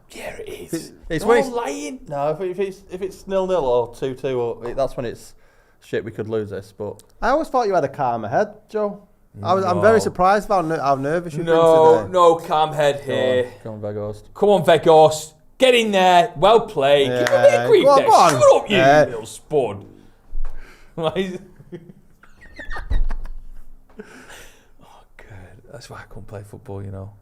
Yeah, it is. It's when lying. No, if it's 0-0 or 2-2, or that's when it's shit. We could lose this, but I always thought you had a calmer head, Joe. I'm very surprised about how nervous you've been today. No, calm head here. Come on, Veghorst. Come on, Veghorst. Get in there. Well played. Give him a bit of grief there. Shut up, you little spud. Oh, God. That's why I couldn't play football, you know.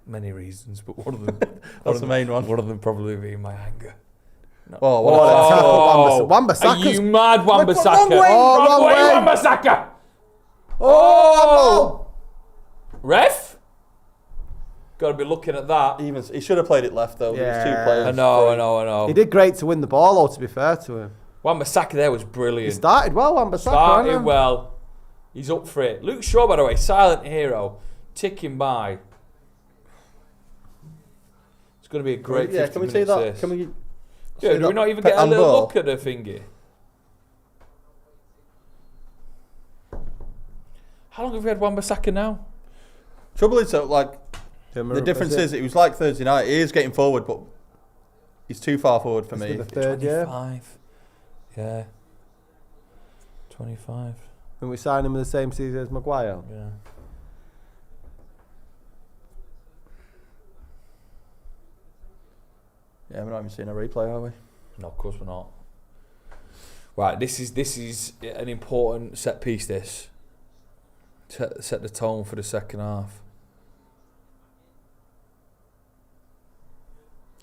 Many reasons, but one of them... That's the main one. One of them probably being my anger. No. Wan-Bissaka. Are you mad, Wan-Bissaka? Wrong way. Wrong way, Wan-Bissaka. Oh! Ref? Got to be looking at that. He should have played it left though. Yeah. There's two players. I know. He did great to win the ball, though, to be fair to him. Wan-Bissaka there was brilliant. He started well, Wan-Bissaka. Started well. He's up for it. Luke Shaw, by the way, silent hero, ticking by. It's going to be a great 50 can we minutes see that? this. Can we? Yeah, do we not even get a little look at the thingy? How long have we had Wan-Bissaka now? Trouble is, the difference is it was like Thursday night. He is getting forward, but he's too far forward for me. The third year. 25. Yeah. 25. And we signed him with the same season as Maguire. Yeah. Yeah, we're not even seeing a replay, are we? No, of course we're not. Right, this is an important set piece. This set the tone for the second half.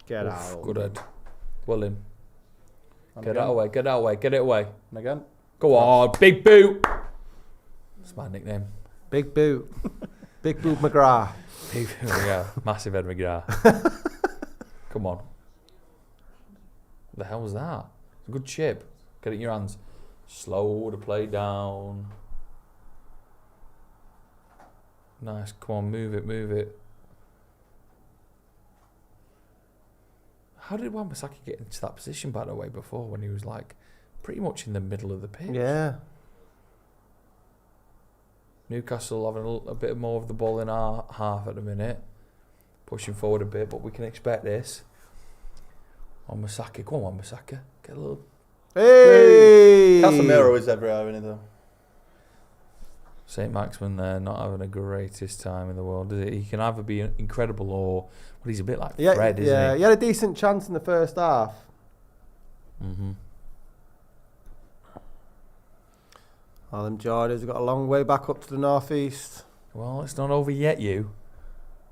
Get out. Good head. Well in. Get that away. Get it away. And again. Go on, big boot. That's my nickname. Big boot. Big boot McGrath. Yeah, massive Ed McGrath. Come on. What the hell was that? It's a good chip. Get it in your hands. Slow the play down. Nice. Come on, move it. How did Wan-Bissaka get into that position, by the way, before when he was like pretty much in the middle of the pitch? Yeah. Newcastle having a bit more of the ball in our half at the minute. Pushing forward a bit, but we can expect this. Wan-Bissaka. Go on, Wan-Bissaka. Get a little... Hey! Casemiro is everywhere, isn't he, though? St. Maximin there, not having the greatest time in the world, is it? He can either be incredible or... Well, he's a bit like Fred, isn't he? Yeah, he had a decent chance in the first half. Mm-hmm. Alan Jardines have got a long way back up to the northeast. Well, it's not over yet, you.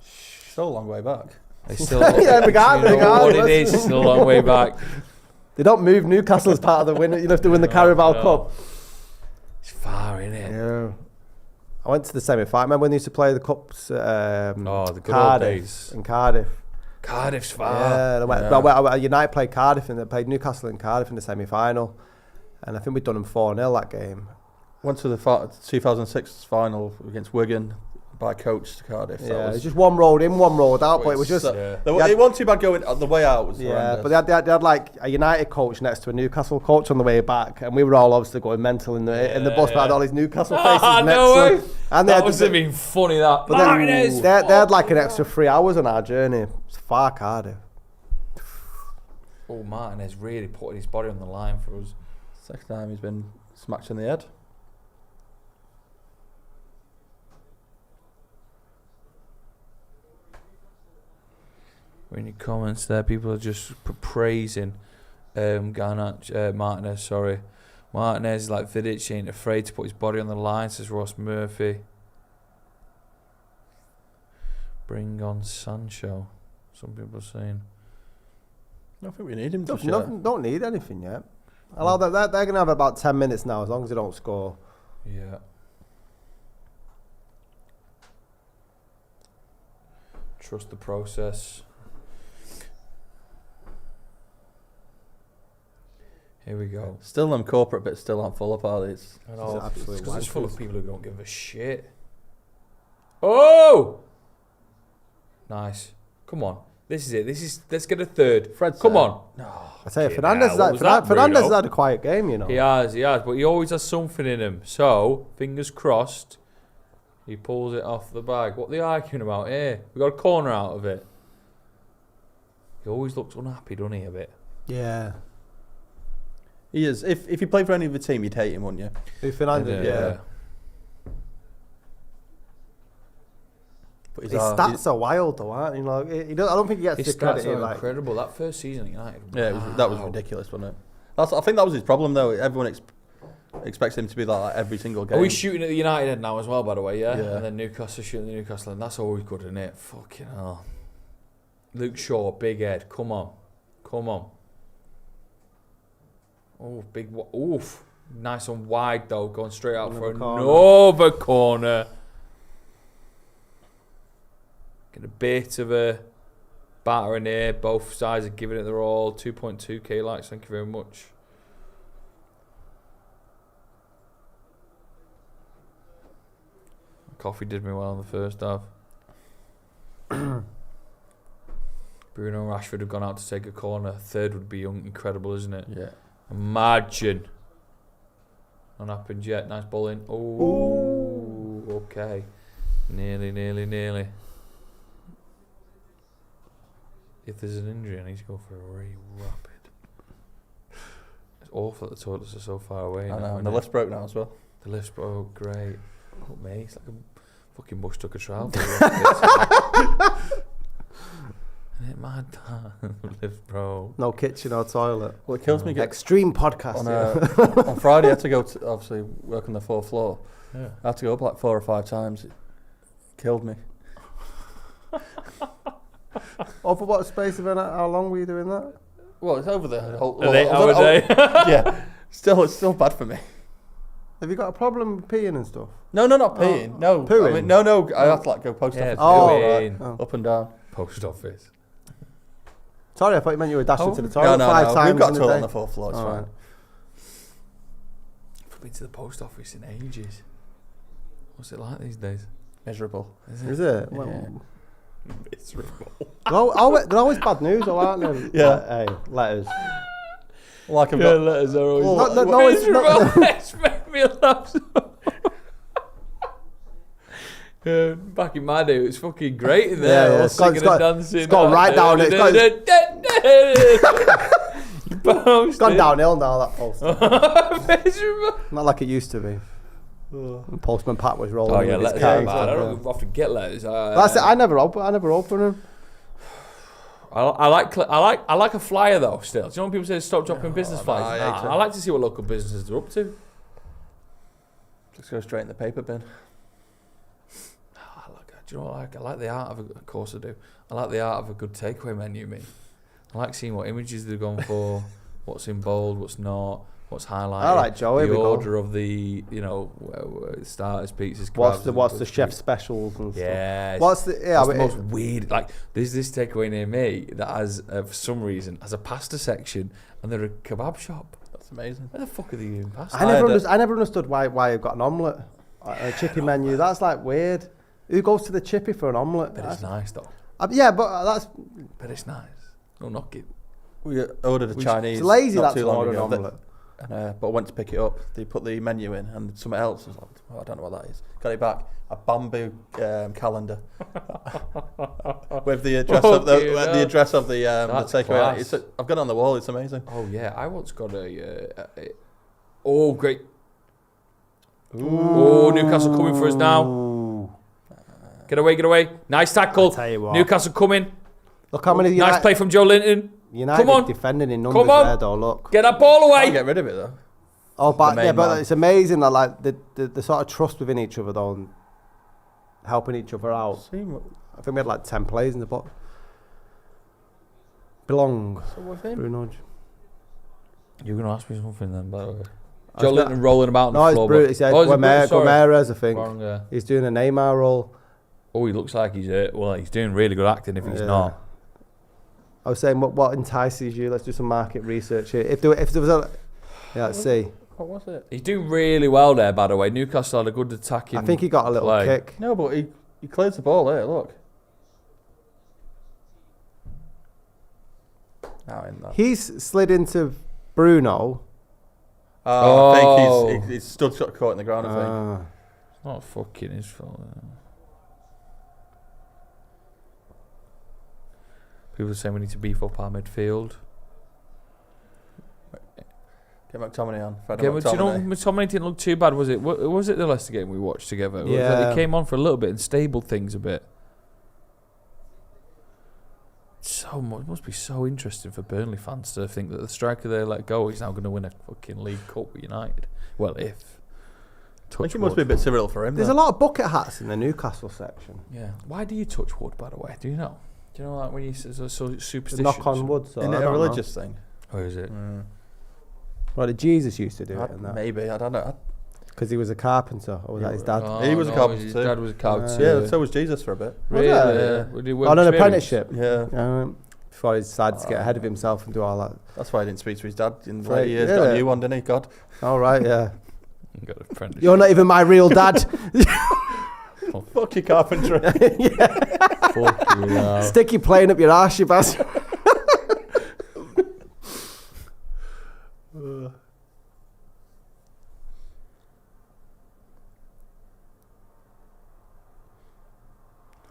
Still a long way back. It's still, yeah, regardless. What it is, it's still a long way back. They don't move Newcastle as part of the win. You know, if they win the Carabao Cup. It's far, innit? Yeah. I went to the semi-final. Remember when they used to play the cups? The good Cardiff old days. in Cardiff. Cardiff's far. Yeah, United played Cardiff and they played Newcastle in Cardiff in the semi-final, and I think we'd done them 4-0 that game. Went to the 2006 final against Wigan. by coach to Cardiff. Yeah, it was just one road in, one road out, but it was just... It wasn't too bad going the way out. Was but they had like a United coach next to a Newcastle coach on the way back, and we were all obviously going mental in the bus, but had all these Newcastle faces next to us. And that must have been funny, that. But then, they had like an extra 3 hours on our journey. It's far Cardiff. Oh, Martinez really putting his body on the line for us. Second time he's been smacked in the head. In your comments there, people are just praising Martinez. Sorry, Martinez is like Vidic, ain't afraid to put his body on the line, says Ross Murphy. Bring on Sancho. Some people are saying. I don't think we need him. Don't need anything yet. Allow that. They're gonna have about 10 minutes now, as long as they don't score. Yeah. Trust the process. Here we go. Still them corporate bits still aren't full of parties. I know. Because it's full of people who don't give a shit. Oh! Nice. Come on. This is it. Let's get a third. Come on. I tell you, Fernandez has had a quiet game, you know. He has, but he always has something in him. So, fingers crossed, he pulls it off the bag. What are they arguing about here? We got a corner out of it. He always looks unhappy, doesn't he, a bit? Yeah. He is. If you played for any other team, you'd hate him, wouldn't you? Fernandez, yeah. But his stats are wild, though, aren't he? Like, I don't think he gets his the credit. His stats are incredible. That first season at United. Yeah, that was ridiculous, wasn't it? I think that was his problem, though. Everyone expects him to be like every single game. Are we shooting at the United end now as well, by the way, yeah? And then Newcastle shooting at the Newcastle end. That's always good, isn't it? Fucking hell. Luke Shaw, big head. Come on. Oh, big... Oof. Nice and wide, though. Going straight out for another corner. Get a bit of a batter in here. Both sides are giving it their all. 2.2k likes. Thank you very much. Coffee did me well in the first half. Bruno and Rashford have gone out to take a corner. Third would be incredible, isn't it? Yeah. Imagine. Not happened yet. Nice ball in. Oh, okay. Nearly. If there's an injury, I need to go for a very rapid. It's awful that the toilets are so far away. I know, and the lift's broke now as well. The lift's broke, great. Oh, mate, it's like a fucking bush took a trial. Isn't it mad? Lift broke. No kitchen or toilet. Well, it kills me. Extreme podcast. On Friday, I had to go to obviously work on the 4th floor. Yeah. I had to go up like 4 or 5 times. It killed me. Over what space of how long were you doing that? Well, it's over the whole... An 8-hour day. Yeah. It's still bad for me. Have you got a problem with peeing and stuff? No, not peeing. No. Pooing? I mean, no. I have to like go post office. Up and down. Post office. Sorry, I thought you meant you were dashing to the toilet 5 times. We've got a toilet on the 4th floor, it's fine. I've been to the post office in ages. What's it like these days? Miserable. Is it? Yeah. Well, miserable. They're always bad news, though, aren't they? Yeah. Hey, letters. Like I've got... letters are always miserable. Let's make me laugh. Back in my day, it was fucking great in there. Yeah, singing and dancing. It's gone right down. It's gone downhill now, that post. Miserable. Not like it used to be. When Postman Pat was rolling. Oh yeah, with his letters. cake. I don't often get letters. That's it. I never open them. I like a flyer though. Still, do you know when people say stop dropping business flyers? I like to see what local businesses are up to. Just go straight in the paper bin. Do you know what I like the art of of course I do. I like the art of a good takeaway menu, mate. I like seeing what images they've gone for, what's in bold, what's not, what's highlighted. All right, Joe, the order of the, starters, pizzas, kebabs. What's the chef specials and stuff? Yeah. What's the most weird? Like, there's this takeaway near me that has, for some reason, has a pasta section and they're a kebab shop. That's amazing. Where the fuck are they doing pasta? I never understood why you've got an omelette, a chicken menu. That's like weird. Who goes to the chippy for an omelette? But it's nice though. Yeah, but that's... But it's nice. Don't knock it. We ordered a Chinese. It's lazy not that's too long order an ago. omelette. But I went to pick it up. They put the menu in and something else. I was like, I don't know what that is. Got it back. A bamboo calendar with the address of the address of the takeaway. I've got it on the wall. It's amazing. Oh yeah, I once got oh great. Oh, Newcastle coming for us now. Get away. Nice tackle. Tell you what. Newcastle coming. Look how many... Nice play from Joe Linton. United Come on. defending in numbers there, though, look. Get that ball away. Can't get rid of it, though. Oh, but it's amazing that like the sort of trust within each other, though, and helping each other out. I think we had like 10 players in the box. Belong. So with him? Bruno. You're going to ask me something then, by the way. Joe Linton rolling about on the floor. No, it's Bruno. He said Guimarães, I think. Wrong, yeah. He's doing a Neymar role. Oh, he looks like he's doing really good acting if he's not. I was saying, what entices you? Let's do some market research here. If there was a... Yeah, let's see. What was it? He's doing really well there, by the way. Newcastle had a good attacking I think he got a little play. kick. No, but he clears the ball there, look. He's slid into Bruno. I think he's stood caught in the ground, I think. It's not fucking his fault. People are saying we need to beef up our midfield. Get McTominay on. Do you know, McTominay didn't look too bad, was it? Was it the Leicester game we watched together? Yeah. He came on for a little bit and stabled things a bit. So much, must be so interesting for Burnley fans to think that the striker they let go is now going to win a fucking League Cup with United. Well, if. I think it must be a bit surreal for him. There's a lot of bucket hats in the Newcastle section. Yeah. Why do you touch wood, by the way? Do you know? Do you know, like when you so superstitious? Knock on wood. So Isn't it a religious thing? Or is it? Well, did Jesus used to do it? And that? Maybe, I don't know. Because he was a carpenter, or was that his dad? He was a carpenter His too. dad was a carpenter. Yeah, so was Jesus for a bit. Really? Yeah. On an apprenticeship. Yeah. Before he decided to get ahead of himself and do all that. That's why he didn't speak to his dad in Right, later years. yeah. Got a new one, didn't he? God. All right, yeah. Got an apprenticeship. You're not even my real dad. Fuck your carpentry. Fuck you now. Stick your plane up your arse, you bastard.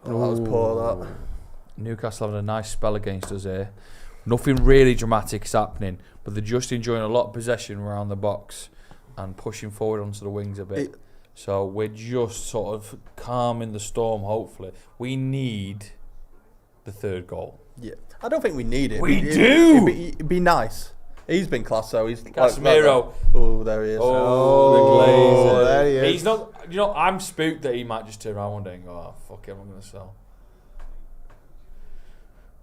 Oh, that was poor, that. Newcastle having a nice spell against us here. Nothing really dramatic is happening, but they're just enjoying a lot of possession around the box and pushing forward onto the wings a bit. So we're just sort of calming the storm, hopefully. We need the third goal. Yeah. I don't think we need it. We do! It'd be nice. He's been class, though. He's Casemiro. Oh, there he is. Oh, the Glazer. There he is. He's not... You know, I'm spooked that he might just turn around one day and go, oh, fuck it, I'm going to sell.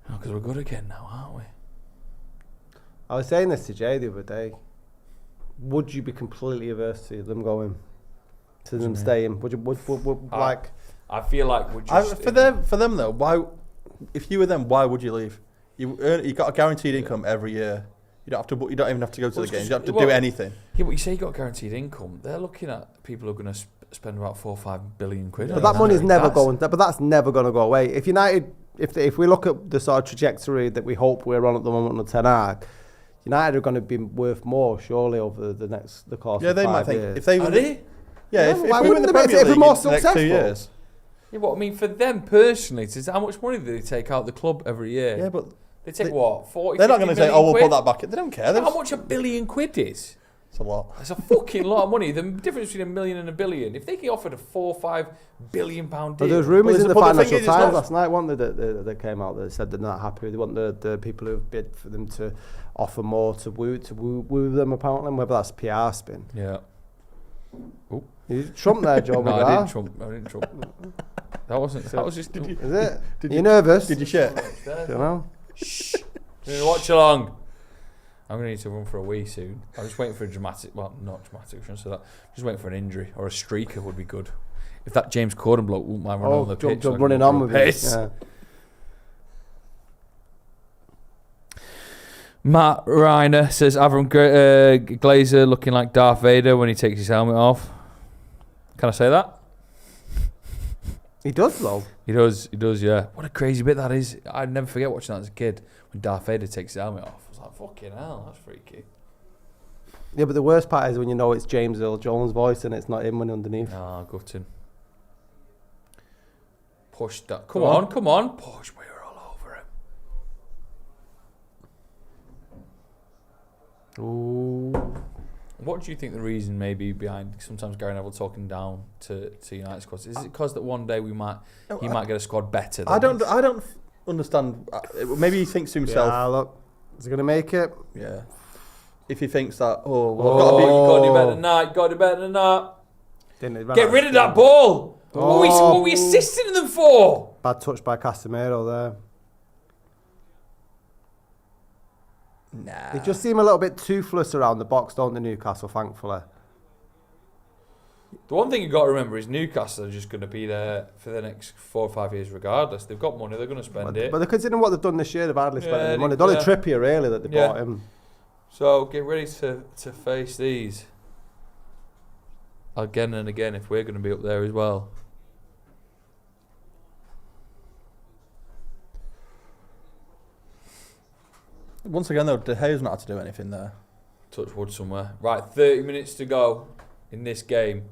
No, because we're good again now, aren't we? I was saying this to Jay the other day. Would you be completely averse to them going, to them staying? Would you like? I feel like we're just for them though. Why? If you were them, why would you leave? You got a guaranteed income every year. You don't have to. You don't even have to go to the games. You don't have to do anything. Yeah, but you say you got guaranteed income. They're looking at people who are going to spend about 4 or 5 billion quid. But that money's never going. But that's never going to go away. If United, if we look at the sort of trajectory that we hope we're on at the moment on Ten Hag, United are going to be worth more surely over the course. Yeah, of they 5 might think years. if they. Are they? Yeah, why if we win wouldn't the they be? Premier If we're League more in the next 2 successful. years. Yeah, but I mean, for them personally, it's how much money do they take out of the club every year? Yeah, but they take what 40. They're not going to say, "Oh, we'll quid? put that back." They don't care. How much $1 billion is? It's a lot. It's a fucking lot of money. The difference between $1 million and $1 billion. If they get offered a 4 or 5 billion pound deal, But there's rumours in the but the thing Financial is, Times last night, weren't there, that came out that said they're not happy. They want the people who've bid for them to offer more to woo them apparently. Whether that's PR spin. Yeah. Oh. You Trump there, Joe. No, I didn't Trump. That wasn't. That was just. Is it? Are you nervous? Did you shit? Don't know. Shh. Watch along. I'm going to need to run for a wee soon. I'm just waiting for a dramatic... Well, not dramatic, I shouldn't say that. Just waiting for an injury. Or a streaker would be good. If that James Corden bloke wouldn't mind running on the pitch. Jump running on with it. Yeah. Matt Reiner says Avram Glazer looking like Darth Vader when he takes his helmet off. Can I say that? He does, though. He does, yeah. What a crazy bit that is. I'd never forget watching that as a kid when Darth Vader takes his helmet off. I was like, fucking hell, that's freaky. Yeah, but the worst part is when you know it's James Earl Jones' voice and it's not him when underneath. Ah, gutting. Push that. Come on. Push, we're all over him. Ooh. What do you think the reason may be behind sometimes Gary Neville talking down to United squads? Is it because that one day he might get a squad better? I don't understand. Maybe he thinks to himself. Yeah, look, is he going to make it? Yeah. If he thinks that, You got to do better than that. Get rid of that ball. Oh. What are we assisting them for? Bad touch by Casemiro there. Nah. They just seem a little bit toothless around the box, don't they, Newcastle, thankfully? The one thing you've got to remember is Newcastle are just going to be there for the next 4 or 5 years regardless. They've got money, they're going to spend it. But they're considering what they've done this year, they've hardly spent any money. It's only Trippier, really, that they bought him. So get ready to face these again and again if we're going to be up there as well. Once again, though, De Gea's not had to do anything there. Touch wood somewhere. Right, 30 minutes to go in this game.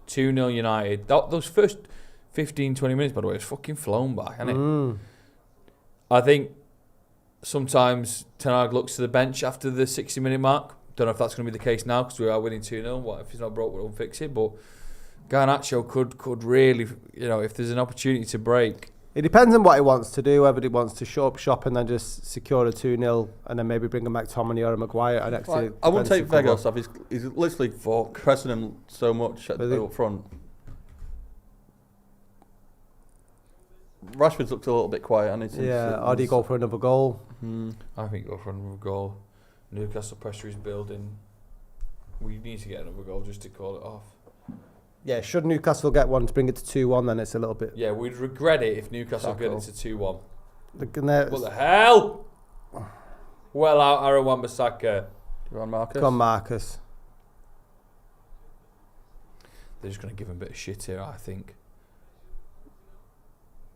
2-0 United. Those first 15, 20 minutes, by the way, it's fucking flown by, hasn't it? I think sometimes Ten Hag looks to the bench after the 60-minute mark. Don't know if that's going to be the case now because we are winning 2-0. What if he's not broke, we'll fix it. But Garnacho could really, if there's an opportunity to break. It depends on what he wants to do, whether he wants to shut up shop and then just secure a 2-0 and then maybe bring a McTominay or a Maguire. I wouldn't take Vegas off. He's literally pressing him so much up front. Rashford's looked a little bit quiet. Or do you go for another goal? I think go for another goal. Newcastle pressure is building. We need to get another goal just to call it off. Yeah, should Newcastle get one to bring it to 2-1, then it's a little bit... Yeah, we'd regret it if Newcastle get it to 2-1. What the hell? Well out, Aaron Wan-Bissaka. Come on, Marcus. They're just going to give him a bit of shit here, I think.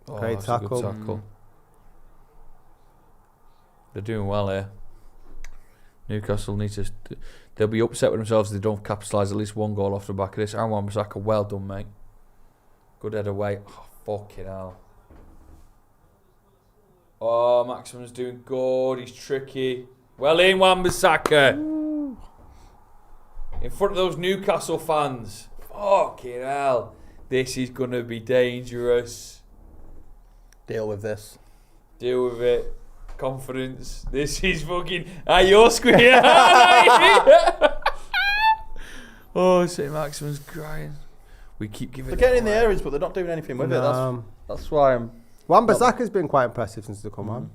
Great tackle. Good tackle. They're doing well here. Newcastle need to... They'll be upset with themselves if they don't capitalise at least one goal off the back of this. Aaron Wan-Bissaka, well done, mate. Good head away. Oh, fucking hell. Oh, Maximin's doing good. He's tricky. Well in, Wan-Bissaka. In front of those Newcastle fans. Fucking hell. This is going to be dangerous. Deal with this. Deal with it. Confidence. This is fucking... you're squeaking. Oh, St. Maximin's crying. We keep giving... They're getting in the areas, but they're not doing anything with it. That's why I'm... Wan-Bissaka's been quite impressive since they come on.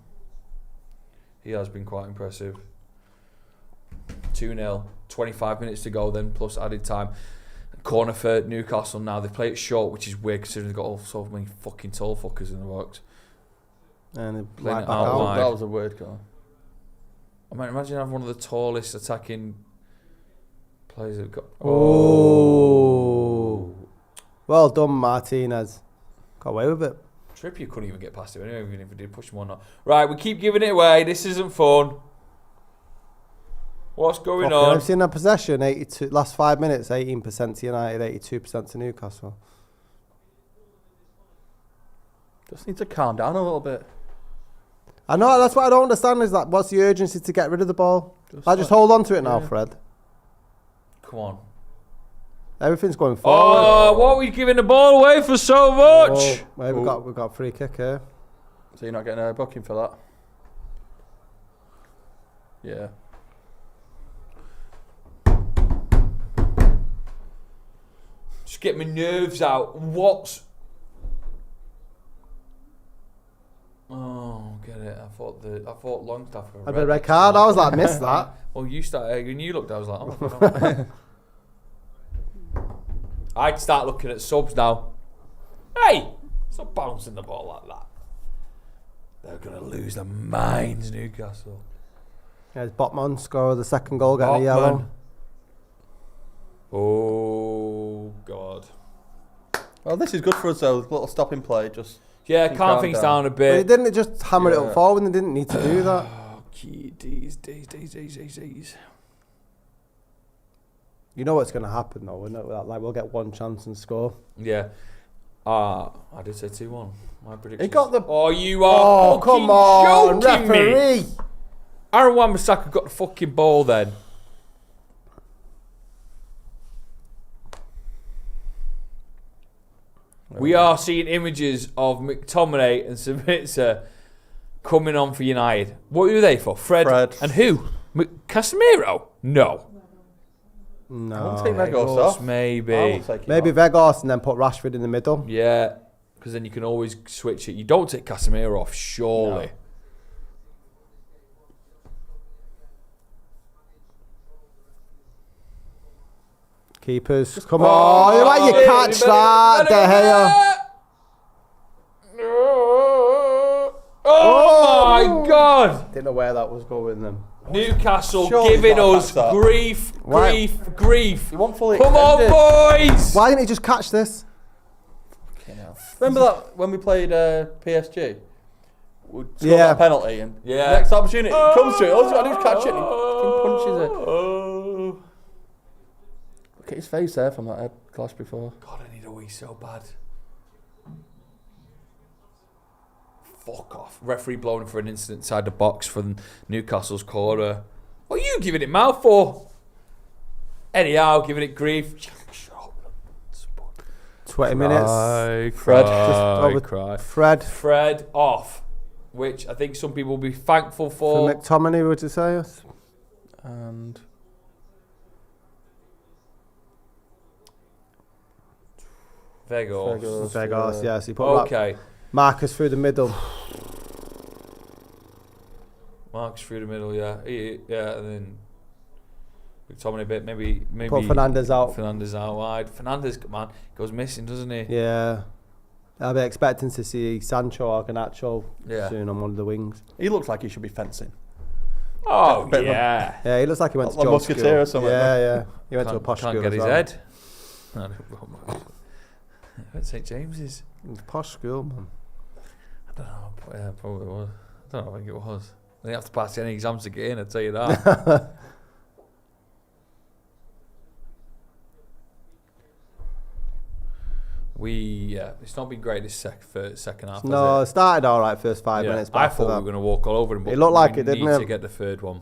He has been quite impressive. 2-0. 25 minutes to go then, plus added time. Corner for Newcastle now. They play it short, which is weird considering they've got so many fucking tall fuckers in the box. And playing it out wide. That was a weird goal. I mean, imagine having one of the tallest attacking players that have got... Oh. Well done, Martinez. Got away with it. Trippier couldn't even get past him anyway, even if he did push him or not. Right, we keep giving it away. This isn't fun. What's going on? I've seen that possession, 82, last 5 minutes, 18% to United, 82% to Newcastle. Just need to calm down a little bit. I know, that's what I don't understand is that what's the urgency to get rid of the ball? Just hold on to it now, Fred. Come on. Everything's going forward. Oh, what are we giving the ball away for so much? We've got a free kick here. So you're not getting a booking for that? Yeah. Just get my nerves out. What's... Oh, get it. I thought Longstaff. A bit red card. I was like, missed that. Well, you started when you looked. I was like, oh my God. I'd start looking at subs now. Hey, stop bouncing the ball like that. They're gonna lose their minds, Newcastle. Yeah, Botman score the second goal, getting a yellow. Oh God. Well, this is good for us though. Little stopping play, just Yeah, calm things down a But bit. didn't it just hammer it up forward? They didn't need to do that. Oh, D's. You know what's going to happen though. We'll get one chance and score. Yeah. I did say 2-1. My prediction. He got the. Oh, you are fucking come on, joking referee! me. Aaron Wan-Bissaka got the fucking ball then. We are seeing images of McTominay and Sabitzer coming on for United. What were they for? Fred. And who? Casemiro? No. No. I wouldn't take Vegas off. Maybe. Maybe Vegas and then put Rashford in the middle. Yeah, because then you can always switch it. You don't take Casemiro off, surely. No. Keepers, come on! Why you catch that, De Gea? Oh my God! Didn't know where that was going then. Newcastle Surely giving can't us catch that. grief. You want fully Come on, boys! Why didn't he just catch this? Remember that when we played PSG? We scored Yeah. that penalty and Yeah. next opportunity comes to it. All you got to do is catch it and he punches it. Look at his face there from that head clash before. God, I need a wee so bad. Fuck off. Referee blowing for an incident inside the box from Newcastle's corner. What are you giving it mouth for? Anyhow, giving it grief. 20 minutes. Fred. Fred off. Which I think some people will be thankful for. For McTominay, would you say? And Vegas. Yes, he put Okay. Marcus through the middle. Marks through the middle, yeah. Yeah, and then McTominay a bit, maybe Put Fernandes out. Fernandes out wide. Fernandes, man, goes missing, doesn't he? Yeah. I'll be expecting to see Sancho or Garnacho Yeah. soon on one of the wings. he looks like he should be fencing. Oh, Bit of a- yeah. Yeah, he looks like he went to Like Joe Musketeer school. or something. Yeah. He went to a Can't- posh Can't school get as his well. head. At St James's. Posh school, man. I don't know. Yeah, probably was. I don't know. I think it was. They didn't have to pass any exams to get in. I'll tell you that. It's not been great this second half. No, has it started all right first 5 minutes. But I after thought we that, were going to walk all over him, but It looked like we it, didn't need it? to get the third one.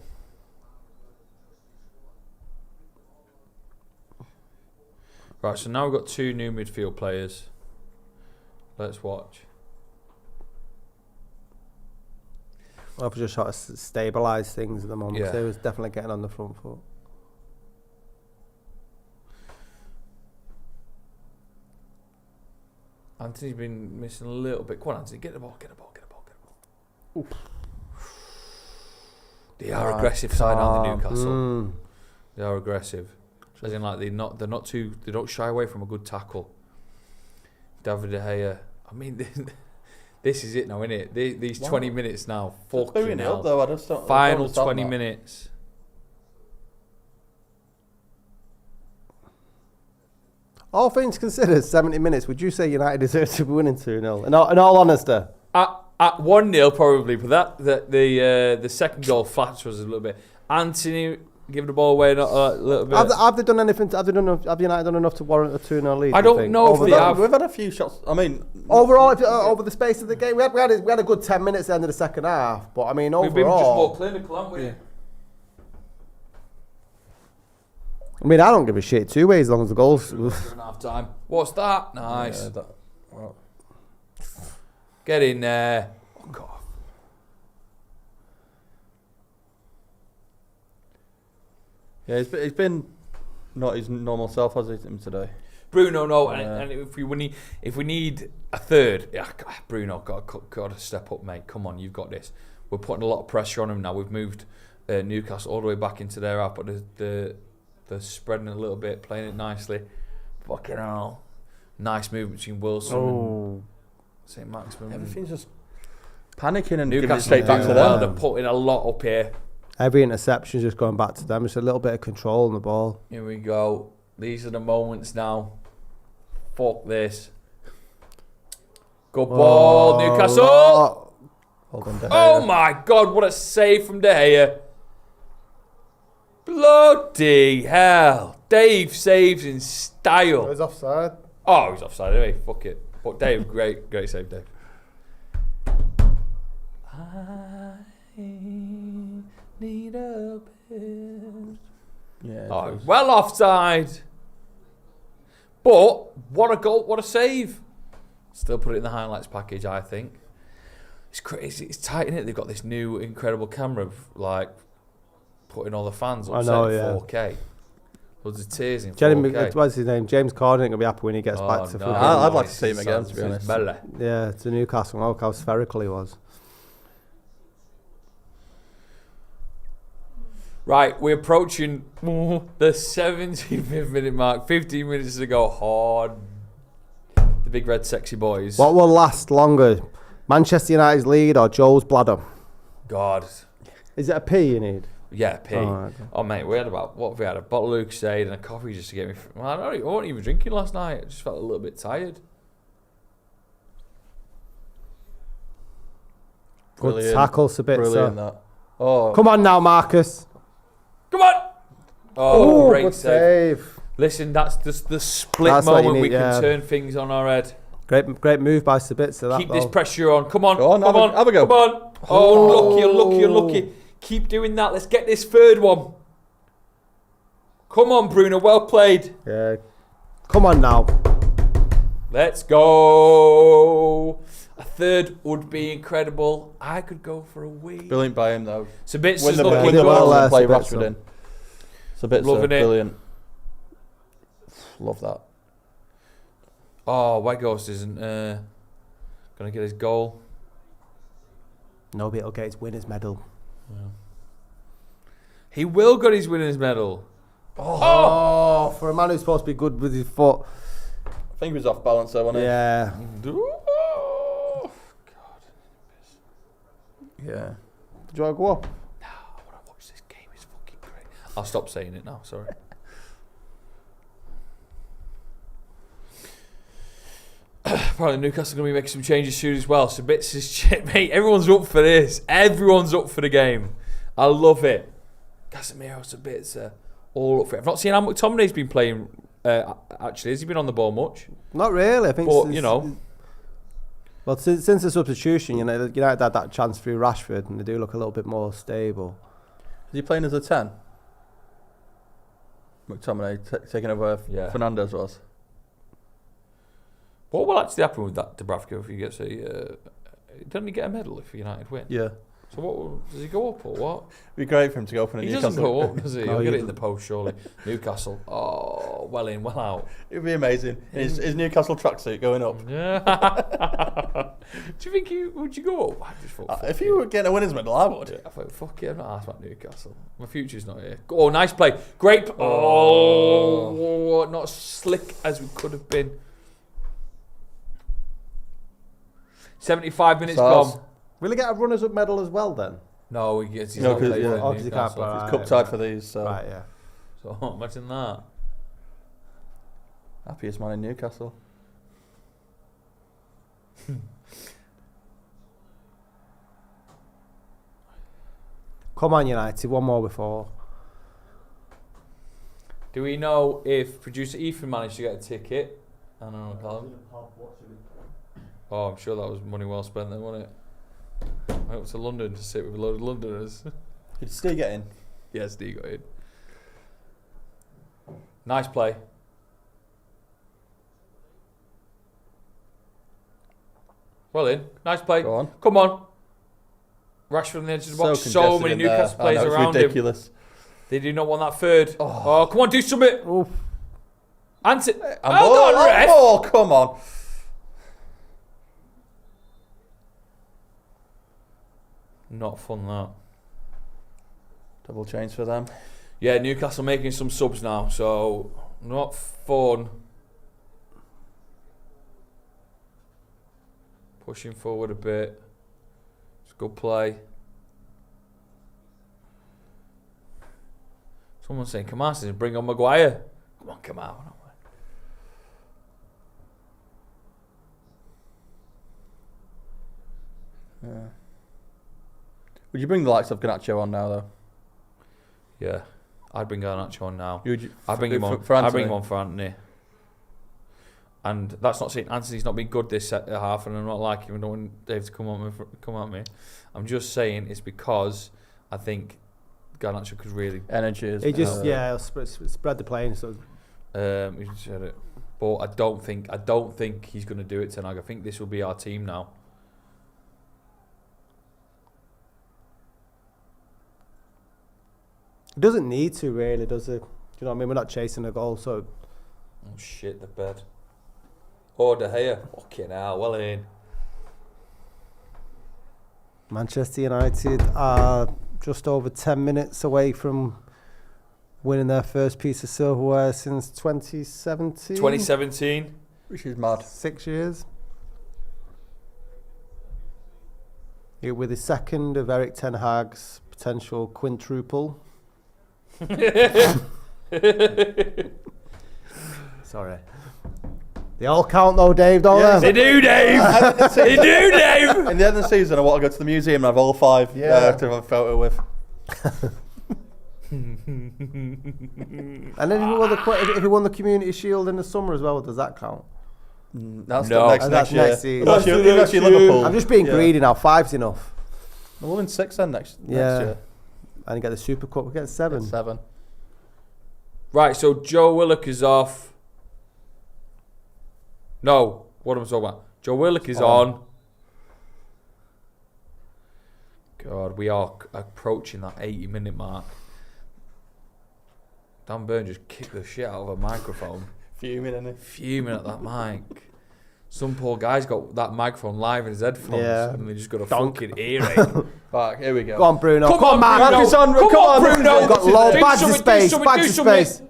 Right, so now we've got two new midfield players. Let's watch. I've just trying to stabilise things at the moment. Yeah. So he was definitely getting on the front foot. Anthony's been missing a little bit. Come on, Anthony, get the ball. Oof. They are aggressive side, aren't they, Newcastle? They are aggressive. As in, like, they don't shy away from a good tackle. David De Gea. I mean, this is it now, isn't it? These 20 minutes now. Fucking hell. Though, I just don't, Final 20 minutes. All things considered, 70 minutes, would you say United deserve to be winning 2-0? In all honesty. At 1-0 probably, but the second goal flatters us a little bit. Anthony giving the ball away a little bit. Have they done anything? Have United done enough to warrant a 2-0 lead? I don't know if they have. We've had a few shots. I mean, Overall, over the space of the game, we had a good 10 minutes at the end of the second half. But I mean, overall, We've been just more clinical, haven't we? Yeah. I mean, I don't give a shit two ways as long as the goals. Half time. What's that? Nice. well, Get in there. Oh, God. yeah, he's been not his normal self, has he, today? Bruno, no, and if we need a third, Bruno, got to step up, mate. Come on, you've got this. We're putting a lot of pressure on him now. We've moved Newcastle all the way back into their half, but they're spreading a little bit, playing it nicely. Fucking hell. Nice movement between Wilson and St. Maximin. Everything's just panicking and giving it Newcastle straight back to well. them. They're putting a lot up here. Every interception is just going back to them. It's a little bit of control on the ball. Here we go. These are the moments now. Fuck this. Good ball, Newcastle. Well done, De Gea. Oh my God, what a save from De Gea. Bloody hell. Dave saves in style. It was offside. Oh, he's offside anyway. Fuck it. But Dave, great save, Dave. I need a bit. Yeah. Oh, well offside. But what a goal, what a save. Still put it in the highlights package, I think. It's crazy. It's tight, isn't it? They've got this new incredible camera of like putting all the fans up in 4K. Loads of tears in 4K. What's his name? James Corden going to be happy when he gets back to football. I'd like to see him again, to be honest. Yeah, to Newcastle. Look how spherical he was. Right, we're approaching the 75th minute mark. 15 minutes to go. Hard. The big red sexy boys. What will last longer? Manchester United's lead or Joel's bladder? God. Is it a P you need? Yeah, P. Oh, mate, we had a bottle of Lucozade and a coffee just to get me. Well, I wasn't even drinking last night. I just felt a little bit tired. Good tackle, Sabitzer. Brilliant that. Oh, come on now, Marcus. Come on. Oh, great good save. Listen, that's just the split moment we can turn things on our head. Great move by Sabitzer. Keep this pressure on. Come on. Come on. Have a go. Come on. Oh, unlucky. Keep doing that. Let's get this third one. Come on, Bruno. Well played. Yeah. Come on now. Let's go. A third would be incredible. I could go for a win. Brilliant by him, though. Sabitzer's win looking the good. ball and play Rashford in. Sabitzer, Loving it. brilliant. Love that. Oh, White Ghost isn't going to get his goal. No, but he'll get his winner's medal. Yeah. He will get his winner's medal. Oh, for a man who's supposed to be good with his foot. I think he was off balance there, wasn't he? Yeah. Oh, God. Yeah. Did you want to go up? No, I want to watch this game. It's fucking great. I'll stop saying it now, sorry. Apparently Newcastle are going to be making some changes soon as well. So bits is shit, mate. Everyone's up for this. Everyone's up for the game. I love it. Casemiro, Sabitzer, all up for it. I've not seen how McTominay's been playing. Actually, has he been on the ball much? Not really. I think. But since, you know, well, since the substitution, United had that chance through Rashford, and they do look a little bit more stable. Is he playing as a 10? McTominay taking over Fernandes was. What will actually happen with that Dubravka if he gets a? Doesn't he get a medal if United win? Yeah. So what does he go up or what? It'd be great for him to go up in a Newcastle. He doesn't go up, does he? He'll get it in the post surely. Newcastle. Oh, well in, well out. It'd be amazing. His Newcastle tracksuit going up. Yeah. Do you think would you go up? I just thought, if you were getting a winner's medal, I would. Yeah, I thought, fuck it, I'm not asked about Newcastle. My future's not here. Oh, nice play. Great. Oh, not slick as we could have been. 75 minutes gone. Will he get a runners-up medal as well then? No, he gets. He's no, not played because he for can't play. He's cup tied for these. So. Right, yeah. So imagine that. Happiest man in Newcastle. Come on, United. One more before. Do we know if producer Ethan managed to get a ticket? I don't know, Callum. Oh, I'm sure that was money well spent then, wasn't it? I went to London to sit with a load of Londoners. Did Steve get in? Yes, Steve got in. Nice play. Well in. Nice play. Go on. Come on. Rashford on the edge of the box. So many Newcastle players around ridiculous. him. They do not want that third. Oh, come on, do something. Oof. Answer. Hold on, ref. Oh, come on. Not fun, that. Double change for them. Yeah, Newcastle making some subs now, so not fun. Pushing forward a bit. It's a good play. Someone's saying, come on, bring on Maguire. Come on, come on. Would you bring the likes of Garnacho on now, though? Yeah, I'd bring Garnacho on now. I'd bring him on. For I'd bring him on for Anthony. And that's not saying Anthony's not been good this half, and I'm not like him. I don't want Dave to come at me. I'm just saying it's because I think Garnacho could really He just he'll spread the playing. So you said it, but I don't think he's going to do it tonight. I think this will be our team now. it doesn't need to really, does it? Do you know what I mean? We're not chasing a goal, so. Oh shit, the bed. Oh, De Gea. Fucking hell, well in. Manchester United are just over 10 minutes away from winning their first piece of silverware since 2017. 2017. Which is mad. 6 years. It with the second of Eric Ten Hag's potential quintuple. Sorry. They all count though, Dave, don't they? They do, Dave. They do, Dave. In the end of the season, I want to go to the museum and have all 5 to have a photo with. And then if he won the Community Shield in the summer as well, does that count? That's no. next year. season. Unless you're Liverpool. I'm just being greedy now. 5's enough. We'll win 6 then next Yeah. year. And you get the Super Cup. We get 7. 7. Right, so Joe Willock is off. No, what am I talking about? Joe Willock is on. God, we are approaching that 80-minute mark. Dan Burn just kicked the shit out of a microphone. Fuming, isn't he? Fuming at that mic. Some poor guy's got that microphone live in his headphones and they just got a fucking earache. Right, here we go. Go on, Bruno. Come on, man. Bruno. Come on, Bruno. Got low bags of space. Bags of space.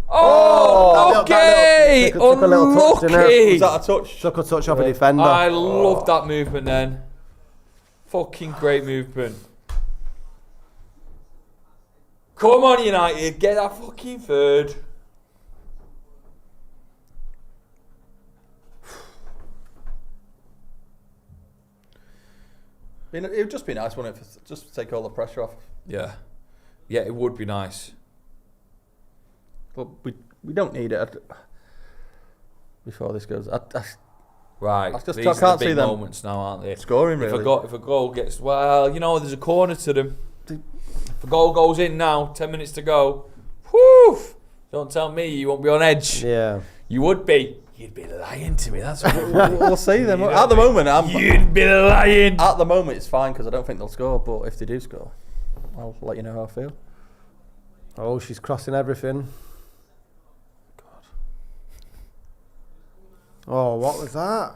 Oh, okay. Took a little touch, didn't it? Was that a touch? Took a touch off a defender. I loved that movement then. Fucking great movement. Come on, United. Get that fucking third. It would just be nice, wouldn't it? Just to take all the pressure off. Yeah. Yeah, it would be nice. But we don't need it. Before this goes, Right. I just These can't are the see big them moments now, aren't they? scoring really. If a goal gets... Well, you know, there's a corner to them. If a goal goes in now, 10 minutes to go. Whew! Don't tell me you won't be on edge. Yeah. You would be. You'd be lying to me. That's what We'll see them. At the moment, you'd be lying. At the moment, it's fine because I don't think they'll score. But if they do score, I'll let you know how I feel. Oh, she's crossing everything. God. Oh, what was that?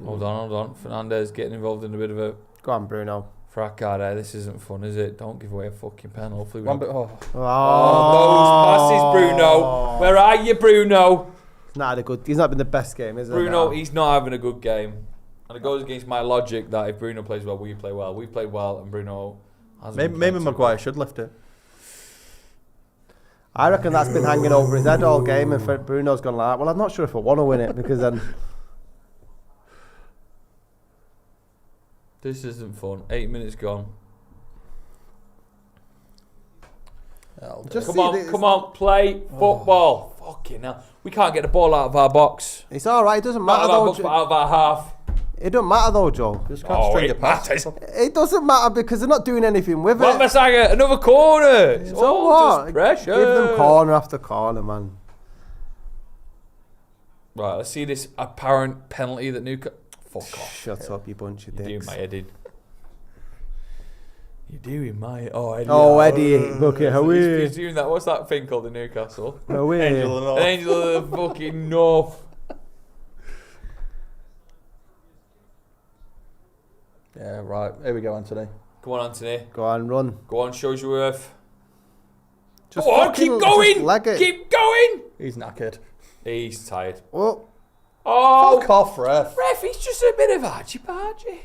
Hold on. Fernandez getting involved in a bit of a Go on, Bruno. fracas there. This isn't fun, is it? Don't give away a fucking pen. Hopefully we One don't... bit. Oh. Oh, those passes, Bruno. Where are you, Bruno? He's not been the best game, is it? Bruno, he's not having a good game. And it goes against my logic that if Bruno plays well, we play well. We played well and Bruno hasn't been Maybe playing too Maguire well. should lift it. I reckon that's been hanging over his head all game, and Bruno's gone like, well, I'm not sure if I want to win it because then. This isn't fun. 8 minutes gone. Come on, play football. Fucking hell. We can't get the ball out of our box. It's all right. It doesn't matter Out of our though. box, but out of our half. It doesn't matter though, Joe. Just can't string a pass. It doesn't matter because they're not doing anything with it. Wan-Bissaka, another corner. It's So all what? just pressure. Give them corner after corner, man. Right, let's see this apparent penalty that Newcastle... Fuck off. Shut up, you bunch of You do dicks. in my head. You do in my... Oh, Eddie. Oh, Eddie. Okay, how are you? He's doing that. What's that thing called in Newcastle? How are you? Angel of the North. Angel of the fucking North. Yeah, right. Here we go, Anthony. Come on, Anthony. Go on, run. Go on, shows your worth. Just Go on, fucking- keep going. just leg it. Keep going. He's knackered. He's tired. Oh, Oh, Fuck off, ref. ref, he's just a bit of argy-bargy.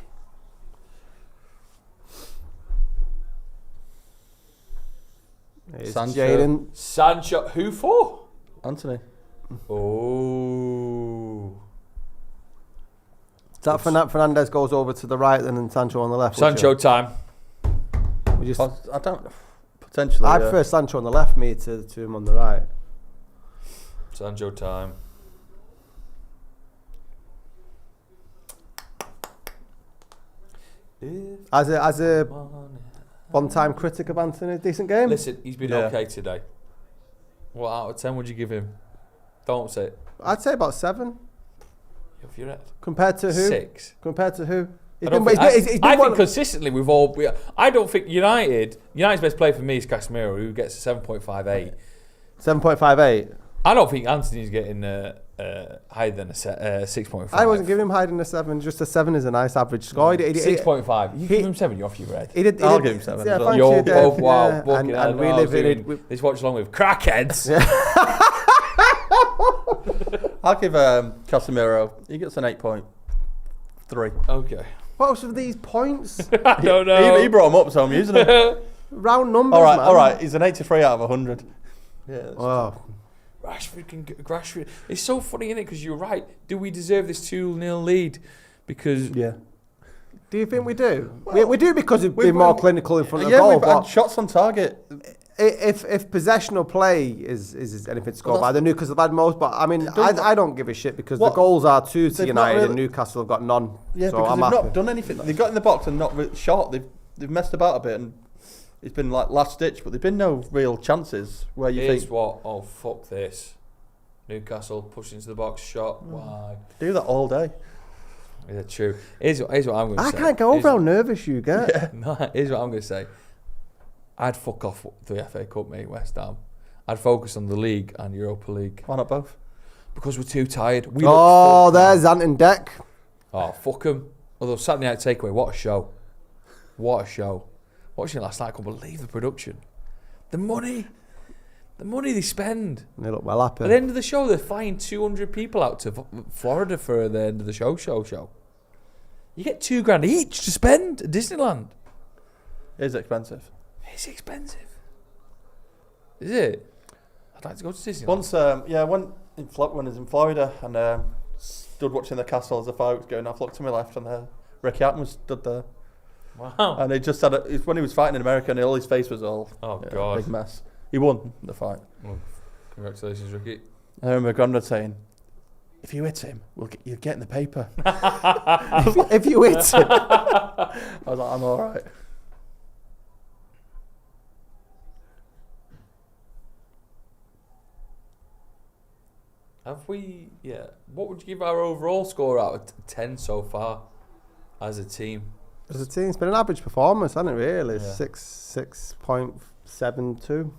it's Sancho. Jaden. Sancho, who for? Anthony. Oh. that Fernandez goes over to the right and Sancho on the left. Sancho time. I don't. Potentially. I prefer Sancho on the left, me to him on the right. Sancho time. As a one-time critic of Anthony, decent game. Listen, he's been okay today. What out of 10 would you give him? Don't say it. I'd say about 7. If you're at compared to who? 6. Compared to who? I think consistently we've all. I don't think United's best player for me is Casemiro, who gets a 7.58. 7.58. I don't think Anthony's getting higher than a 6.5. I wasn't giving him higher than a 7. Just a 7 is a nice average score. 6.5. You give him 7, you're off your head. I'll give him 7. Yeah, as well. you're both wow. And we live in this watch along with crackheads. I'll give Casemiro. He gets an 8.3. Okay. What else are these points? I don't know. He brought him up, so I'm using them. Round numbers, all right. He's an 83 out of 100. Yeah. Wow. Rashford. It's so funny, isn't it? Because you're right. Do we deserve this 2-0 lead? Because do you think we do? We do because we've been more clinical in front of the goal. We've had shots on target. If possessional play is anything to score by, the Newcastle have had most. But I mean, I don't give a shit because the goals are 2 to United and Newcastle have got none. Yeah, so because I'm they've happy. not done anything. They've got in the box and not shot. They've messed about a bit and it's been like last ditch, but there've been no real chances where you think. Oh fuck this! Newcastle push into the box, shot. Why? Do that all day. Yeah, true. Here's what I'm going to say. I can't go over how nervous you get. Yeah. No, here's what I'm going to say. I'd fuck off the FA Cup, mate, West Ham. I'd focus on the league and Europa League. Why not both? Because we're too tired. There's Ant and Deck. Oh, fuck them. Although Saturday night takeaway, what a show. What a show. Watching it last night, I couldn't believe the production. The money they spend. They look well happy. At the end of the show, they're flying 200 people out to Florida for the end of the show. You get $2,000 each to spend at Disneyland. It is expensive. It's expensive. Is it? I'd like to go to Disneyland. Once, when I was in Florida and stood watching the castle as the fire was going off, looked to my left and Ricky Hatton was stood there. Wow. And he just had it's when he was fighting in America and all his face was all God, big mess. He won the fight. Well, congratulations, Ricky. I remember my granddad saying, "If you hit him, you'll get in the paper." if you hit him, I was like, "I'm all right." Have we? Yeah. What would you give our overall score out of 10 so far as a team? As a team, it's been an average performance, hasn't it? Really, Yeah. 6.72.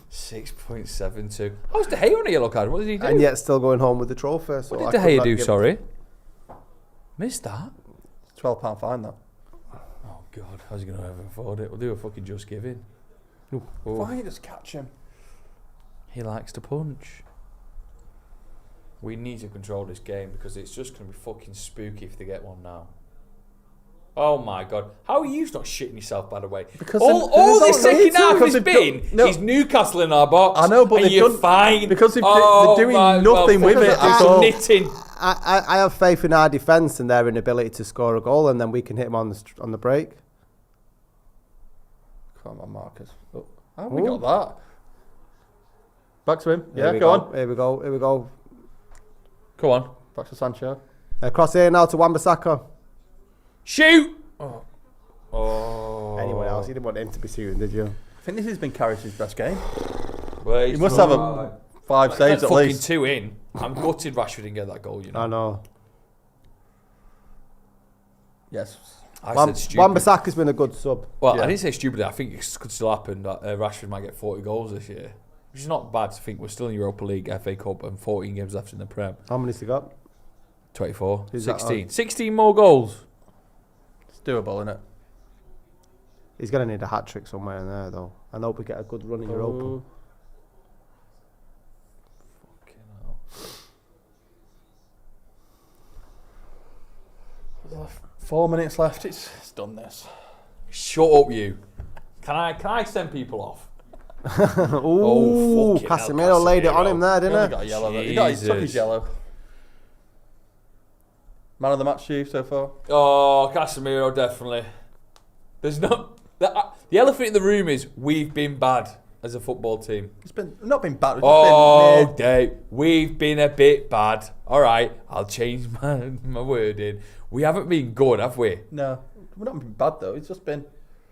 6.72. How's De Gea on a yellow card? What did he do? And yet still going home with the trophy. So What did De Gea do? Sorry, missed that. £12 fine that. Oh God, how's he going to ever afford it? We'll do a fucking just giving. Why don't you just catch him? He likes to punch. We need to control this game because it's just going to be fucking spooky if they get one now. Oh my God. How are you not shitting yourself, by the way? Because all this second half has been no. is Newcastle in our box. I know, but and you're fine. Because they're doing nothing with it at all. Knitting. I have faith in our defence and their inability to score a goal, and then we can hit them on the break. Come on, Marcus. Oh, how have we got that? Back to him. Here we go on. Here we go. Come on. Back to Sancho. Cross here now to Wan-Bissaka. Shoot! Anyone else? You didn't want him to be shooting, did you? I think this has been Carrick's best game. Well, he must have 5 saves at least. Fucking 2 in. I'm gutted Rashford didn't get that goal, you know. I know. Yes. I said stupid. Wan-Bissaka's been a good sub. Well, I didn't say stupid. I think it could still happen that Rashford might get 40 goals this year. Which is not bad to think. We're still in Europa League, FA Cup, and 14 games left in the Prem. How many's he got? 24. Who's 16. 16 more goals. It's doable, isn't it? He's going to need a hat-trick somewhere in there, though. I hope we get a good run in Europa. Fucking hell. 4 minutes left. It's done this. Shut up, you. Can I send people off? Ooh, Casemiro laid it on him there, didn't he? He got a yellow. He took his yellow. Man of the match, you so far? Oh, Casemiro, definitely. There's not... The elephant in the room is we've been bad as a football team. It's not been bad. We've been a bit bad. All right, I'll change my wording. We haven't been good, have we? No, we've not been bad though. It's just been.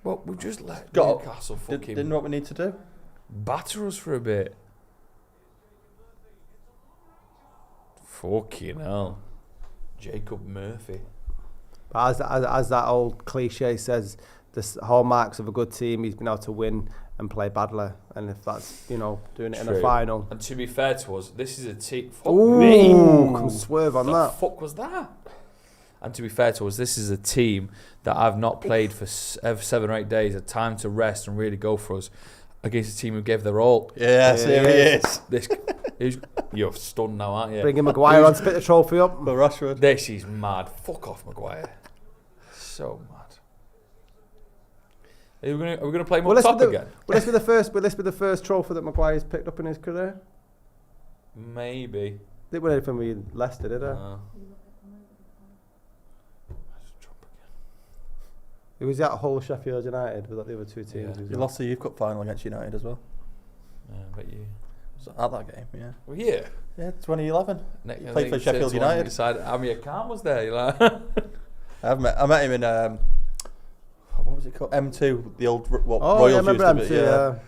Well, we've just let got Newcastle fucking didn't know what we need to do. Batter us for a bit. Fucking hell, Jacob Murphy. But as that old cliche says, the hallmarks of a good team, he's been able to win and play badly, and if that's doing it in a final. And to be fair to us, this is a team. Come swerve on the that. Fuck was that? And to be fair to us, this is a team that I've not played for 7 or 8 days. A time to rest and really go for us against a team who gave their all. Yes, here he is. You're stunned now, aren't you? Bringing Maguire on, spit the trophy up. For Rashford. This is mad. Fuck off, Maguire. So mad. Are we going to play him up top again? Will this be the first trophy that Maguire's picked up in his career? Maybe. Didn't win anything with Leicester, did he? It was at Hull, Sheffield United, with the other two teams. Yeah. You lost the Youth Cup final against United as well. Yeah, I bet you. Was at that game, yeah. Well, yeah. Yeah, 2011. Played for Sheffield United. Amir Khan was there. I met him in what was it called? M2, the old Royals I remember used to M2,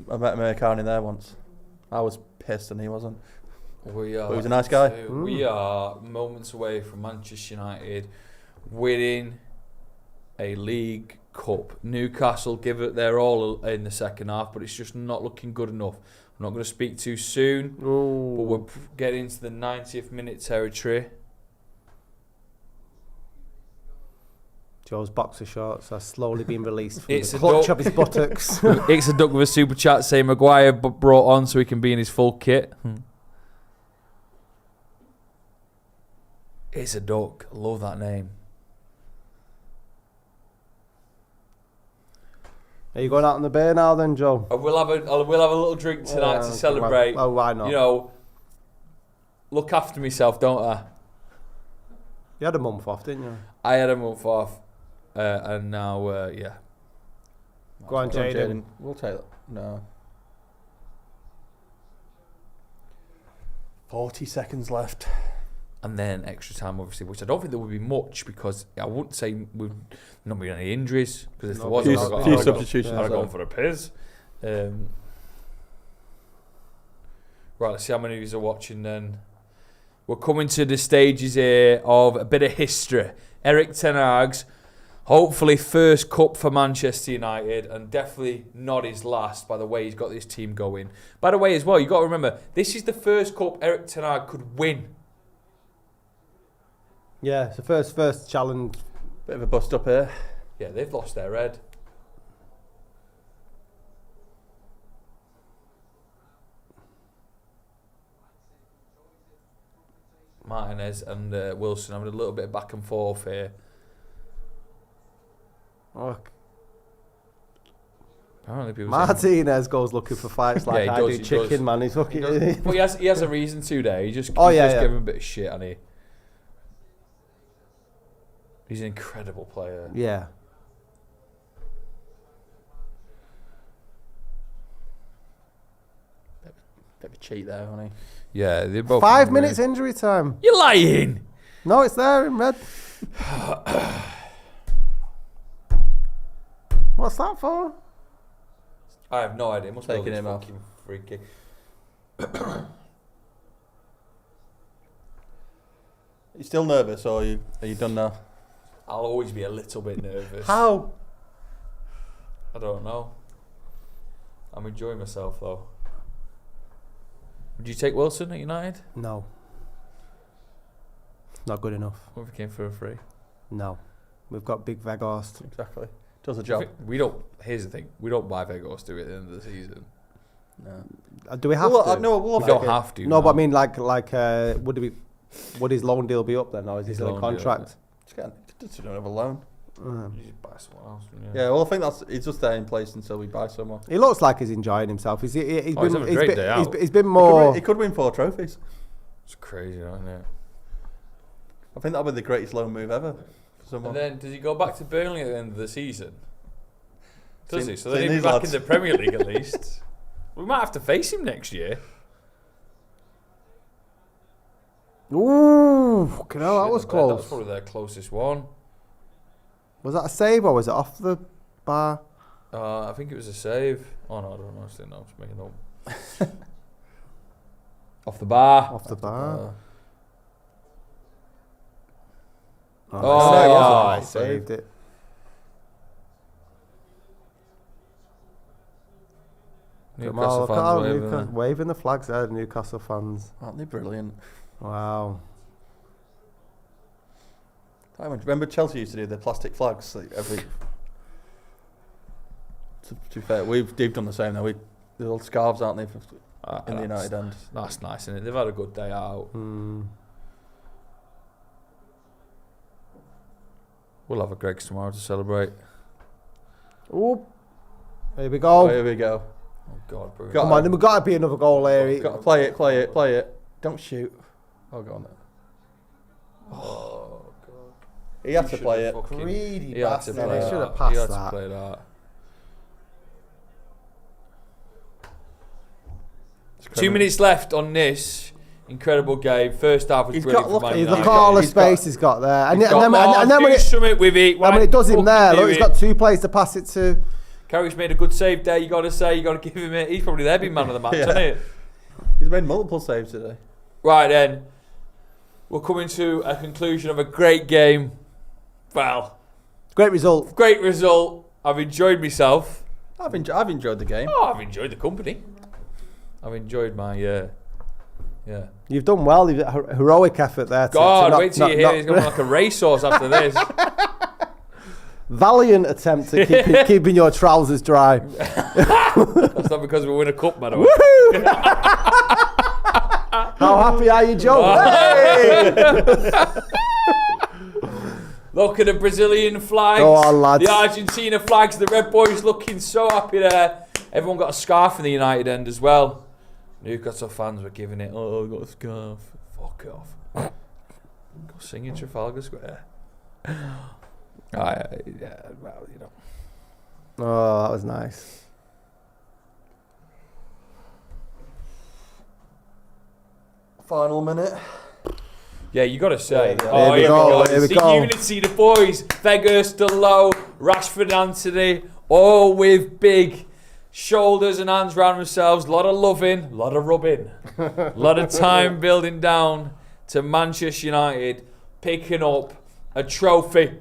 be. I met Amir Khan in there once. I was pissed and he wasn't. But he was a nice guy. We are moments away from Manchester United winning a League Cup. Newcastle give it their all in the second half, but it's just not looking good enough. I'm not going to speak too soon, but we're getting into the 90th minute territory. Joe's boxer shorts are slowly being released from the clutch of his buttocks. It's a duck with a super chat saying Maguire brought on so he can be in his full kit. It's a duck. I love that name. Are you going out on the bay now then, Joe? We'll have a little drink tonight to celebrate. Well, why not? Look after myself, don't I? You had a month off, didn't you? I had a month off, and now, yeah. Go on, Jaden. We'll take that. No. 40 seconds left. And then extra time, obviously, which I don't think there would be much because I wouldn't say we've not been any injuries because if there was, a few substitutions. I'd have gone for a piss. Right, let's see how many of you are watching then. We're coming to the stages here of a bit of history. Erik ten Hag's hopefully first cup for Manchester United and definitely not his last by the way he's got this team going. By the way as well, you've got to remember, this is the first cup Erik ten Hag could win. Yeah, it's the first challenge. Bit of a bust up here. Yeah, they've lost their head. Martinez and Wilson having a little bit of back and forth here. Apparently people Martinez goes looking for fights like I do chicken, man. He's fucking. But he has a reason to there. He just give him a bit of shit, and he's an incredible player. Yeah. Bit of a cheat there, honey. Yeah, they're both 5 minutes injury time. You're lying. No, it's there in red. What's that for? I have no idea. It must Taking be him off. Fucking free kick. You still nervous, or are you done now? I'll always be a little bit nervous. How? I don't know. I'm enjoying myself though. Would you take Wilson at United? No. Not good enough. What if he came for a free? No. We've got big Veghorst. Exactly. Does the job. We don't. Here's the thing. We don't buy Veghorst, do we, at the end of the season? No. Do we have to? No, we don't have to. No, but I mean, would his loan deal be up then, or is he still in contract? Just another loan. You just buy someone else. Yeah, well, I think he's just there in place until we buy someone. He looks like he's enjoying himself. He's having a great day out. He's been more. He could win 4 trophies. It's crazy, isn't it? I think that'll be the greatest loan move ever. And then does he go back to Burnley at the end of the season? Does he? So seen then he'll be these back lads. in the Premier League at least. We might have to face him next year. Ooh, fucking hell, that was That close. was probably their closest one. Was that a save or was it off the bar? I think it was a save. Oh no, I don't know. I still know. I'm just making up. Off the bar. Off the bar. Oh, I yeah, saved it. Newcastle Look at fans waving. waving the flags there, the Newcastle fans. Aren't they brilliant? Wow. I remember Chelsea used to do the plastic flags like every. To be fair, we've done the same now. The little scarves, aren't they, in the United end? That's nice, isn't it? They've had a good day out. We'll have a Greg's tomorrow to celebrate. Oh, here we go. Oh, here we go. Oh God, brilliant. Come on, then we've got to be another goal here. Got to play it. Don't shoot. Oh, go on then. Oh God. He had to play it. Greedy He had to bastard. play He that. should have He passed had to that. play that. 2 minutes left on this incredible game. First half was brilliant for Man Look United. at all the space he's got there. And then when do it, something with it. when it does him there, look, he's got 2 players to pass it to. Carrick's made a good save there. You got to say, you got to give him it. He's probably their big man of the match, isn't it? He's made multiple saves today. Right then, we're coming to a conclusion of a great game. Well, great result. Great result. I've enjoyed myself. I've enjoyed the game. Oh, I've enjoyed the company. I've enjoyed my yeah. You've done well. You've heroic effort there. God, wait till you hear he's going like a racehorse after this. Valiant attempt at keeping your trousers dry. That's not because we win a cup, man. How happy are you, Joe? Look at the Brazilian flags, Go on, lads. the Argentina flags, the Red Boys looking so happy there. Everyone got a scarf in the United end as well. Newcastle fans were giving it, oh, I've got a scarf. Fuck off. Go sing in Trafalgar Square. Yeah, well, you know. Oh, that was nice. Final minute. Yeah, you got to say. Here we go. Here we The go. unity, the boys, Weghorst, Low, Rashford, Anthony, all with big shoulders and hands around themselves. A lot of loving, a lot of rubbing, a lot of time building down to Manchester United picking up a trophy.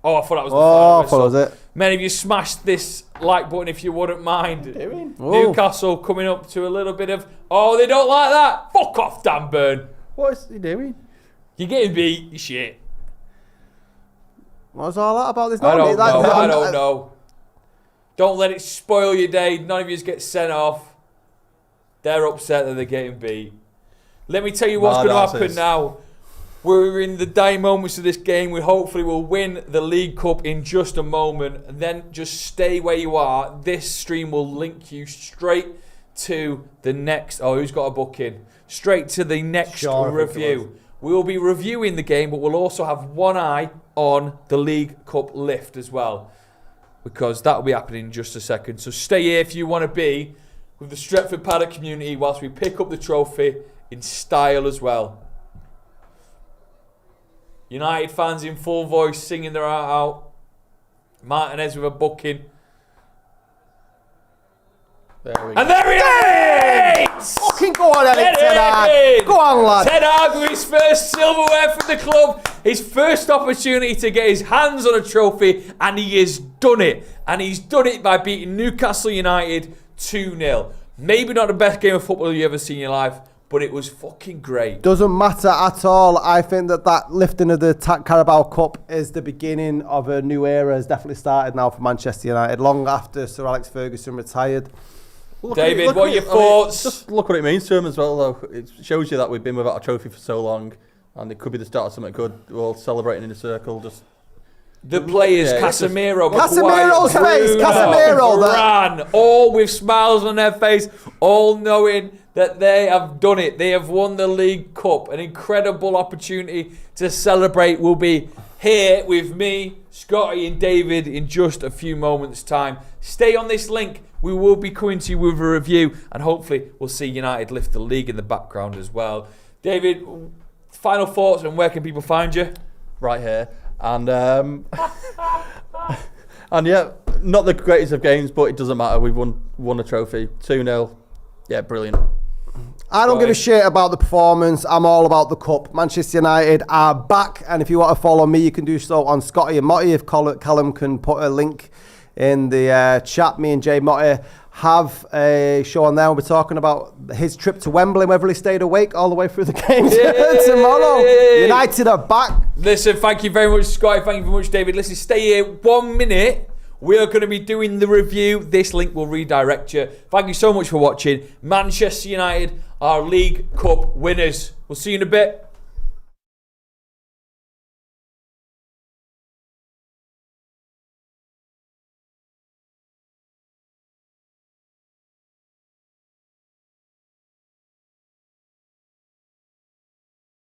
Oh, I thought that was the final whistle. Was it? Many of you smashed this like button if you wouldn't mind. Oh. Newcastle coming up to a little bit of, oh, they don't like that. Fuck off, Dan Burn. What is he doing? You're getting beat, you shit. What was all that about this? I don't know. I don't know. Don't let it spoil your day. None of you get sent off. They're upset that they're getting beat. Let me tell you what's going to happen now. We're in the dying moments of this game. We hopefully will win the League Cup in just a moment. And then just stay where you are. This stream will link you straight to the next... Oh, who's got a booking? Straight to the next review. We will be reviewing the game, but we'll also have one eye on the League Cup lift as well, because that will be happening in just a second. So stay here if you want to be with the Stretford Paddock community whilst we pick up the trophy in style as well. United fans in full voice singing their heart out. Martinez with a booking. There we go. And there it is! Fucking go on, Eric Ten Hag. Go on, lad. Ten Hag with his first silverware for the club. His first opportunity to get his hands on a trophy, and he has done it. And he's done it by beating Newcastle United 2-0. Maybe not the best game of football you've ever seen in your life, but it was fucking great. Doesn't matter at all. I think that lifting of the Carabao Cup is the beginning of a new era. Has definitely started now for Manchester United, long after Sir Alex Ferguson retired. David, what are your thoughts? Just look what it means to him as well, though. It shows you that we've been without a trophy for so long, and it could be the start of something good. We're all celebrating in a circle. Just The players, Yeah, it's just- Casemiro, Casemiro's Maguire, face, Bruno, Casemiro, Varane, all with smiles on their face, all knowing that they have done it. They have won the League Cup. An incredible opportunity to celebrate. Will be here with me, Scotty and David in just a few moments' time. Stay on this link. We will be coming to you with a review, and hopefully we'll see United lift the league in the background as well. David, final thoughts, and where can people find you? Right here. And and yeah, not the greatest of games, but it doesn't matter. We've won a trophy. 2-0. Yeah, brilliant. I don't give a shit about the performance. I'm all about the cup. Manchester United are back, and if you want to follow me, you can do so on Scotty and Motti. If Callum can put a link in the chat, me and Jay Motti have a show on there. We're talking about his trip to Wembley, whether he stayed awake all the way through the game tomorrow. United are back. Listen, thank you very much, Scotty. Thank you very much, David. Listen, stay here 1 minute. We are going to be doing the review. This link will redirect you. Thank you so much for watching. Manchester United are League Cup winners. We'll see you in a bit.